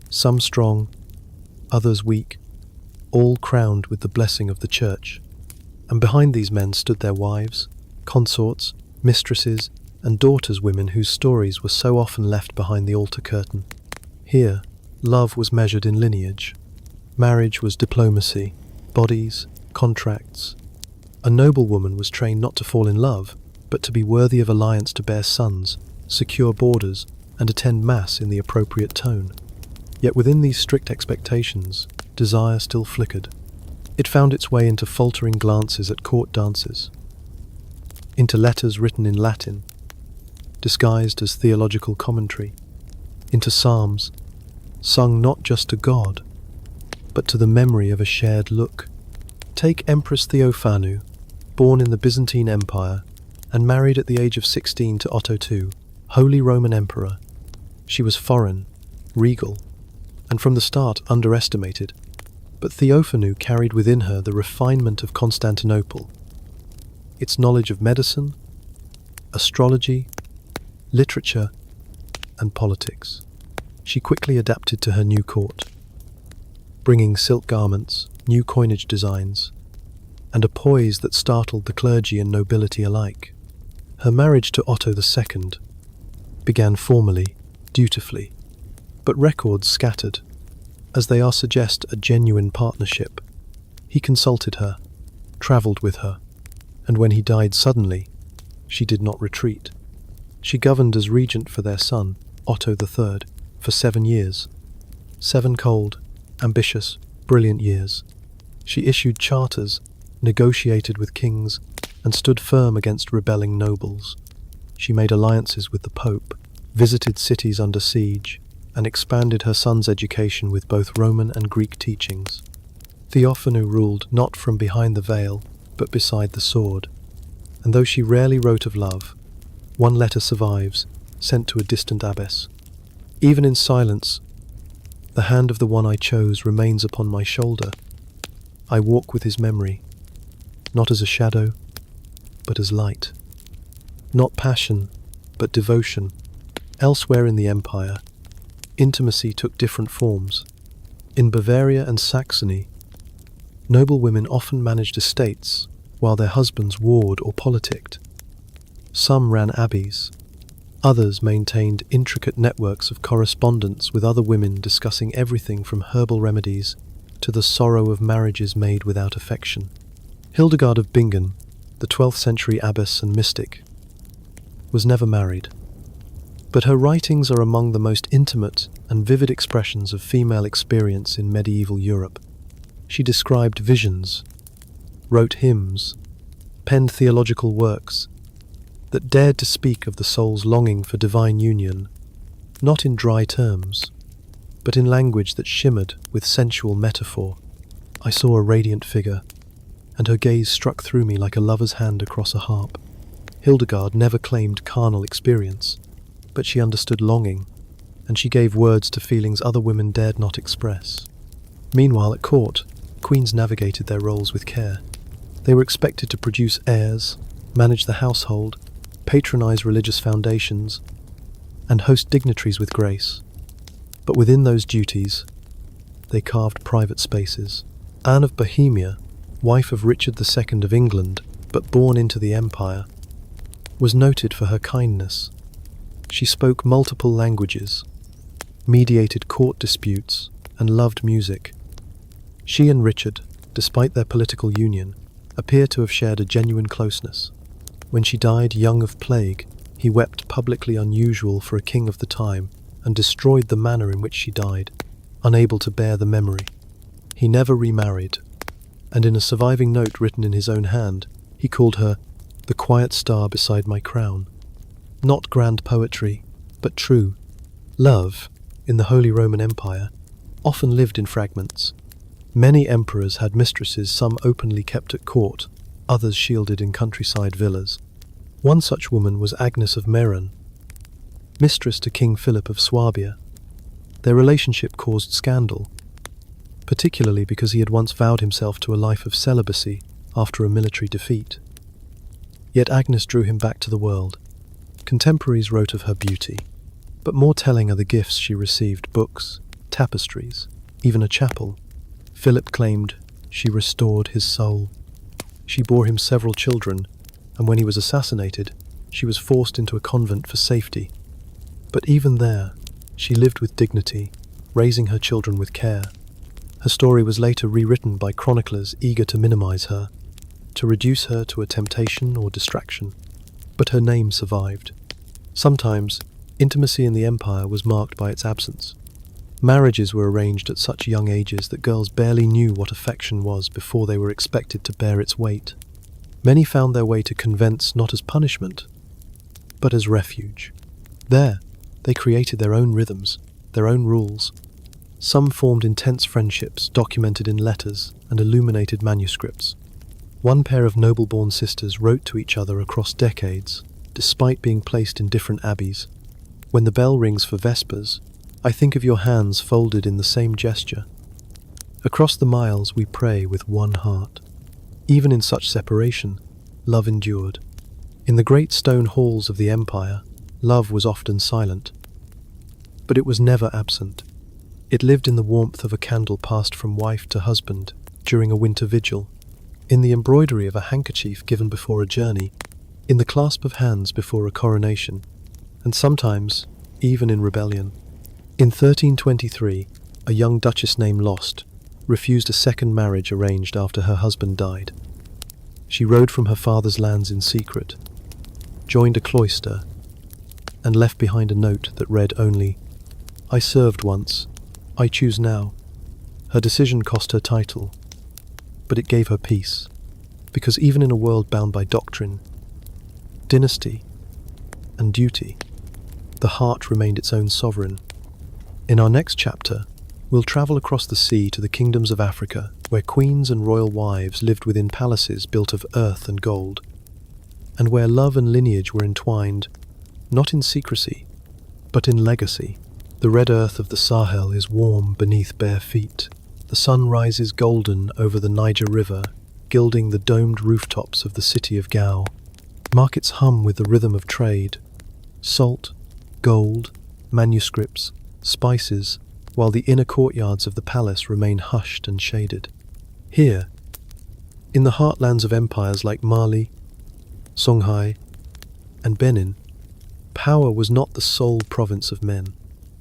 some strong, others weak, all crowned with the blessing of the church. And behind these men stood their wives, consorts, mistresses, and daughters, women whose stories were so often left behind the altar curtain. Here, love was measured in lineage. Marriage was diplomacy, bodies, contracts. A noble woman was trained not to fall in love, but to be worthy of alliance, to bear sons, secure borders, and attend mass in the appropriate tone. Yet within these strict expectations, desire still flickered. It found its way into faltering glances at court dances, into letters written in Latin, disguised as theological commentary, into psalms, sung not just to God, but to the memory of a shared look. Take Empress Theophanu, born in the Byzantine Empire and married at the age of 16 to Otto II, Holy Roman Emperor. She was foreign, regal, and from the start underestimated, but Theophanu carried within her the refinement of Constantinople, its knowledge of medicine, astrology, literature, and politics. She quickly adapted to her new court, bringing silk garments, new coinage designs, and a poise that startled the clergy and nobility alike. Her marriage to Otto II began formally, dutifully, but records scattered, as they are suggest a genuine partnership. He consulted her, travelled with her, and when he died suddenly, she did not retreat. She governed as regent for their son, Otto III, for 7 years. 7 cold, ambitious, brilliant years. She issued charters, negotiated with kings, and stood firm against rebelling nobles. She made alliances with the Pope, visited cities under siege, and expanded her son's education with both Roman and Greek teachings. Theophanu ruled not from behind the veil, but beside the sword. And though she rarely wrote of love, one letter survives, sent to a distant abbess. Even in silence, the hand of the one I chose remains upon my shoulder. I walk with his memory, not as a shadow, but as light. Not passion, but devotion. Elsewhere in the empire, intimacy took different forms. In Bavaria and Saxony, noble women often managed estates, while their husbands warred or politicked. Some ran abbeys. Others maintained intricate networks of correspondence with other women discussing everything from herbal remedies to the sorrow of marriages made without affection. Hildegard of Bingen, the 12th century abbess and mystic, was never married. But her writings are among the most intimate and vivid expressions of female experience in medieval Europe. She described visions, wrote hymns, penned theological works that dared to speak of the soul's longing for divine union, not in dry terms, but in language that shimmered with sensual metaphor. I saw a radiant figure, and her gaze struck through me like a lover's hand across a harp. Hildegard never claimed carnal experience, but she understood longing, and she gave words to feelings other women dared not express. Meanwhile, at court, queens navigated their roles with care. They were expected to produce heirs, manage the household, patronize religious foundations, and host dignitaries with grace. But within those duties, they carved private spaces. Anne of Bohemia, wife of Richard II of England, but born into the empire, was noted for her kindness. She spoke multiple languages, mediated court disputes, and loved music. She and Richard, despite their political union, appear to have shared a genuine closeness. When she died young of plague, he wept publicly, unusual for a king of the time, and destroyed the manor in which she died, unable to bear the memory. He never remarried, and in a surviving note written in his own hand, he called her the quiet star beside my crown. Not grand poetry, but true. Love, in the Holy Roman Empire, often lived in fragments. Many emperors had mistresses, some openly kept at court, others shielded in countryside villas. One such woman was Agnes of Meran, mistress to King Philip of Swabia. Their relationship caused scandal, particularly because he had once vowed himself to a life of celibacy after a military defeat. Yet Agnes drew him back to the world. Contemporaries wrote of her beauty, but more telling are the gifts she received: books, tapestries, even a chapel. Philip claimed she restored his soul. She bore him several children, and when he was assassinated, she was forced into a convent for safety. But even there, she lived with dignity, raising her children with care. Her story was later rewritten by chroniclers eager to minimize her, to reduce her to a temptation or distraction. But her name survived. Sometimes, intimacy in the empire was marked by its absence. Marriages were arranged at such young ages that girls barely knew what affection was before they were expected to bear its weight. Many found their way to convents not as punishment, but as refuge. There, they created their own rhythms, their own rules. Some formed intense friendships documented in letters and illuminated manuscripts. One pair of noble-born sisters wrote to each other across decades, despite being placed in different abbeys. When the bell rings for Vespers, I think of your hands folded in the same gesture. Across the miles we pray with one heart. Even in such separation, love endured. In the great stone halls of the empire, love was often silent. But it was never absent. It lived in the warmth of a candle passed from wife to husband during a winter vigil, in the embroidery of a handkerchief given before a journey, in the clasp of hands before a coronation, and sometimes even in rebellion. In 1323, a young duchess named Lost refused a second marriage arranged after her husband died. She rode from her father's lands in secret, joined a cloister, and left behind a note that read only, "I served once, I choose now." Her decision cost her title, but it gave her peace, because even in a world bound by doctrine, dynasty, and duty, the heart remained its own sovereign. In our next chapter, we'll travel across the sea to the kingdoms of Africa, where queens and royal wives lived within palaces built of earth and gold, and where love and lineage were entwined, not in secrecy, but in legacy. The red earth of the Sahel is warm beneath bare feet. The sun rises golden over the Niger River, gilding the domed rooftops of the city of Gao. Markets hum with the rhythm of trade, salt, gold, manuscripts, spices, while the inner courtyards of the palace remain hushed and shaded. Here, in the heartlands of empires like Mali, Songhai, and Benin, power was not the sole province of men.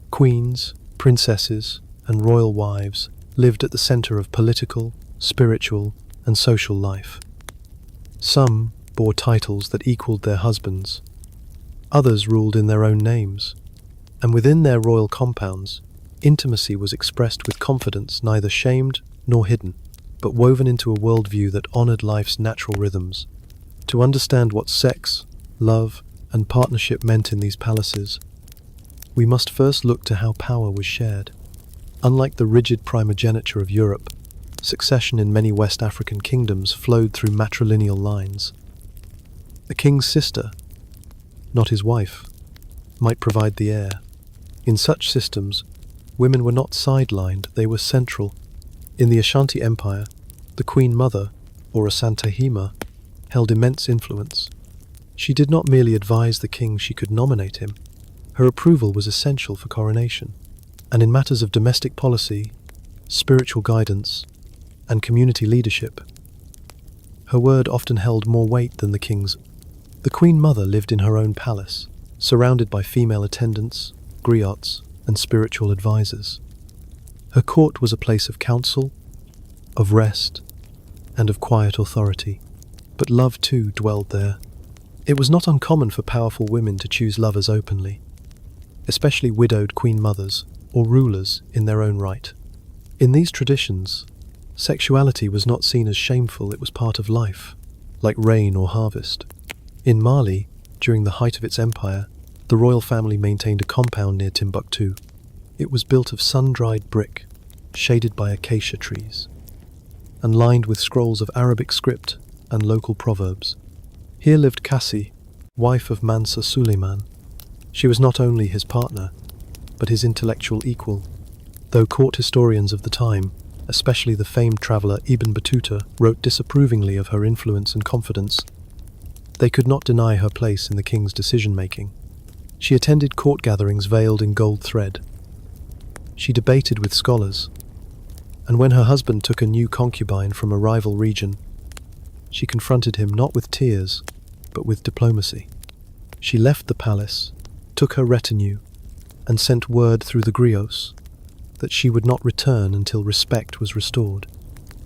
Queens, princesses, and royal wives lived at the center of political, spiritual, and social life. Some bore titles that equaled their husbands. Others ruled in their own names, and within their royal compounds, intimacy was expressed with confidence, neither shamed nor hidden, but woven into a worldview that honored life's natural rhythms. To understand what sex, love, and partnership meant in these palaces, we must first look to how power was shared. Unlike the rigid primogeniture of Europe, succession in many West African kingdoms flowed through matrilineal lines. The king's sister, not his wife, might provide the heir. In such systems, women were not sidelined, they were central. In the Ashanti Empire, the Queen Mother, or Asantehima, held immense influence. She did not merely advise the king, she could nominate him. Her approval was essential for coronation, and in matters of domestic policy, spiritual guidance, and community leadership, her word often held more weight than the king's. The Queen Mother lived in her own palace, surrounded by female attendants, griots, and spiritual advisors. Her court was a place of counsel, of rest, and of quiet authority. But love too dwelled there. It was not uncommon for powerful women to choose lovers openly, especially widowed queen mothers or rulers in their own right. In these traditions, sexuality was not seen as shameful, it was part of life, like rain or harvest. In Mali, during the height of its empire, the royal family maintained a compound near Timbuktu. It was built of sun-dried brick, shaded by acacia trees, and lined with scrolls of Arabic script and local proverbs. Here lived Cassie, wife of Mansa Suleiman. She was not only his partner, but his intellectual equal. Though court historians of the time, especially the famed traveller Ibn Battuta, wrote disapprovingly of her influence and confidence, they could not deny her place in the king's decision-making. She attended court gatherings veiled in gold thread. She debated with scholars, and when her husband took a new concubine from a rival region, she confronted him not with tears, but with diplomacy. She left the palace, took her retinue, and sent word through the griots that she would not return until respect was restored.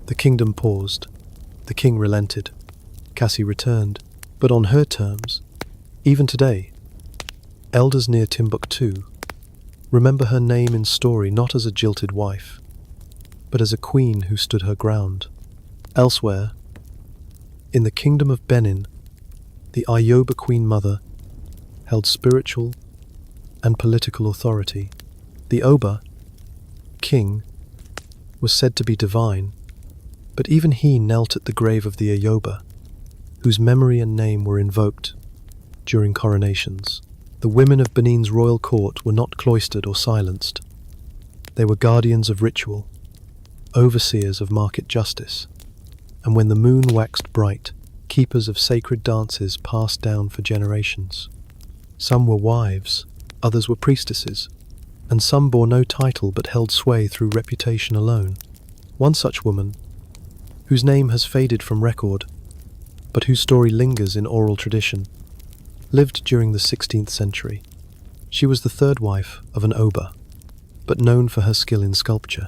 The kingdom paused. The king relented. Cassie returned, but on her terms. Even today, elders near Timbuktu remember her name in story not as a jilted wife, but as a queen who stood her ground. Elsewhere, in the kingdom of Benin, the Ayoba Queen Mother held spiritual and political authority. The Oba, king, was said to be divine, but even he knelt at the grave of the Ayoba, whose memory and name were invoked during coronations. The women of Benin's royal court were not cloistered or silenced. They were guardians of ritual, overseers of market justice, and when the moon waxed bright, keepers of sacred dances passed down for generations. Some were wives, others were priestesses, and some bore no title but held sway through reputation alone. One such woman, whose name has faded from record, but whose story lingers in oral tradition, lived during the 16th century. She was the third wife of an Oba, but known for her skill in sculpture.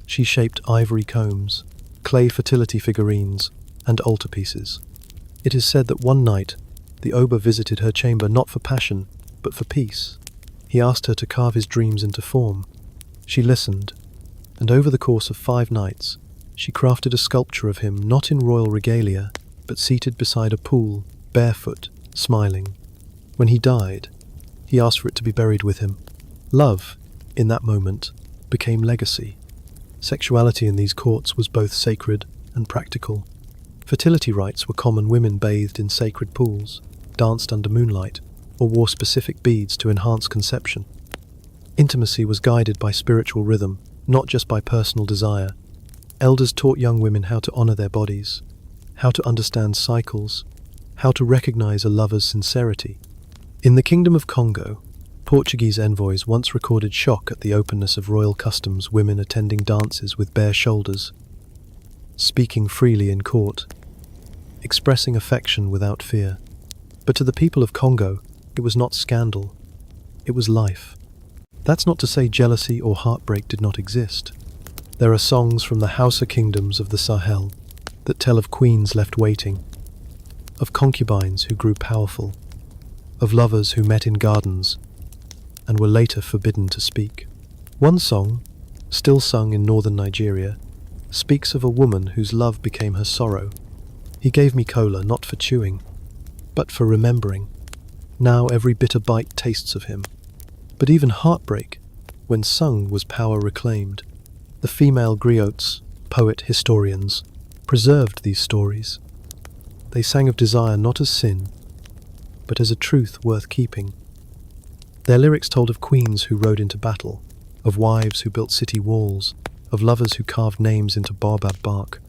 She shaped ivory combs, clay fertility figurines, and altarpieces. It is said that one night, the Oba visited her chamber not for passion, but for peace. He asked her to carve his dreams into form. She listened, and over the course of 5 nights, She crafted a sculpture of him, not in royal regalia, but seated beside a pool, barefoot, smiling. When he died, he asked for it to be buried with him. Love, in that moment, became legacy. Sexuality in these courts was both sacred and practical. Fertility rites were common. Women bathed in sacred pools, danced under moonlight, or wore specific beads to enhance conception. Intimacy was guided by spiritual rhythm, not just by personal desire. Elders taught young women how to honor their bodies, how to understand cycles, how to recognize a lover's sincerity. In the Kingdom of Congo, Portuguese envoys once recorded shock at the openness of royal customs, women attending dances with bare shoulders, speaking freely in court, expressing affection without fear. But to the people of Congo, it was not scandal, it was life. That's not to say jealousy or heartbreak did not exist. There are songs from the Hausa kingdoms of the Sahel that tell of queens left waiting, of concubines who grew powerful, of lovers who met in gardens and were later forbidden to speak. One song, still sung in northern Nigeria, speaks of a woman whose love became her sorrow. He gave me cola not for chewing, but for remembering. Now every bitter bite tastes of him. But even heartbreak, when sung, was power reclaimed. The female griots, poet historians, preserved these stories. They sang of desire not as sin, but as a truth worth keeping. Their lyrics told of queens who rode into battle, of wives who built city walls, of lovers who carved names into baobab bark,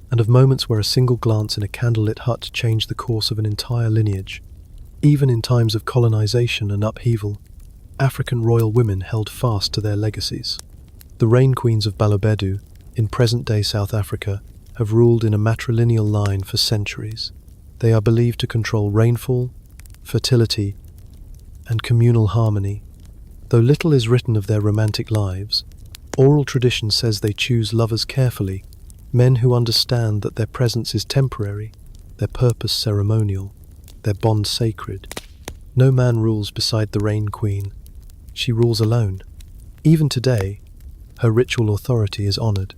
and of moments where a single glance in a candlelit hut changed the course of an entire lineage. Even in times of colonization and upheaval, African royal women held fast to their legacies. The rain queens of Balobedu, in present-day South Africa, have ruled in a matrilineal line for centuries. They are believed to control rainfall, fertility, and communal harmony. Though little is written of their romantic lives, oral tradition says they choose lovers carefully, men who understand that their presence is temporary, their purpose ceremonial, their bond sacred. No man rules beside the rain queen. She rules alone. Even today, her ritual authority is honored,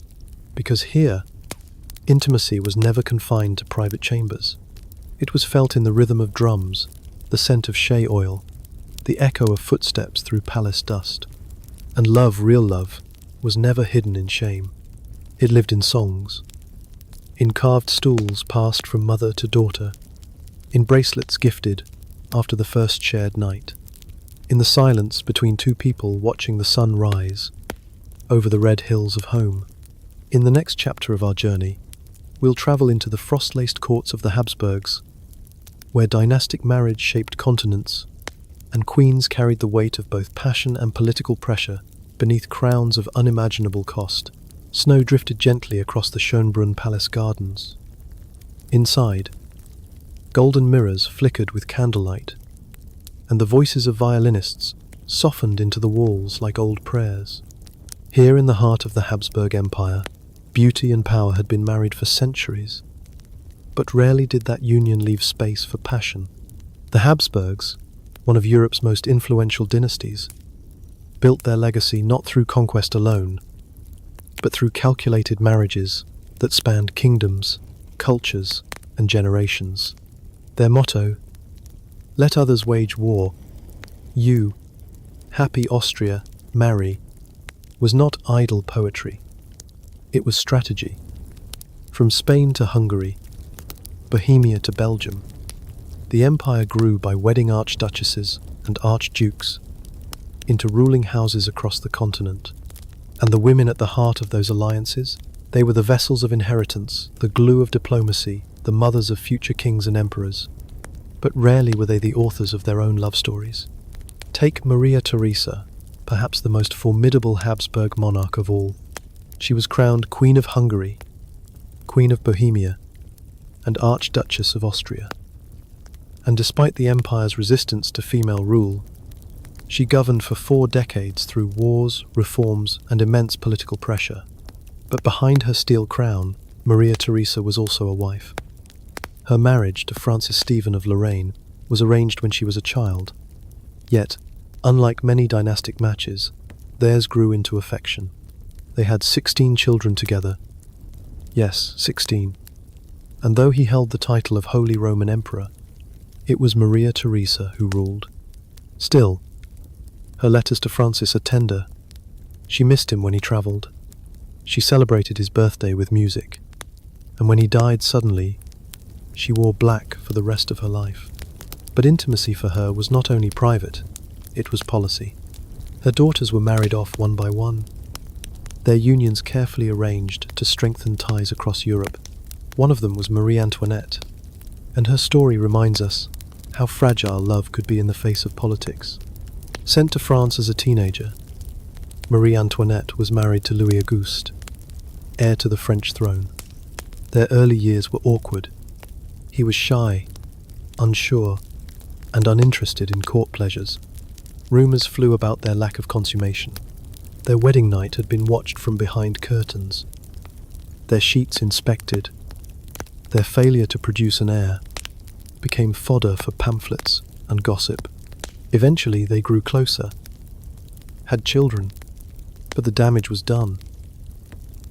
because here, intimacy was never confined to private chambers. It was felt in the rhythm of drums, the scent of shea oil, the echo of footsteps through palace dust. And love, real love, was never hidden in shame. It lived in songs, in carved stools passed from mother to daughter, in bracelets gifted after the first shared night, in the silence between two people watching the sun rise over the red hills of home. In the next chapter of our journey, we'll travel into the frost-laced courts of the Habsburgs, where dynastic marriage shaped continents, and queens carried the weight of both passion and political pressure beneath crowns of unimaginable cost. Snow drifted gently across the Schönbrunn Palace gardens. Inside, golden mirrors flickered with candlelight, and the voices of violinists softened into the walls like old prayers. Here in the heart of the Habsburg Empire, beauty and power had been married for centuries, but rarely did that union leave space for passion. The Habsburgs, one of Europe's most influential dynasties, built their legacy not through conquest alone, but through calculated marriages that spanned kingdoms, cultures, and generations. Their motto, "Let others wage war, you, happy Austria, marry," was not idle poetry. It was strategy. From Spain to Hungary, Bohemia to Belgium, the empire grew by wedding archduchesses and archdukes into ruling houses across the continent. And the women at the heart of those alliances, they were the vessels of inheritance, the glue of diplomacy, the mothers of future kings and emperors. But rarely were they the authors of their own love stories. Take Maria Theresa, perhaps the most formidable Habsburg monarch of all. She was crowned Queen of Hungary, Queen of Bohemia, and Archduchess of Austria. And despite the empire's resistance to female rule, she governed for 4 decades through wars, reforms, and immense political pressure. But behind her steel crown, Maria Theresa was also a wife. Her marriage to Francis Stephen of Lorraine was arranged when she was a child. Yet, unlike many dynastic matches, theirs grew into affection. They had 16 children together, Yes, 16. And though he held the title of Holy Roman Emperor, it was Maria Theresa who ruled. Still, her letters to Francis are tender. She missed him when he travelled. She celebrated his birthday with music. And when he died suddenly, she wore black for the rest of her life. But intimacy for her was not only private, it was policy. Her daughters were married off one by one, their unions carefully arranged to strengthen ties across Europe. One of them was Marie Antoinette, and her story reminds us how fragile love could be in the face of politics. Sent to France as a teenager, Marie Antoinette was married to Louis Auguste, heir to the French throne. Their early years were awkward. He was shy, unsure, and uninterested in court pleasures. Rumours flew about their lack of consummation. Their wedding night had been watched from behind curtains, their sheets inspected. Their failure to produce an heir became fodder for pamphlets and gossip. Eventually they grew closer, had children, but the damage was done.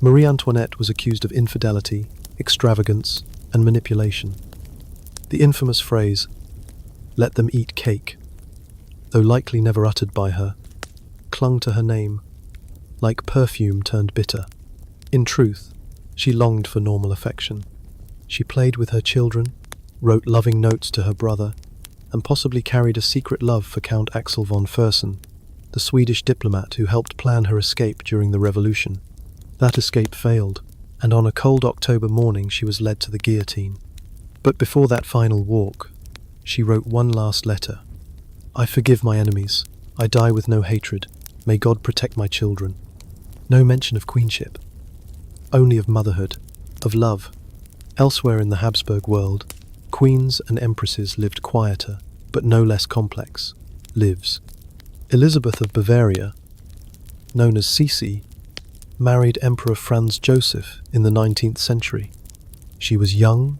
Marie Antoinette was accused of infidelity, extravagance, and manipulation. The infamous phrase, "let them eat cake," though likely never uttered by her, clung to her name, like perfume turned bitter. In truth, she longed for normal affection. She played with her children, wrote loving notes to her brother, and possibly carried a secret love for Count Axel von Fersen, the Swedish diplomat who helped plan her escape during the revolution. That escape failed, and on a cold October morning she was led to the guillotine. But before that final walk, she wrote one last letter. "I forgive my enemies. I die with no hatred. May God protect my children." No mention of queenship, only of motherhood, of love. Elsewhere in the Habsburg world, queens and empresses lived quieter, but no less complex, lives. Elizabeth of Bavaria, known as Sisi, married Emperor Franz Joseph in the 19th century. She was young,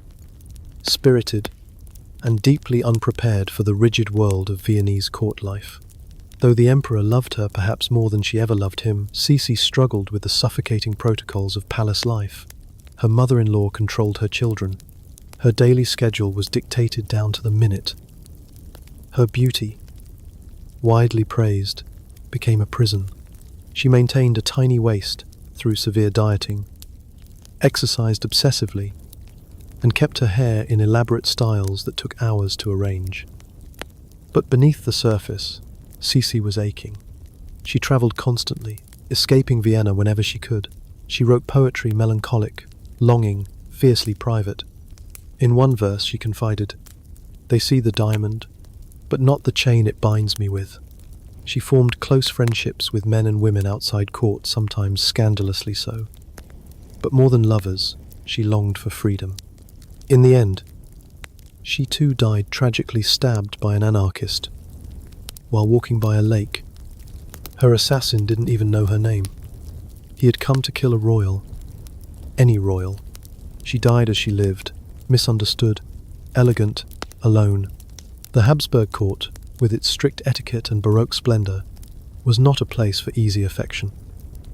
spirited, and deeply unprepared for the rigid world of Viennese court life. Though the emperor loved her perhaps more than she ever loved him, Sisi struggled with the suffocating protocols of palace life. Her mother-in-law controlled her children. Her daily schedule was dictated down to the minute. Her beauty, widely praised, became a prison. She maintained a tiny waist through severe dieting, exercised obsessively, and kept her hair in elaborate styles that took hours to arrange. But beneath the surface, Sisi was aching. She travelled constantly, escaping Vienna whenever she could. She wrote poetry melancholic, longing, fiercely private. In one verse she confided, "They see the diamond, but not the chain it binds me with." She formed close friendships with men and women outside court, sometimes scandalously so. But more than lovers, she longed for freedom. In the end, she too died tragically stabbed by an anarchist while walking by a lake. Her assassin didn't even know her name. He had come to kill a royal, any royal. She died as she lived, misunderstood, elegant, alone. The Habsburg court, with its strict etiquette and Baroque splendor, was not a place for easy affection.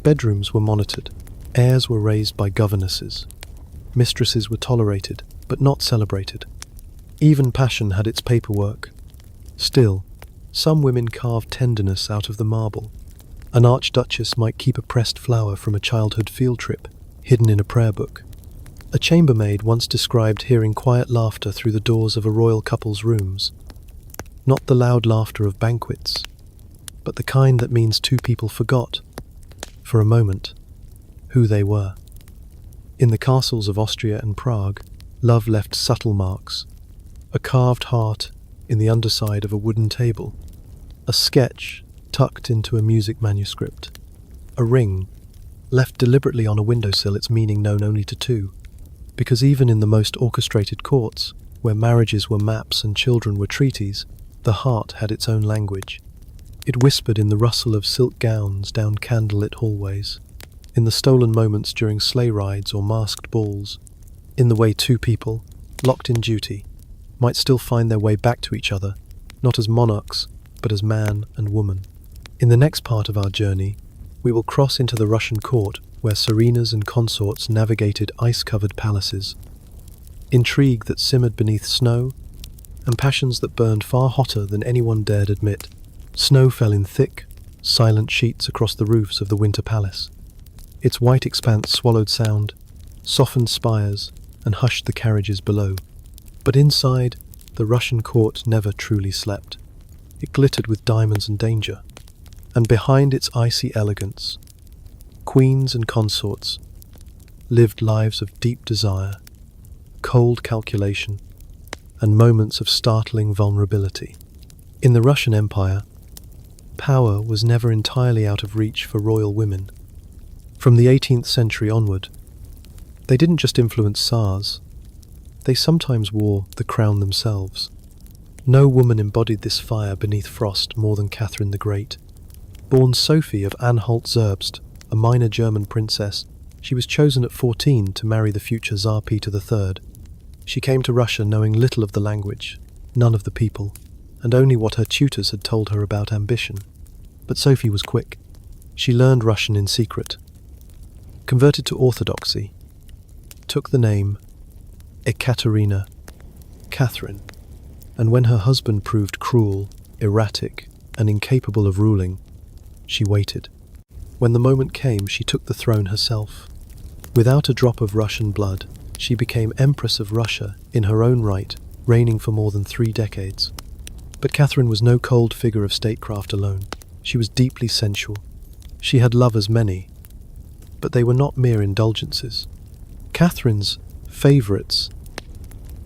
Bedrooms were monitored, heirs were raised by governesses, mistresses were tolerated, but not celebrated. Even passion had its paperwork. Still, some women carved tenderness out of the marble. An archduchess might keep a pressed flower from a childhood field trip, hidden in a prayer book. A chambermaid once described hearing quiet laughter through the doors of a royal couple's rooms. Not the loud laughter of banquets, but the kind that means two people forgot, for a moment, who they were. In the castles of Austria and Prague, love left subtle marks. A carved heart in the underside of a wooden table, a sketch tucked into a music manuscript, a ring left deliberately on a windowsill, its meaning known only to two. Because even in the most orchestrated courts, where marriages were maps and children were treaties, the heart had its own language. It whispered in the rustle of silk gowns down candlelit hallways, in the stolen moments during sleigh rides or masked balls, in the way two people, locked in duty, might still find their way back to each other, not as monarchs, but as man and woman. In the next part of our journey, we will cross into the Russian court, where serenas and consorts navigated ice-covered palaces, intrigue that simmered beneath snow, and passions that burned far hotter than anyone dared admit. Snow fell in thick, silent sheets across the roofs of the Winter Palace. Its white expanse swallowed sound, softened spires, and hushed the carriages below. But inside, the Russian court never truly slept. It glittered with diamonds and danger, and behind its icy elegance, queens and consorts lived lives of deep desire, cold calculation, and moments of startling vulnerability. In the Russian Empire, power was never entirely out of reach for royal women. From the 18th century onward, they didn't just influence Tsars, they sometimes wore the crown themselves. No woman embodied this fire beneath frost more than Catherine the Great. Born Sophie of Anhalt-Zerbst, a minor German princess, she was chosen at 14 to marry the future Tsar Peter III. She came to Russia knowing little of the language, none of the people, and only what her tutors had told her about ambition. But Sophie was quick. She learned Russian in secret, converted to Orthodoxy, took the name Ekaterina, Catherine, and when her husband proved cruel, erratic, and incapable of ruling, she waited. When the moment came, she took the throne herself. Without a drop of Russian blood, she became Empress of Russia in her own right, reigning for more than 3 decades. But Catherine was no cold figure of statecraft alone. She was deeply sensual. She had lovers many, but they were not mere indulgences. Catherine's favourites,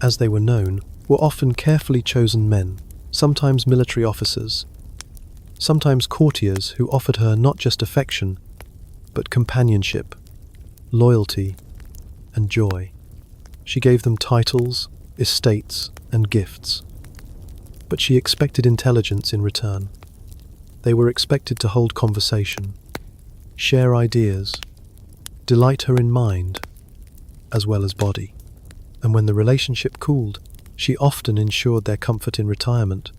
as they were known, were often carefully chosen men, sometimes military officers, sometimes courtiers who offered her not just affection, but companionship, loyalty, and joy. She gave them titles, estates, and gifts. But she expected intelligence in return. They were expected to hold conversation, share ideas, delight her in mind, as well as body. And when the relationship cooled, she often ensured their comfort in retirement.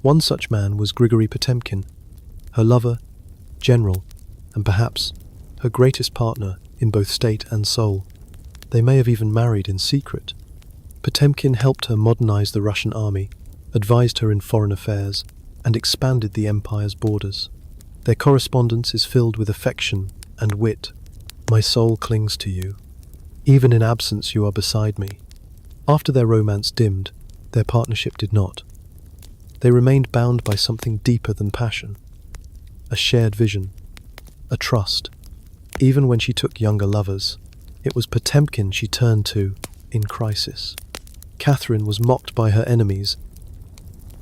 One such man was Grigory Potemkin, her lover, general, and perhaps her greatest partner in both state and soul. They may have even married in secret. Potemkin helped her modernize the Russian army, advised her in foreign affairs, and expanded the empire's borders. Their correspondence is filled with affection and wit. My soul clings to you. Even in absence you are beside me. After their romance dimmed, their partnership did not. They remained bound by something deeper than passion. A shared vision, a trust. Even when she took younger lovers, it was Potemkin she turned to in crisis. Catherine was mocked by her enemies,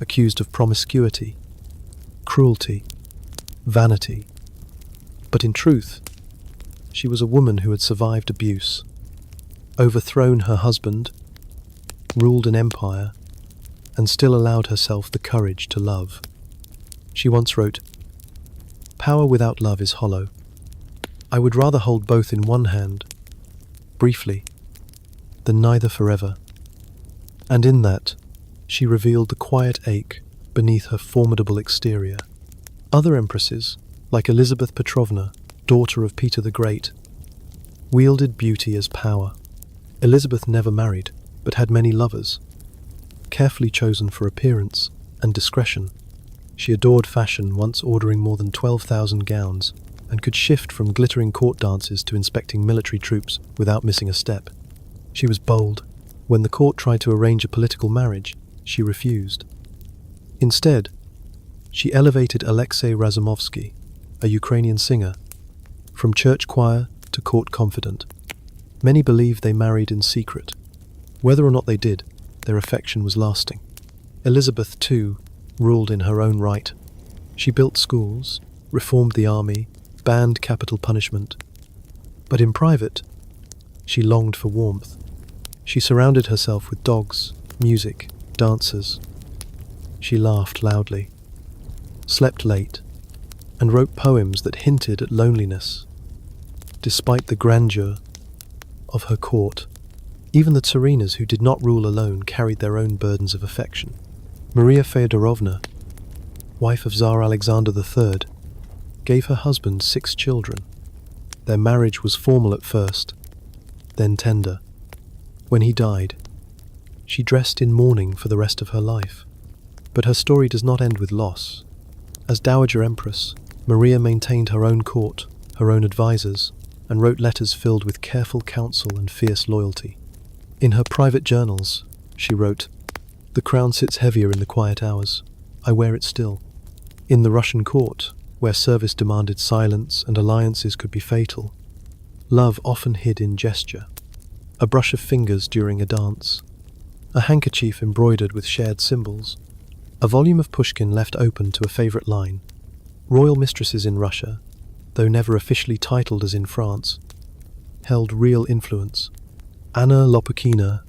accused of promiscuity, cruelty, vanity. But in truth, she was a woman who had survived abuse, overthrown her husband, ruled an empire, and still allowed herself the courage to love. She once wrote, "Power without love is hollow. I would rather hold both in one hand, briefly, than neither forever." And in that, she revealed the quiet ache beneath her formidable exterior. Other empresses, like Elizabeth Petrovna, daughter of Peter the Great, wielded beauty as power. Elizabeth never married, but had many lovers, carefully chosen for appearance and discretion. She adored fashion, once ordering more than 12,000 gowns, and could shift from glittering court dances to inspecting military troops without missing a step. She was bold. When the court tried to arrange a political marriage, she refused. Instead, she elevated Alexei Razumovsky, a Ukrainian singer, from church choir to court confidant. Many believe they married in secret. Whether or not they did, their affection was lasting. Elizabeth, too, ruled in her own right. She built schools, reformed the army, banned capital punishment. But in private, she longed for warmth. She surrounded herself with dogs, music, dancers. She laughed loudly, slept late, and wrote poems that hinted at loneliness. Despite the grandeur of her court, even the Tsarinas who did not rule alone carried their own burdens of affection. Maria Feodorovna, wife of Tsar Alexander III, gave her husband 6 children. Their marriage was formal at first, then tender. When he died, she dressed in mourning for the rest of her life. But her story does not end with loss. As Dowager Empress, Maria maintained her own court, her own advisors, and wrote letters filled with careful counsel and fierce loyalty. In her private journals, she wrote, "The crown sits heavier in the quiet hours. I wear it still." In the Russian court, where service demanded silence and alliances could be fatal, love often hid in gesture. A brush of fingers during a dance, a handkerchief embroidered with shared symbols, a volume of Pushkin left open to a favorite line. Royal mistresses in Russia, though never officially titled as in France, held real influence. Anna Lopukina,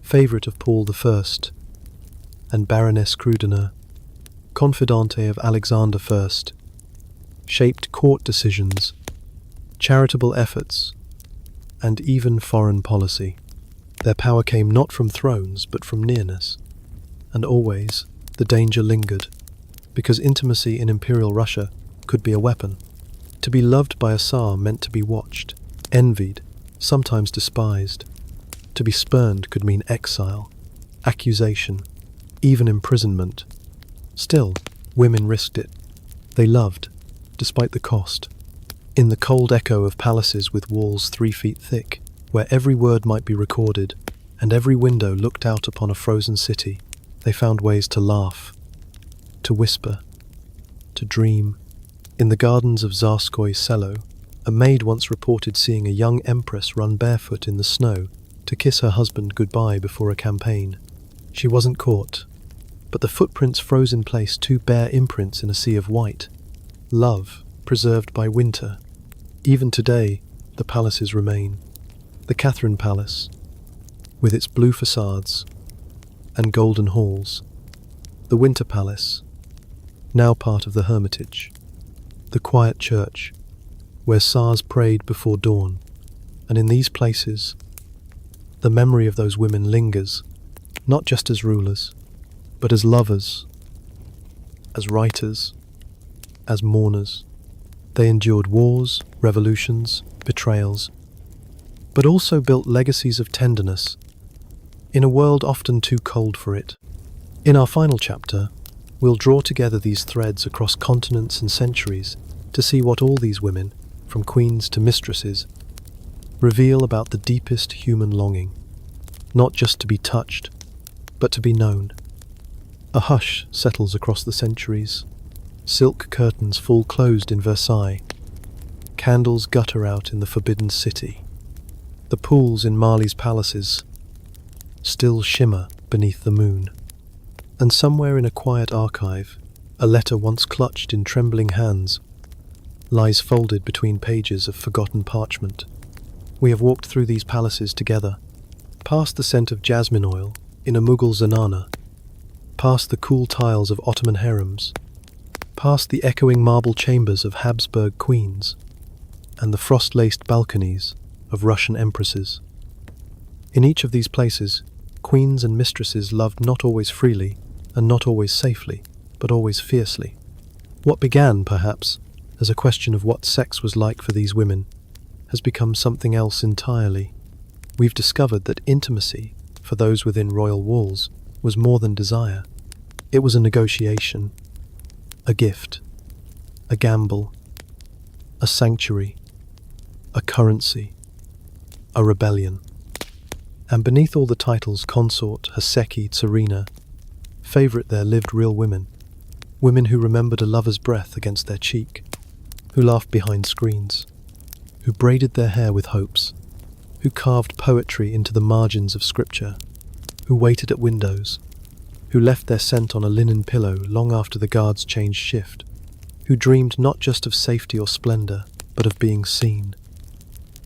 favorite of Paul I, and Baroness Krudener, confidante of Alexander I, shaped court decisions, charitable efforts, and even foreign policy. Their power came not from thrones but from nearness, and always the danger lingered, because intimacy in Imperial Russia could be a weapon. To be loved by a Tsar meant to be watched, envied, sometimes despised. To be spurned could mean exile, accusation, even imprisonment. Still, women risked it. They loved, despite the cost. In the cold echo of palaces with walls 3 feet thick, where every word might be recorded, and every window looked out upon a frozen city, they found ways to laugh, to whisper, to dream. In the gardens of Tsarskoye Selo, a maid once reported seeing a young empress run barefoot in the snow to kiss her husband goodbye before a campaign. She wasn't caught, but the footprints froze in place, 2 bare imprints in a sea of white. Love, preserved by winter. Even today, the palaces remain. The Catherine Palace, with its blue facades and golden halls. The Winter Palace, now part of the Hermitage. The quiet church, where Tsars prayed before dawn. And in these places, the memory of those women lingers, not just as rulers, but as lovers, as writers, as mourners. They endured wars, revolutions, betrayals, but also built legacies of tenderness in a world often too cold for it. In our final chapter, we'll draw together these threads across continents and centuries to see what all these women, from queens to mistresses, reveal about the deepest human longing, not just to be touched, but to be known. A hush settles across the centuries. Silk curtains fall closed in Versailles. Candles gutter out in the Forbidden City. The pools in Marley's palaces still shimmer beneath the moon. And somewhere in a quiet archive, a letter once clutched in trembling hands lies folded between pages of forgotten parchment. We have walked through these palaces together, past the scent of jasmine oil in a Mughal zanana, past the cool tiles of Ottoman harems, past the echoing marble chambers of Habsburg queens, and the frost-laced balconies of Russian empresses. In each of these places, queens and mistresses loved not always freely and not always safely, but always fiercely. What began, perhaps, as a question of what sex was like for these women has become something else entirely. We've discovered that intimacy, for those within royal walls, was more than desire. It was a negotiation, a gift, a gamble, a sanctuary, a currency, a rebellion. And beneath all the titles, consort, Haseki, Tsarina, favorite there lived real women. Women who remembered a lover's breath against their cheek, who laughed behind screens, who braided their hair with hopes, who carved poetry into the margins of scripture, who waited at windows, who left their scent on a linen pillow long after the guards changed shift, who dreamed not just of safety or splendor, but of being seen,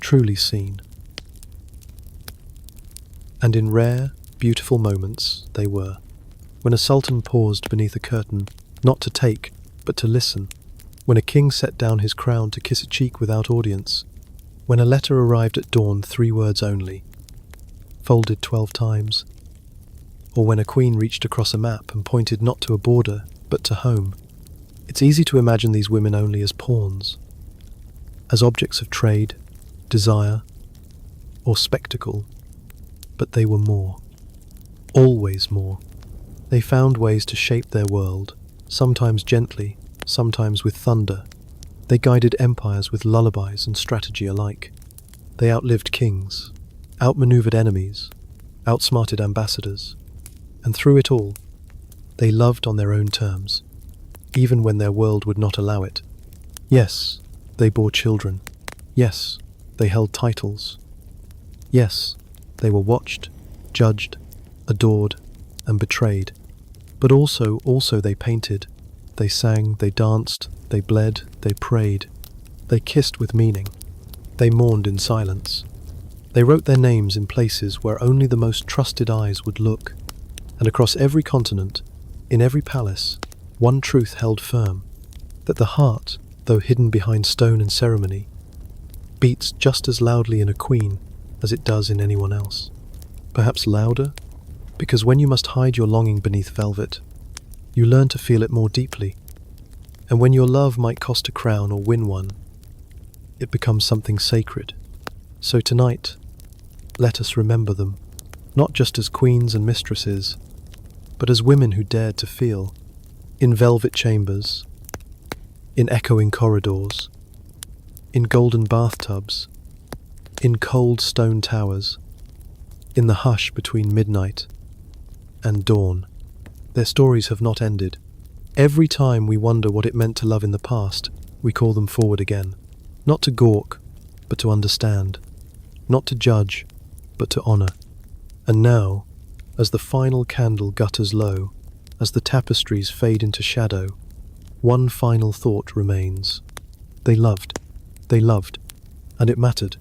truly seen. And in rare, beautiful moments they were, when a sultan paused beneath a curtain, not to take, but to listen, when a king set down his crown to kiss a cheek without audience, when a letter arrived at dawn 3 words only, folded 12 times, or when a queen reached across a map and pointed not to a border, but to home. It's easy to imagine these women only as pawns, as objects of trade, desire, or spectacle, but they were more, always more. They found ways to shape their world, sometimes gently, sometimes with thunder. They guided empires with lullabies and strategy alike. They outlived kings, outmaneuvered enemies, outsmarted ambassadors, and through it all, they loved on their own terms, even when their world would not allow it. Yes, they bore children. Yes, they held titles. Yes, they were watched, judged, adored, and betrayed. But also they painted, they sang, they danced, they bled, they prayed. They kissed with meaning. They mourned in silence. They wrote their names in places where only the most trusted eyes would look. And across every continent, in every palace, one truth held firm, that the heart, though hidden behind stone and ceremony, beats just as loudly in a queen as it does in anyone else. Perhaps louder, because when you must hide your longing beneath velvet, you learn to feel it more deeply. And when your love might cost a crown or win one, it becomes something sacred. So tonight, let us remember them, not just as queens and mistresses, but as women who dared to feel, in velvet chambers, in echoing corridors, in golden bathtubs, in cold stone towers, in the hush between midnight and dawn. Their stories have not ended. Every time we wonder what it meant to love in the past, we call them forward again, not to gawk, but to understand, not to judge, but to honor. And now, as the final candle gutters low, as the tapestries fade into shadow, one final thought remains. They loved, and it mattered.